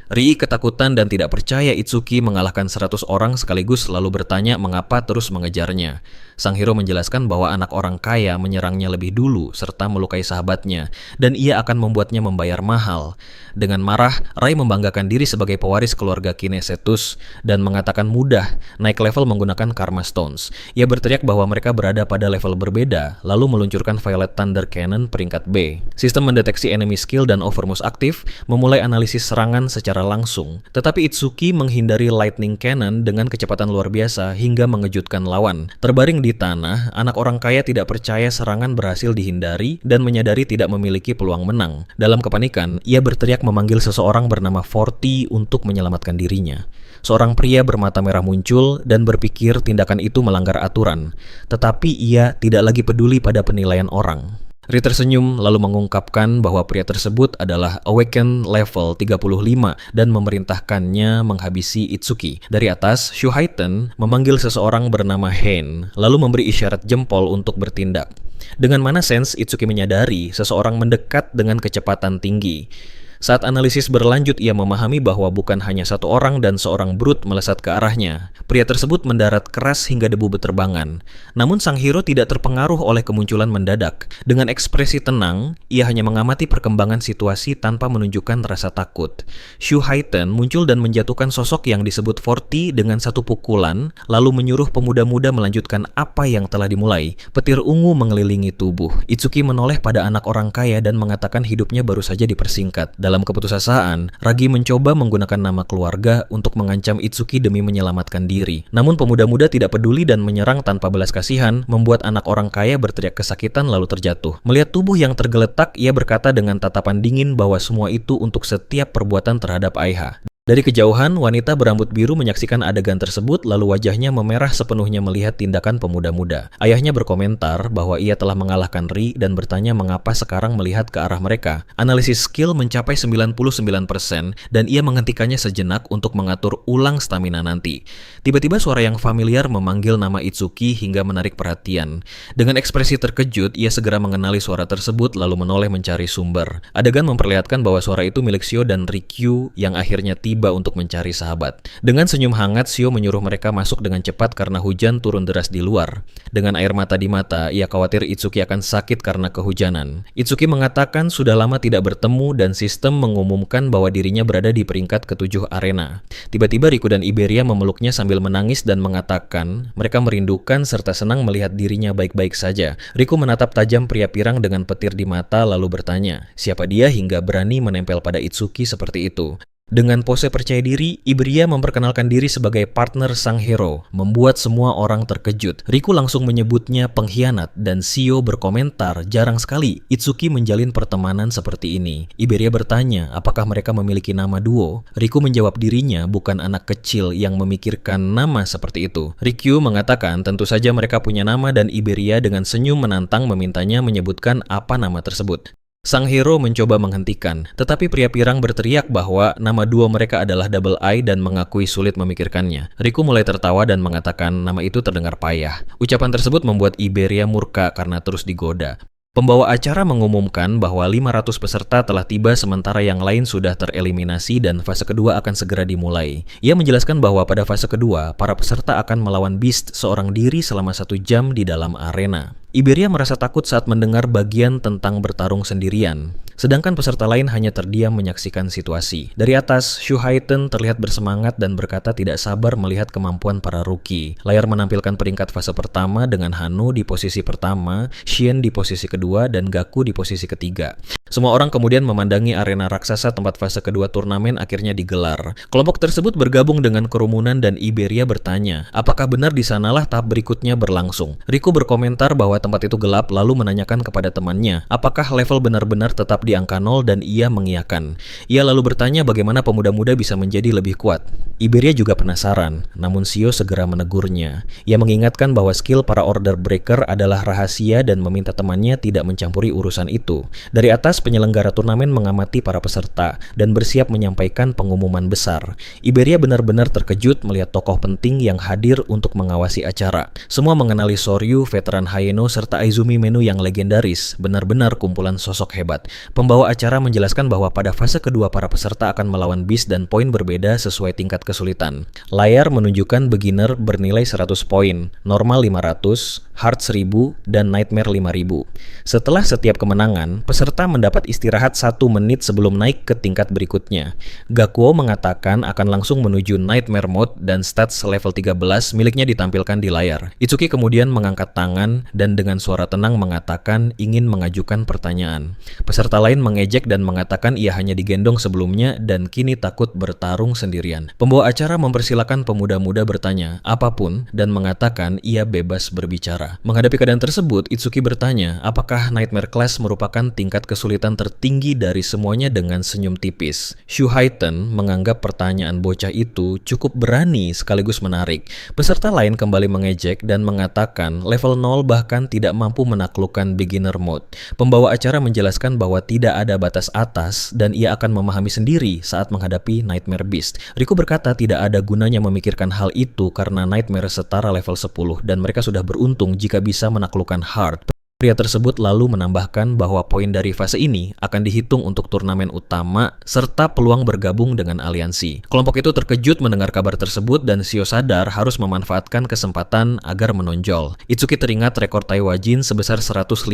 Rii ketakutan dan tidak percaya Itsuki mengalahkan 100 orang sekaligus lalu bertanya mengapa terus mengejarnya. Sang hero menjelaskan bahwa anak orang kaya menyerangnya lebih dulu serta melukai sahabatnya dan ia akan membuatnya membayar mahal. Dengan marah, Rai membanggakan diri sebagai pewaris keluarga Kinesetus dan mengatakan mudah naik level menggunakan Karma Stones. Ia berteriak bahwa mereka berada pada level berbeda lalu meluncurkan Violet Thunder Cannon peringkat B. Sistem mendeteksi enemy skill dan overmost aktif memulai analisis serangan secara langsung. Tetapi Itsuki menghindari Lightning Cannon dengan kecepatan luar biasa hingga mengejutkan lawan. Terbaring di tanah, anak orang kaya tidak percaya serangan berhasil dihindari dan menyadari tidak memiliki peluang menang. Dalam kepanikan, ia berteriak memanggil seseorang bernama Forty untuk menyelamatkan dirinya. Seorang pria bermata merah muncul dan berpikir tindakan itu melanggar aturan. Tetapi ia tidak lagi peduli pada penilaian orang. Ri tersenyum lalu mengungkapkan bahwa pria tersebut adalah Awaken level 35 dan memerintahkannya menghabisi Itsuki. Dari atas, Shuhaiten memanggil seseorang bernama Hein, lalu memberi isyarat jempol untuk bertindak. Dengan mana sense Itsuki menyadari seseorang mendekat dengan kecepatan tinggi. Saat analisis berlanjut, ia memahami bahwa bukan hanya satu orang dan seorang brute melesat ke arahnya. Pria tersebut mendarat keras hingga debu beterbangan. Namun sang hero tidak terpengaruh oleh kemunculan mendadak. Dengan ekspresi tenang, ia hanya mengamati perkembangan situasi tanpa menunjukkan rasa takut. Shuhaiten muncul dan menjatuhkan sosok yang disebut Forty dengan satu pukulan, lalu menyuruh pemuda-muda melanjutkan apa yang telah dimulai. Petir ungu mengelilingi tubuh. Itsuki menoleh pada anak orang kaya dan mengatakan hidupnya baru saja dipersingkat. Dalam keputusasaan, Ragi mencoba menggunakan nama keluarga untuk mengancam Itsuki demi menyelamatkan diri. Namun pemuda-muda tidak peduli dan menyerang tanpa belas kasihan, membuat anak orang kaya berteriak kesakitan lalu terjatuh. Melihat tubuh yang tergeletak, ia berkata dengan tatapan dingin bahwa semua itu untuk setiap perbuatan terhadap Aiha. Dari kejauhan, wanita berambut biru menyaksikan adegan tersebut lalu wajahnya memerah sepenuhnya melihat tindakan pemuda-muda. Ayahnya berkomentar bahwa ia telah mengalahkan Ri dan bertanya mengapa sekarang melihat ke arah mereka. Analisis skill mencapai 99% dan ia menghentikannya sejenak untuk mengatur ulang stamina nanti. Tiba-tiba suara yang familiar memanggil nama Itsuki hingga menarik perhatian. Dengan ekspresi terkejut, ia segera mengenali suara tersebut lalu menoleh mencari sumber. Adegan memperlihatkan bahwa suara itu milik Shio dan Rikyu yang akhirnya tiba untuk mencari sahabat. Dengan senyum hangat, Shio menyuruh mereka masuk dengan cepat karena hujan turun deras di luar. Dengan air mata di mata, ia khawatir Itsuki akan sakit karena kehujanan. Itsuki mengatakan sudah lama tidak bertemu dan sistem mengumumkan bahwa dirinya berada di peringkat ke-7 arena. Tiba-tiba Riku dan Iberia memeluknya sambil menangis dan mengatakan mereka merindukan serta senang melihat dirinya baik-baik saja. Riku menatap tajam pria pirang dengan petir di mata lalu bertanya, siapa dia hingga berani menempel pada Itsuki seperti itu? Dengan pose percaya diri, Iberia memperkenalkan diri sebagai partner sang hero, membuat semua orang terkejut. Riku langsung menyebutnya pengkhianat dan Shio berkomentar, jarang sekali Itsuki menjalin pertemanan seperti ini. Iberia bertanya apakah mereka memiliki nama duo. Riku menjawab dirinya bukan anak kecil yang memikirkan nama seperti itu. Rikyu mengatakan tentu saja mereka punya nama dan Iberia dengan senyum menantang memintanya menyebutkan apa nama tersebut. Sang hero mencoba menghentikan, tetapi pria pirang berteriak bahwa nama duo mereka adalah Double I dan mengakui sulit memikirkannya. Riku mulai tertawa dan mengatakan nama itu terdengar payah. Ucapan tersebut membuat Iberia murka karena terus digoda. Pembawa acara mengumumkan bahwa 500 peserta telah tiba sementara yang lain sudah tereliminasi dan fase kedua akan segera dimulai. Ia menjelaskan bahwa pada fase kedua, para peserta akan melawan Beast seorang diri selama 1 jam di dalam arena. Iberia merasa takut saat mendengar bagian tentang bertarung sendirian. Sedangkan peserta lain hanya terdiam menyaksikan situasi. Dari atas, Shuhaiten terlihat bersemangat dan berkata tidak sabar melihat kemampuan para rookie. Layar menampilkan peringkat fase pertama dengan Hano di posisi pertama, Shien di posisi kedua, dan Gaku di posisi ketiga. Semua orang kemudian memandangi arena raksasa tempat fase kedua turnamen akhirnya digelar. Kelompok tersebut bergabung dengan kerumunan dan Iberia bertanya, apakah benar di sanalah tahap berikutnya berlangsung? Riku berkomentar bahwa tempat itu gelap lalu menanyakan kepada temannya, apakah level benar-benar tetap di angka 0 dan ia mengiyakan. Ia lalu bertanya bagaimana pemuda-muda bisa menjadi lebih kuat. Iberia juga penasaran, namun Shio segera menegurnya. Ia mengingatkan bahwa skill para Order Breaker adalah rahasia dan meminta temannya tidak mencampuri urusan itu. Dari atas, penyelenggara turnamen mengamati para peserta dan bersiap menyampaikan pengumuman besar. Iberia benar-benar terkejut melihat tokoh penting yang hadir untuk mengawasi acara. Semua mengenali Soryu, veteran Hayeno, serta Aizumi Menu yang legendaris, benar-benar kumpulan sosok hebat. Pembawa acara menjelaskan bahwa pada fase kedua para peserta akan melawan Beast dan poin berbeda sesuai tingkat kesulitan. Layar menunjukkan beginner bernilai 100 poin, normal 500, hard 1000, dan nightmare 5000. Setelah setiap kemenangan, peserta mendapat istirahat 1 menit sebelum naik ke tingkat berikutnya. Gakuo mengatakan akan langsung menuju nightmare mode dan stats level 13 miliknya ditampilkan di layar. Itsuki kemudian mengangkat tangan dan dengan suara tenang mengatakan ingin mengajukan pertanyaan. Peserta lain mengejek dan mengatakan ia hanya digendong sebelumnya dan kini takut bertarung sendirian. Pembawa acara mempersilakan pemuda-muda bertanya apapun dan mengatakan ia bebas berbicara. Menghadapi keadaan tersebut, Itsuki bertanya apakah Nightmare Class merupakan tingkat kesulitan tertinggi dari semuanya dengan senyum tipis. Shuhaiten menganggap pertanyaan bocah itu cukup berani sekaligus menarik. Peserta lain kembali mengejek dan mengatakan level 0 bahkan tidak mampu menaklukkan beginner mode. Pembawa acara menjelaskan bahwa tidak ada batas atas dan ia akan memahami sendiri saat menghadapi Nightmare Beast. Riku berkata tidak ada gunanya memikirkan hal itu karena Nightmare setara level 10 dan mereka sudah beruntung jika bisa menaklukkan Hard. Pria tersebut lalu menambahkan bahwa poin dari fase ini akan dihitung untuk turnamen utama serta peluang bergabung dengan aliansi. Kelompok itu terkejut mendengar kabar tersebut dan Shio sadar harus memanfaatkan kesempatan agar menonjol. Itsuki teringat rekor Taiwajin sebesar 115.000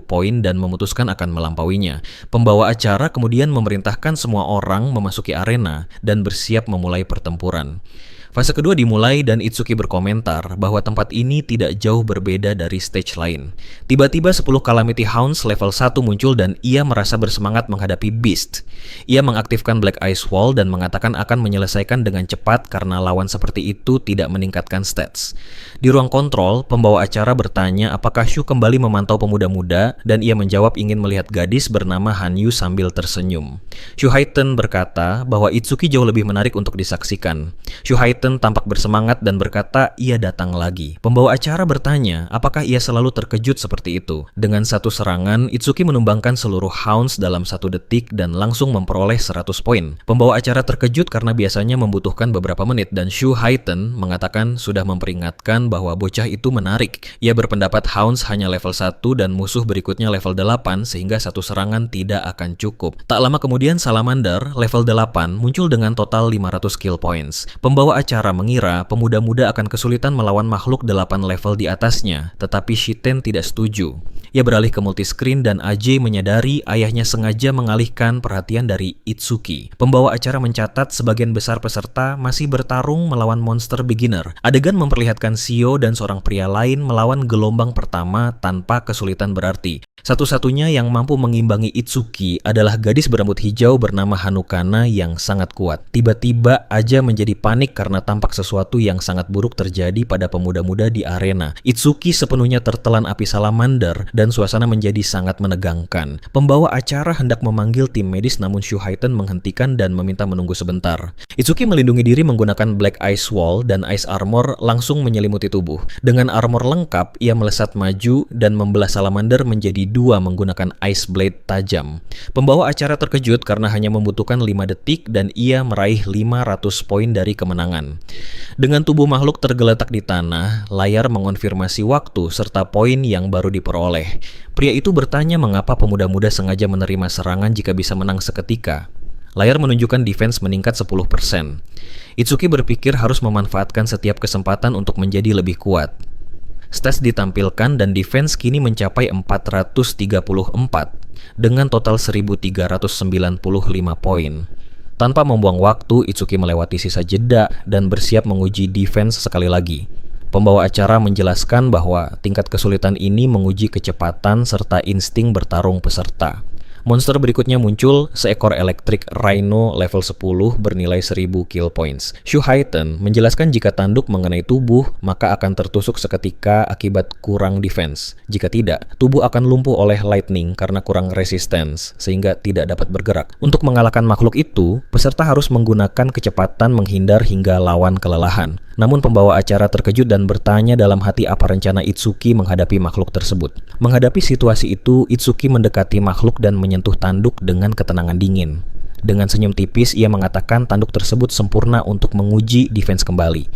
poin dan memutuskan akan melampauinya. Pembawa acara kemudian memerintahkan semua orang memasuki arena dan bersiap memulai pertempuran. Fase kedua dimulai dan Itsuki berkomentar bahwa tempat ini tidak jauh berbeda dari stage lain. Tiba-tiba 10 Calamity Hounds level 1 muncul dan ia merasa bersemangat menghadapi Beast. Ia mengaktifkan Black Ice Wall dan mengatakan akan menyelesaikan dengan cepat karena lawan seperti itu tidak meningkatkan stats. Di ruang kontrol, pembawa acara bertanya apakah Shu kembali memantau pemuda-muda dan ia menjawab ingin melihat gadis bernama Hanyu sambil tersenyum. Shuhaiten berkata bahwa Itsuki jauh lebih menarik untuk disaksikan. Shuhaiten tampak bersemangat dan berkata ia datang lagi. Pembawa acara bertanya apakah ia selalu terkejut seperti itu. Dengan satu serangan, Itsuki menumbangkan seluruh Hounds dalam 1 detik dan langsung memperoleh 100 poin. Pembawa acara terkejut karena biasanya membutuhkan beberapa menit dan Shuhaiten mengatakan sudah memperingatkan bahwa bocah itu menarik. Ia berpendapat Hounds hanya level 1 dan musuh berikutnya level 8 sehingga satu serangan tidak akan cukup. Tak lama kemudian Salamander level 8 muncul dengan total 500 skill points. Pembawa acara mengira pemuda-muda akan kesulitan melawan makhluk 8 level di atasnya, tetapi Shiten tidak setuju. Ia beralih ke multiscreen dan AJ menyadari ayahnya sengaja mengalihkan perhatian dari Itsuki. Pembawa acara mencatat sebagian besar peserta masih bertarung melawan monster beginner. Adegan memperlihatkan Shio dan seorang pria lain melawan gelombang pertama tanpa kesulitan berarti. Satu-satunya yang mampu mengimbangi Itsuki adalah gadis berambut hijau bernama Hanukana yang sangat kuat. Tiba-tiba Aja menjadi panik karena tampak sesuatu yang sangat buruk terjadi pada pemuda-muda di arena. Itsuki sepenuhnya tertelan api salamander dan suasana menjadi sangat menegangkan. Pembawa acara hendak memanggil tim medis namun Shuhaiten menghentikan dan meminta menunggu sebentar. Itsuki melindungi diri menggunakan Black Ice Wall dan Ice Armor langsung menyelimuti tubuh. Dengan armor lengkap, ia melesat maju dan membelah salamander menjadi dua menggunakan Ice Blade tajam. Pembawa acara terkejut karena hanya membutuhkan 5 detik dan ia meraih 500 poin dari kemenangan. Dengan tubuh makhluk tergeletak di tanah, layar mengonfirmasi waktu serta poin yang baru diperoleh. Pria itu bertanya mengapa pemuda-muda sengaja menerima serangan jika bisa menang seketika. Layar menunjukkan defense meningkat 10%. Itsuki berpikir harus memanfaatkan setiap kesempatan untuk menjadi lebih kuat. Stats ditampilkan dan defense kini mencapai 434 dengan total 1395 poin. Tanpa membuang waktu, Itsuki melewati sisa jeda dan bersiap menguji defense sekali lagi. Pembawa acara menjelaskan bahwa tingkat kesulitan ini menguji kecepatan serta insting bertarung peserta. Monster berikutnya muncul, seekor Electric Rhino level 10 bernilai 1000 kill points. Shuhaiten menjelaskan jika tanduk mengenai tubuh, maka akan tertusuk seketika akibat kurang defense. Jika tidak, tubuh akan lumpuh oleh lightning karena kurang resistance, sehingga tidak dapat bergerak. Untuk mengalahkan makhluk itu, peserta harus menggunakan kecepatan menghindar hingga lawan kelelahan. Namun pembawa acara terkejut dan bertanya dalam hati apa rencana Itsuki menghadapi makhluk tersebut. Menghadapi situasi itu, Itsuki mendekati makhluk dan menyentuh tanduk dengan ketenangan dingin. Dengan senyum tipis, ia mengatakan tanduk tersebut sempurna untuk menguji defense kembali.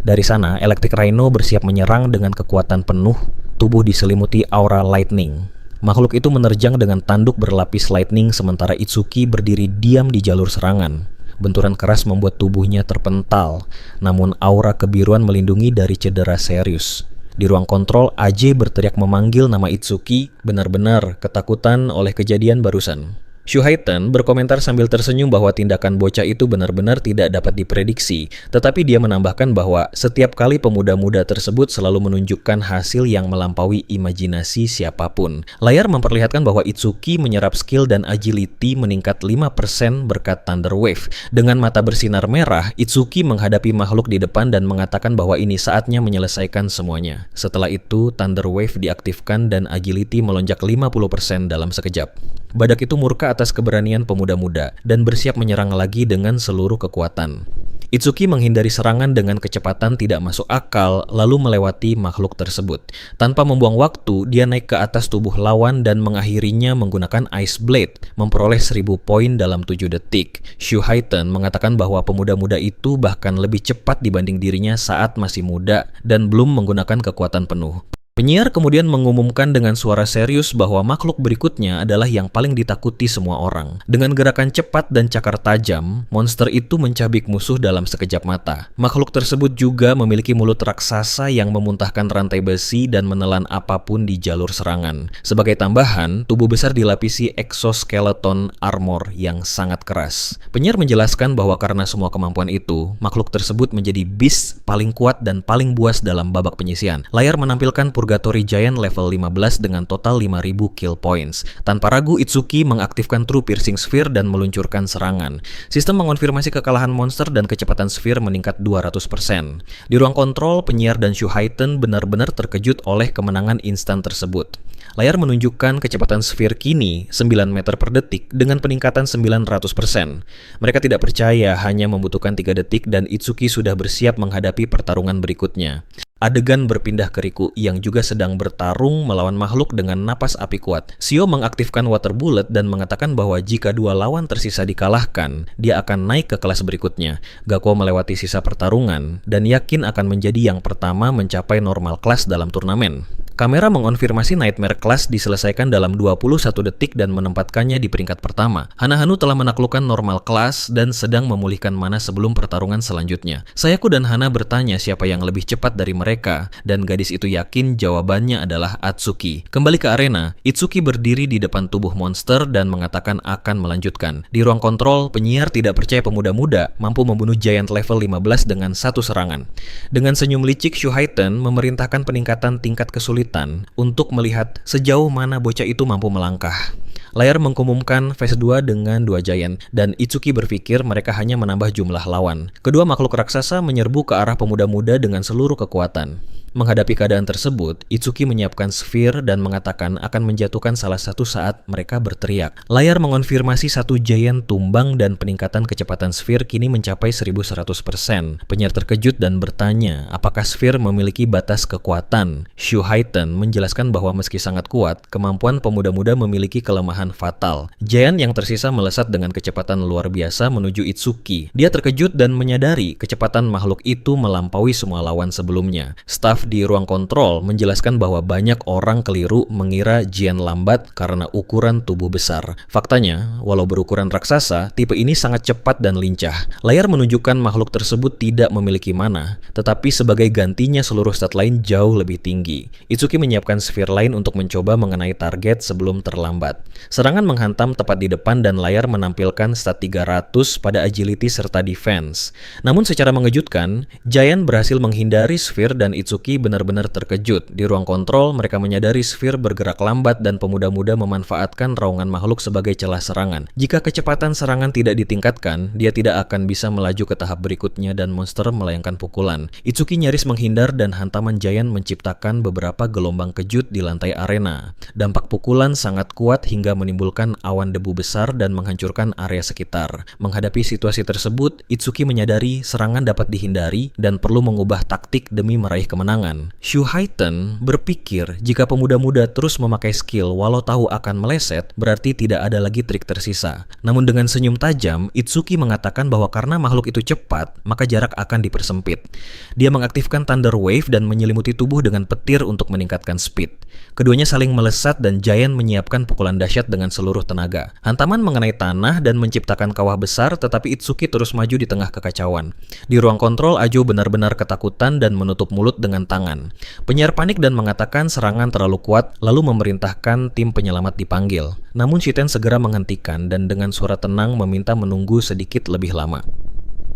Dari sana, Electric Rhino bersiap menyerang dengan kekuatan penuh, tubuh diselimuti aura lightning. Makhluk itu menerjang dengan tanduk berlapis lightning sementara Itsuki berdiri diam di jalur serangan. Benturan keras membuat tubuhnya terpental, namun aura kebiruan melindungi dari cedera serius. Di ruang kontrol, AJ berteriak memanggil nama Itsuki, benar-benar ketakutan oleh kejadian barusan. Shuhaiten berkomentar sambil tersenyum bahwa tindakan bocah itu benar-benar tidak dapat diprediksi, tetapi dia menambahkan bahwa setiap kali pemuda-muda tersebut selalu menunjukkan hasil yang melampaui imajinasi siapapun. Layar memperlihatkan bahwa Itsuki menyerap skill dan agility meningkat 5% berkat Thunder Wave. Dengan mata bersinar merah, Itsuki menghadapi makhluk di depan dan mengatakan bahwa ini saatnya menyelesaikan semuanya. Setelah itu, Thunder Wave diaktifkan dan agility melonjak 50% dalam sekejap. Badak itu murka atas keberanian pemuda-muda dan bersiap menyerang lagi dengan seluruh kekuatan. Itsuki menghindari serangan dengan kecepatan tidak masuk akal lalu melewati makhluk tersebut. Tanpa membuang waktu, dia naik ke atas tubuh lawan dan mengakhirinya menggunakan Ice Blade, memperoleh 1000 poin dalam 7 detik. Shuhaiten mengatakan bahwa pemuda-muda itu bahkan lebih cepat dibanding dirinya saat masih muda dan belum menggunakan kekuatan penuh. Penyiar kemudian mengumumkan dengan suara serius bahwa makhluk berikutnya adalah yang paling ditakuti semua orang. Dengan gerakan cepat dan cakar tajam, monster itu mencabik musuh dalam sekejap mata. Makhluk tersebut juga memiliki mulut raksasa yang memuntahkan rantai besi dan menelan apapun di jalur serangan. Sebagai tambahan, tubuh besar dilapisi exoskeleton armor yang sangat keras. Penyiar menjelaskan bahwa karena semua kemampuan itu, makhluk tersebut menjadi beast paling kuat dan paling buas dalam babak penyisian. Layar menampilkan Purgatory Giant level 15 dengan total 5000 kill points. Tanpa ragu, Itsuki mengaktifkan True Piercing Sphere dan meluncurkan serangan. Sistem mengonfirmasi kekalahan monster dan kecepatan sphere meningkat 200%. Di ruang kontrol, penyiar dan Shuhaiten benar-benar terkejut oleh kemenangan instan tersebut. Layar menunjukkan kecepatan sphere kini 9 meter per detik dengan peningkatan 900%. Mereka tidak percaya hanya membutuhkan 3 detik dan Itsuki sudah bersiap menghadapi pertarungan berikutnya. Adegan berpindah ke Riku yang juga sedang bertarung melawan makhluk dengan napas api kuat. Shio mengaktifkan Water Bullet dan mengatakan bahwa jika dua lawan tersisa dikalahkan, dia akan naik ke kelas berikutnya. Gakko melewati sisa pertarungan dan yakin akan menjadi yang pertama mencapai normal kelas dalam turnamen. Kamera mengonfirmasi Nightmare Class diselesaikan dalam 21 detik dan menempatkannya di peringkat pertama. Hana-Hanu telah menaklukkan Normal Class dan sedang memulihkan mana sebelum pertarungan selanjutnya. Sayako dan Hana bertanya siapa yang lebih cepat dari mereka, dan gadis itu yakin jawabannya adalah Atsuki. Kembali ke arena, Itsuki berdiri di depan tubuh monster dan mengatakan akan melanjutkan. Di ruang kontrol, penyiar tidak percaya pemuda muda mampu membunuh Giant level 15 dengan satu serangan. Dengan senyum licik, Shuhaiten memerintahkan peningkatan tingkat kesulitan untuk melihat sejauh mana bocah itu mampu melangkah. Layar mengumumkan phase 2 dengan 2 giant, dan Itsuki berpikir mereka hanya menambah jumlah lawan. Kedua makhluk raksasa menyerbu ke arah pemuda muda dengan seluruh kekuatan. Menghadapi keadaan tersebut, Itsuki menyiapkan sphere dan mengatakan akan menjatuhkan salah satu saat mereka berteriak. Layar mengonfirmasi satu giant tumbang dan peningkatan kecepatan sphere kini mencapai 1100%. Penyiar terkejut dan bertanya apakah sphere memiliki batas kekuatan. Shuhaiten menjelaskan bahwa meski sangat kuat, kemampuan pemuda-muda memiliki kelemahan fatal. Giant yang tersisa melesat dengan kecepatan luar biasa menuju Itsuki. Dia terkejut dan menyadari kecepatan makhluk itu melampaui semua lawan sebelumnya. Staf di ruang kontrol menjelaskan bahwa banyak orang keliru mengira Jian lambat karena ukuran tubuh besar. Faktanya, walau berukuran raksasa, tipe ini sangat cepat dan lincah. Layar menunjukkan makhluk tersebut tidak memiliki mana, tetapi sebagai gantinya seluruh stat lain jauh lebih tinggi. Itsuki menyiapkan sphere lain untuk mencoba mengenai target sebelum terlambat. Serangan menghantam tepat di depan dan layar menampilkan stat 300 pada agility serta defense. Namun secara mengejutkan, Giant berhasil menghindari sphere dan Itsuki benar-benar terkejut. Di ruang kontrol, mereka menyadari sphere bergerak lambat dan pemuda-muda memanfaatkan raungan makhluk sebagai celah serangan. Jika kecepatan serangan tidak ditingkatkan, dia tidak akan bisa melaju ke tahap berikutnya dan monster melayangkan pukulan. Itsuki nyaris menghindar dan hantaman Giant menciptakan beberapa gelombang kejut di lantai arena. Dampak pukulan sangat kuat hingga menimbulkan awan debu besar dan menghancurkan area sekitar. Menghadapi situasi tersebut, Itsuki menyadari serangan dapat dihindari dan perlu mengubah taktik demi meraih kemenangan. Shuhaiten berpikir jika pemuda-muda terus memakai skill walau tahu akan meleset, berarti tidak ada lagi trik tersisa. Namun dengan senyum tajam, Itsuki mengatakan bahwa karena makhluk itu cepat, maka jarak akan dipersempit. Dia mengaktifkan Thunder Wave dan menyelimuti tubuh dengan petir untuk meningkatkan speed. Keduanya saling melesat dan Giant menyiapkan pukulan dahsyat dengan seluruh tenaga. Hantaman mengenai tanah dan menciptakan kawah besar, tetapi Itsuki terus maju di tengah kekacauan. Di ruang kontrol, Ajo benar-benar ketakutan dan menutup mulut dengan tangan. Penyiar panik dan mengatakan serangan terlalu kuat, lalu memerintahkan tim penyelamat dipanggil. Namun Shiten segera menghentikan dan dengan suara tenang meminta menunggu sedikit lebih lama.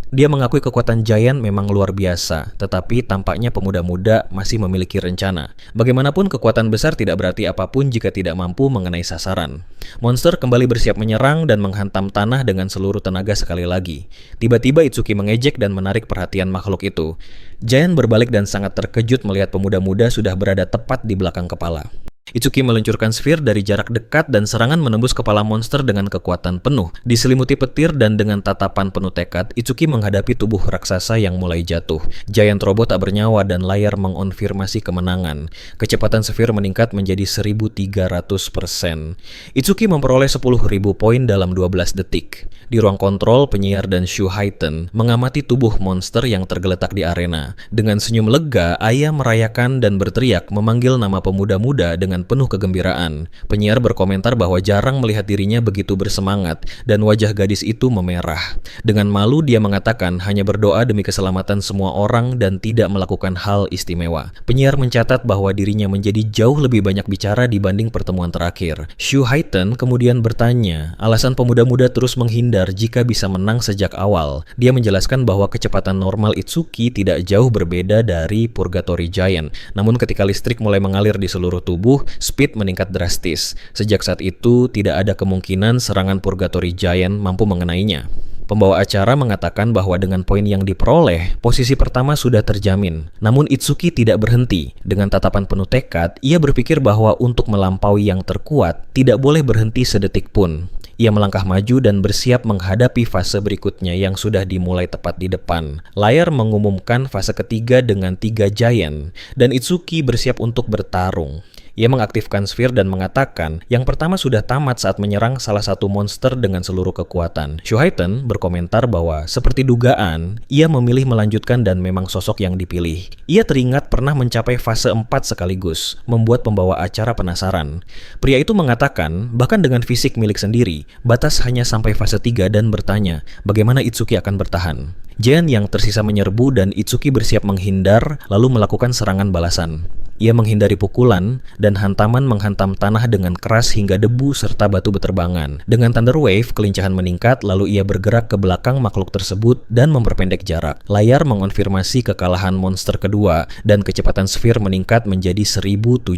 Dia mengakui kekuatan Giant memang luar biasa, tetapi tampaknya pemuda-muda masih memiliki rencana. Bagaimanapun kekuatan besar tidak berarti apapun jika tidak mampu mengenai sasaran. Monster kembali bersiap menyerang dan menghantam tanah dengan seluruh tenaga sekali lagi. Tiba-tiba Itsuki mengejek dan menarik perhatian makhluk itu. Giant berbalik dan sangat terkejut melihat pemuda-muda sudah berada tepat di belakang kepala. Itsuki meluncurkan sphere dari jarak dekat dan serangan menembus kepala monster dengan kekuatan penuh. Diselimuti petir dan dengan tatapan penuh tekad, Itsuki menghadapi tubuh raksasa yang mulai jatuh. Giant robot tak bernyawa dan layar mengonfirmasi kemenangan. Kecepatan sphere meningkat menjadi 1300%. Itsuki memperoleh 10.000 poin dalam 12 detik. Di ruang kontrol, penyiar dan Shuhaiten mengamati tubuh monster yang tergeletak di arena. Dengan senyum lega, Aya merayakan dan berteriak memanggil nama pemuda-muda dengan penuh kegembiraan. Penyiar berkomentar bahwa jarang melihat dirinya begitu bersemangat dan wajah gadis itu memerah. Dengan malu dia mengatakan hanya berdoa demi keselamatan semua orang dan tidak melakukan hal istimewa. Penyiar mencatat bahwa dirinya menjadi jauh lebih banyak bicara dibanding pertemuan terakhir. Shuhaiten kemudian bertanya alasan pemuda-muda terus menghindar jika bisa menang sejak awal. Dia menjelaskan bahwa kecepatan normal Itsuki tidak jauh berbeda dari Purgatory Giant. Namun ketika listrik mulai mengalir di seluruh tubuh, speed meningkat drastis. Sejak saat itu, tidak ada kemungkinan serangan Purgatory Giant mampu mengenainya. Pembawa acara mengatakan bahwa dengan poin yang diperoleh, posisi pertama sudah terjamin. Namun Itsuki tidak berhenti. Dengan tatapan penuh tekad, ia berpikir bahwa untuk melampaui yang terkuat, tidak boleh berhenti sedetik pun. Ia melangkah maju dan bersiap menghadapi fase berikutnya yang sudah dimulai tepat di depan. Layar mengumumkan fase ketiga dengan 3 giant, dan Itsuki bersiap untuk bertarung. Ia mengaktifkan sphere dan mengatakan, yang pertama sudah tamat saat menyerang salah satu monster dengan seluruh kekuatan. Shuhaiten berkomentar bahwa, seperti dugaan, ia memilih melanjutkan dan memang sosok yang dipilih. Ia teringat pernah mencapai fase 4 sekaligus, membuat pembawa acara penasaran. Pria itu mengatakan, bahkan dengan fisik milik sendiri, batas hanya sampai fase 3 dan bertanya, bagaimana Itsuki akan bertahan. Giant yang tersisa menyerbu dan Itsuki bersiap menghindar, lalu melakukan serangan balasan. Ia menghindari pukulan, dan hantaman menghantam tanah dengan keras hingga debu serta batu berterbangan. Dengan Thunder Wave, kelincahan meningkat, lalu ia bergerak ke belakang makhluk tersebut dan memperpendek jarak. Layar mengonfirmasi kekalahan monster kedua, dan kecepatan sphere meningkat menjadi 1700%.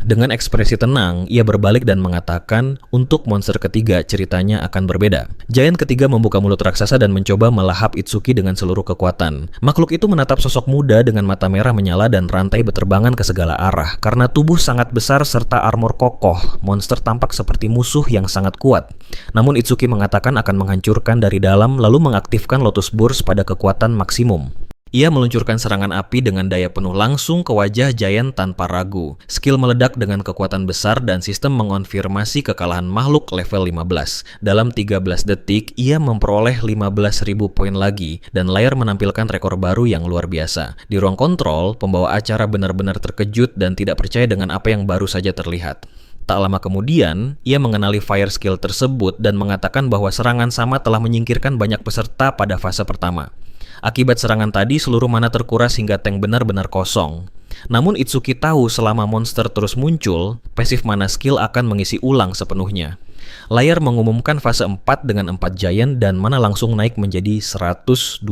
Dengan ekspresi tenang, ia berbalik dan mengatakan, untuk monster ketiga ceritanya akan berbeda. Giant ketiga membuka mulut raksasa dan mencoba melahap Itsuki dengan seluruh kekuatan. Makhluk itu menatap sosok muda dengan mata merah menyala dan rantai berterbangan ke segala arah. Karena tubuh sangat besar serta armor kokoh, monster tampak seperti musuh yang sangat kuat. Namun Itsuki mengatakan akan menghancurkan dari dalam lalu mengaktifkan Lotus Burst pada kekuatan maksimum. Ia meluncurkan serangan api dengan daya penuh langsung ke wajah Giant tanpa ragu. Skill meledak dengan kekuatan besar dan sistem mengonfirmasi kekalahan makhluk level 15. Dalam 13 detik, ia memperoleh 15.000 poin lagi dan layar menampilkan rekor baru yang luar biasa. Di ruang kontrol, pembawa acara benar-benar terkejut dan tidak percaya dengan apa yang baru saja terlihat. Tak lama kemudian, ia mengenali fire skill tersebut dan mengatakan bahwa serangan sama telah menyingkirkan banyak peserta pada fase pertama. Akibat serangan tadi, seluruh mana terkuras hingga tank benar-benar kosong. Namun Itsuki tahu selama monster terus muncul, pasif mana skill akan mengisi ulang sepenuhnya. Layar mengumumkan fase 4 dengan 4 giant dan mana langsung naik menjadi 124.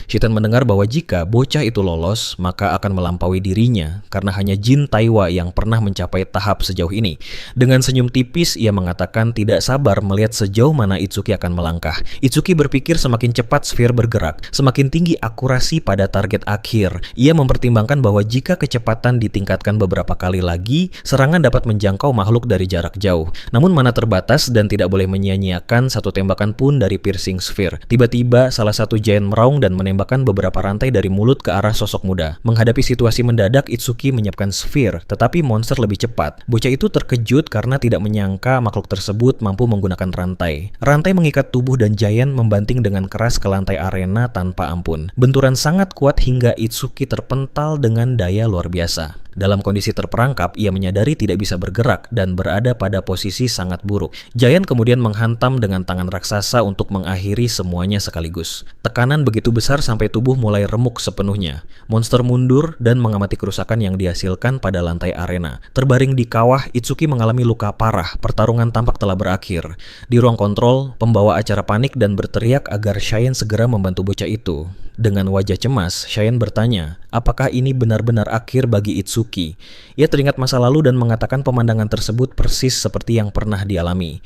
Shitan mendengar bahwa jika bocah itu lolos, maka akan melampaui dirinya karena hanya Jin Taiwa yang pernah mencapai tahap sejauh ini. Dengan senyum tipis, ia mengatakan tidak sabar melihat sejauh mana Itsuki akan melangkah. Itsuki berpikir semakin cepat sphere bergerak, semakin tinggi akurasi pada target akhir. Ia mempertimbangkan bahwa jika kecepatan ditingkatkan beberapa kali lagi, serangan dapat menjangkau makhluk dari jarak jauh. Namun mana terbatas dan tidak boleh menyia-nyiakan satu tembakan pun dari piercing sphere. Tiba-tiba salah satu giant meraung dan menembakkan beberapa rantai dari mulut ke arah sosok muda. Menghadapi situasi mendadak, Itsuki menyiapkan sphere, tetapi monster lebih cepat. Bocah itu terkejut karena tidak menyangka makhluk tersebut mampu menggunakan rantai. Rantai mengikat tubuh dan giant membanting dengan keras ke lantai arena tanpa ampun. Benturan sangat kuat hingga Itsuki terpental dengan daya luar biasa. Dalam kondisi terperangkap, ia menyadari tidak bisa bergerak dan berada pada posisi sangat buruk. Giant kemudian menghantam dengan tangan raksasa untuk mengakhiri semuanya sekaligus. Tekanan begitu besar sampai tubuh mulai remuk sepenuhnya. Monster mundur dan mengamati kerusakan yang dihasilkan pada lantai arena. Terbaring di kawah, Itsuki mengalami luka parah. Pertarungan tampak telah berakhir. Di ruang kontrol, pembawa acara panik dan berteriak agar Shine segera membantu bocah itu. Dengan wajah cemas, Shine bertanya, apakah ini benar-benar akhir bagi Itsuki? Ia teringat masa lalu dan mengatakan pemandangan tersebut persis seperti yang pernah dialami.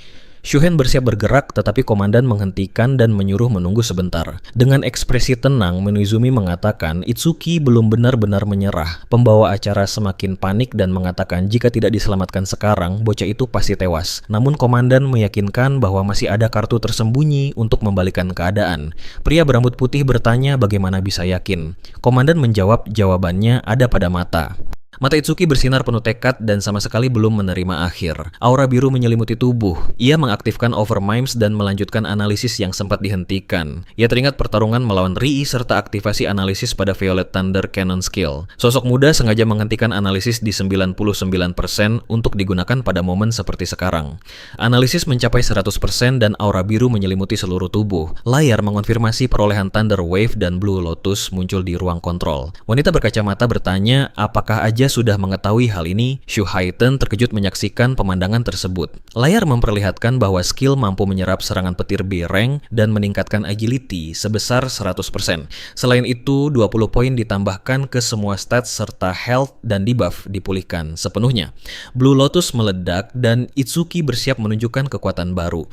Shuhen bersiap bergerak, tetapi komandan menghentikan dan menyuruh menunggu sebentar. Dengan ekspresi tenang, Minuzumi mengatakan Itsuki belum benar-benar menyerah. Pembawa acara semakin panik dan mengatakan jika tidak diselamatkan sekarang, bocah itu pasti tewas. Namun komandan meyakinkan bahwa masih ada kartu tersembunyi untuk membalikan keadaan. Pria berambut putih bertanya bagaimana bisa yakin. Komandan menjawab jawabannya ada pada mata. Mata Itsuki bersinar penuh tekad dan sama sekali belum menerima akhir. Aura biru menyelimuti tubuh. Ia mengaktifkan Overmimes dan melanjutkan analisis yang sempat dihentikan. Ia teringat pertarungan melawan Rii serta aktivasi analisis pada Violet Thunder Cannon Skill. Sosok muda sengaja menghentikan analisis di 99% untuk digunakan pada momen seperti sekarang. Analisis mencapai 100% dan aura biru menyelimuti seluruh tubuh. Layar mengonfirmasi perolehan Thunder Wave dan Blue Lotus muncul di ruang kontrol. Wanita berkacamata bertanya apakah aja sudah mengetahui hal ini. Shuhaiten terkejut menyaksikan pemandangan tersebut. Layar memperlihatkan bahwa skill mampu menyerap serangan petir B-Rank dan meningkatkan agility sebesar 100%. Selain itu, 20 poin ditambahkan ke semua stats serta health dan debuff dipulihkan sepenuhnya. Blue Lotus meledak dan Itsuki bersiap menunjukkan kekuatan baru.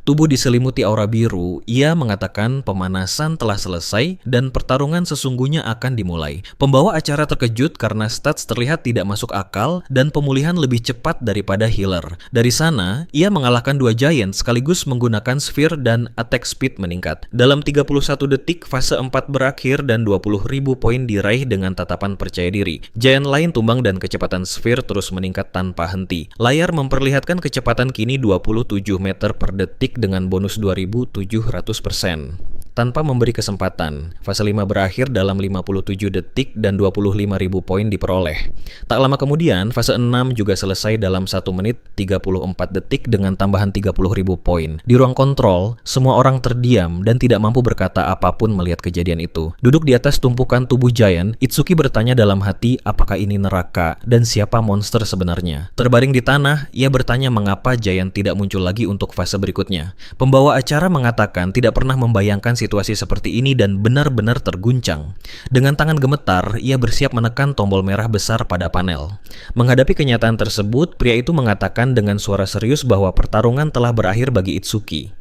Tubuh diselimuti aura biru, ia mengatakan pemanasan telah selesai dan pertarungan sesungguhnya akan dimulai. Pembawa acara terkejut karena stats terlihat tidak masuk akal dan pemulihan lebih cepat daripada healer. Dari sana, ia mengalahkan dua giant sekaligus menggunakan sphere dan attack speed meningkat. Dalam 31 detik, fase 4 berakhir dan 20.000 poin diraih dengan tatapan percaya diri. Giant lain tumbang dan kecepatan sphere terus meningkat tanpa henti. Layar memperlihatkan kecepatan kini 27 meter per detik dengan bonus 2700%. Tanpa memberi kesempatan, fase 5 berakhir dalam 57 detik dan 25.000 poin diperoleh. Tak lama kemudian, fase 6 juga selesai dalam 1 menit 34 detik dengan tambahan 30.000 poin. Di ruang kontrol, semua orang terdiam dan tidak mampu berkata apapun melihat kejadian itu. Duduk di atas tumpukan tubuh giant, Itsuki bertanya dalam hati apakah ini neraka dan siapa monster sebenarnya. Terbaring di tanah, ia bertanya mengapa giant tidak muncul lagi untuk fase berikutnya. Pembawa acara mengatakan tidak pernah membayangkan situasi seperti ini dan benar-benar terguncang. Dengan tangan gemetar, ia bersiap menekan tombol merah besar pada panel. Menghadapi kenyataan tersebut, pria itu mengatakan dengan suara serius bahwa pertarungan telah berakhir bagi Itsuki.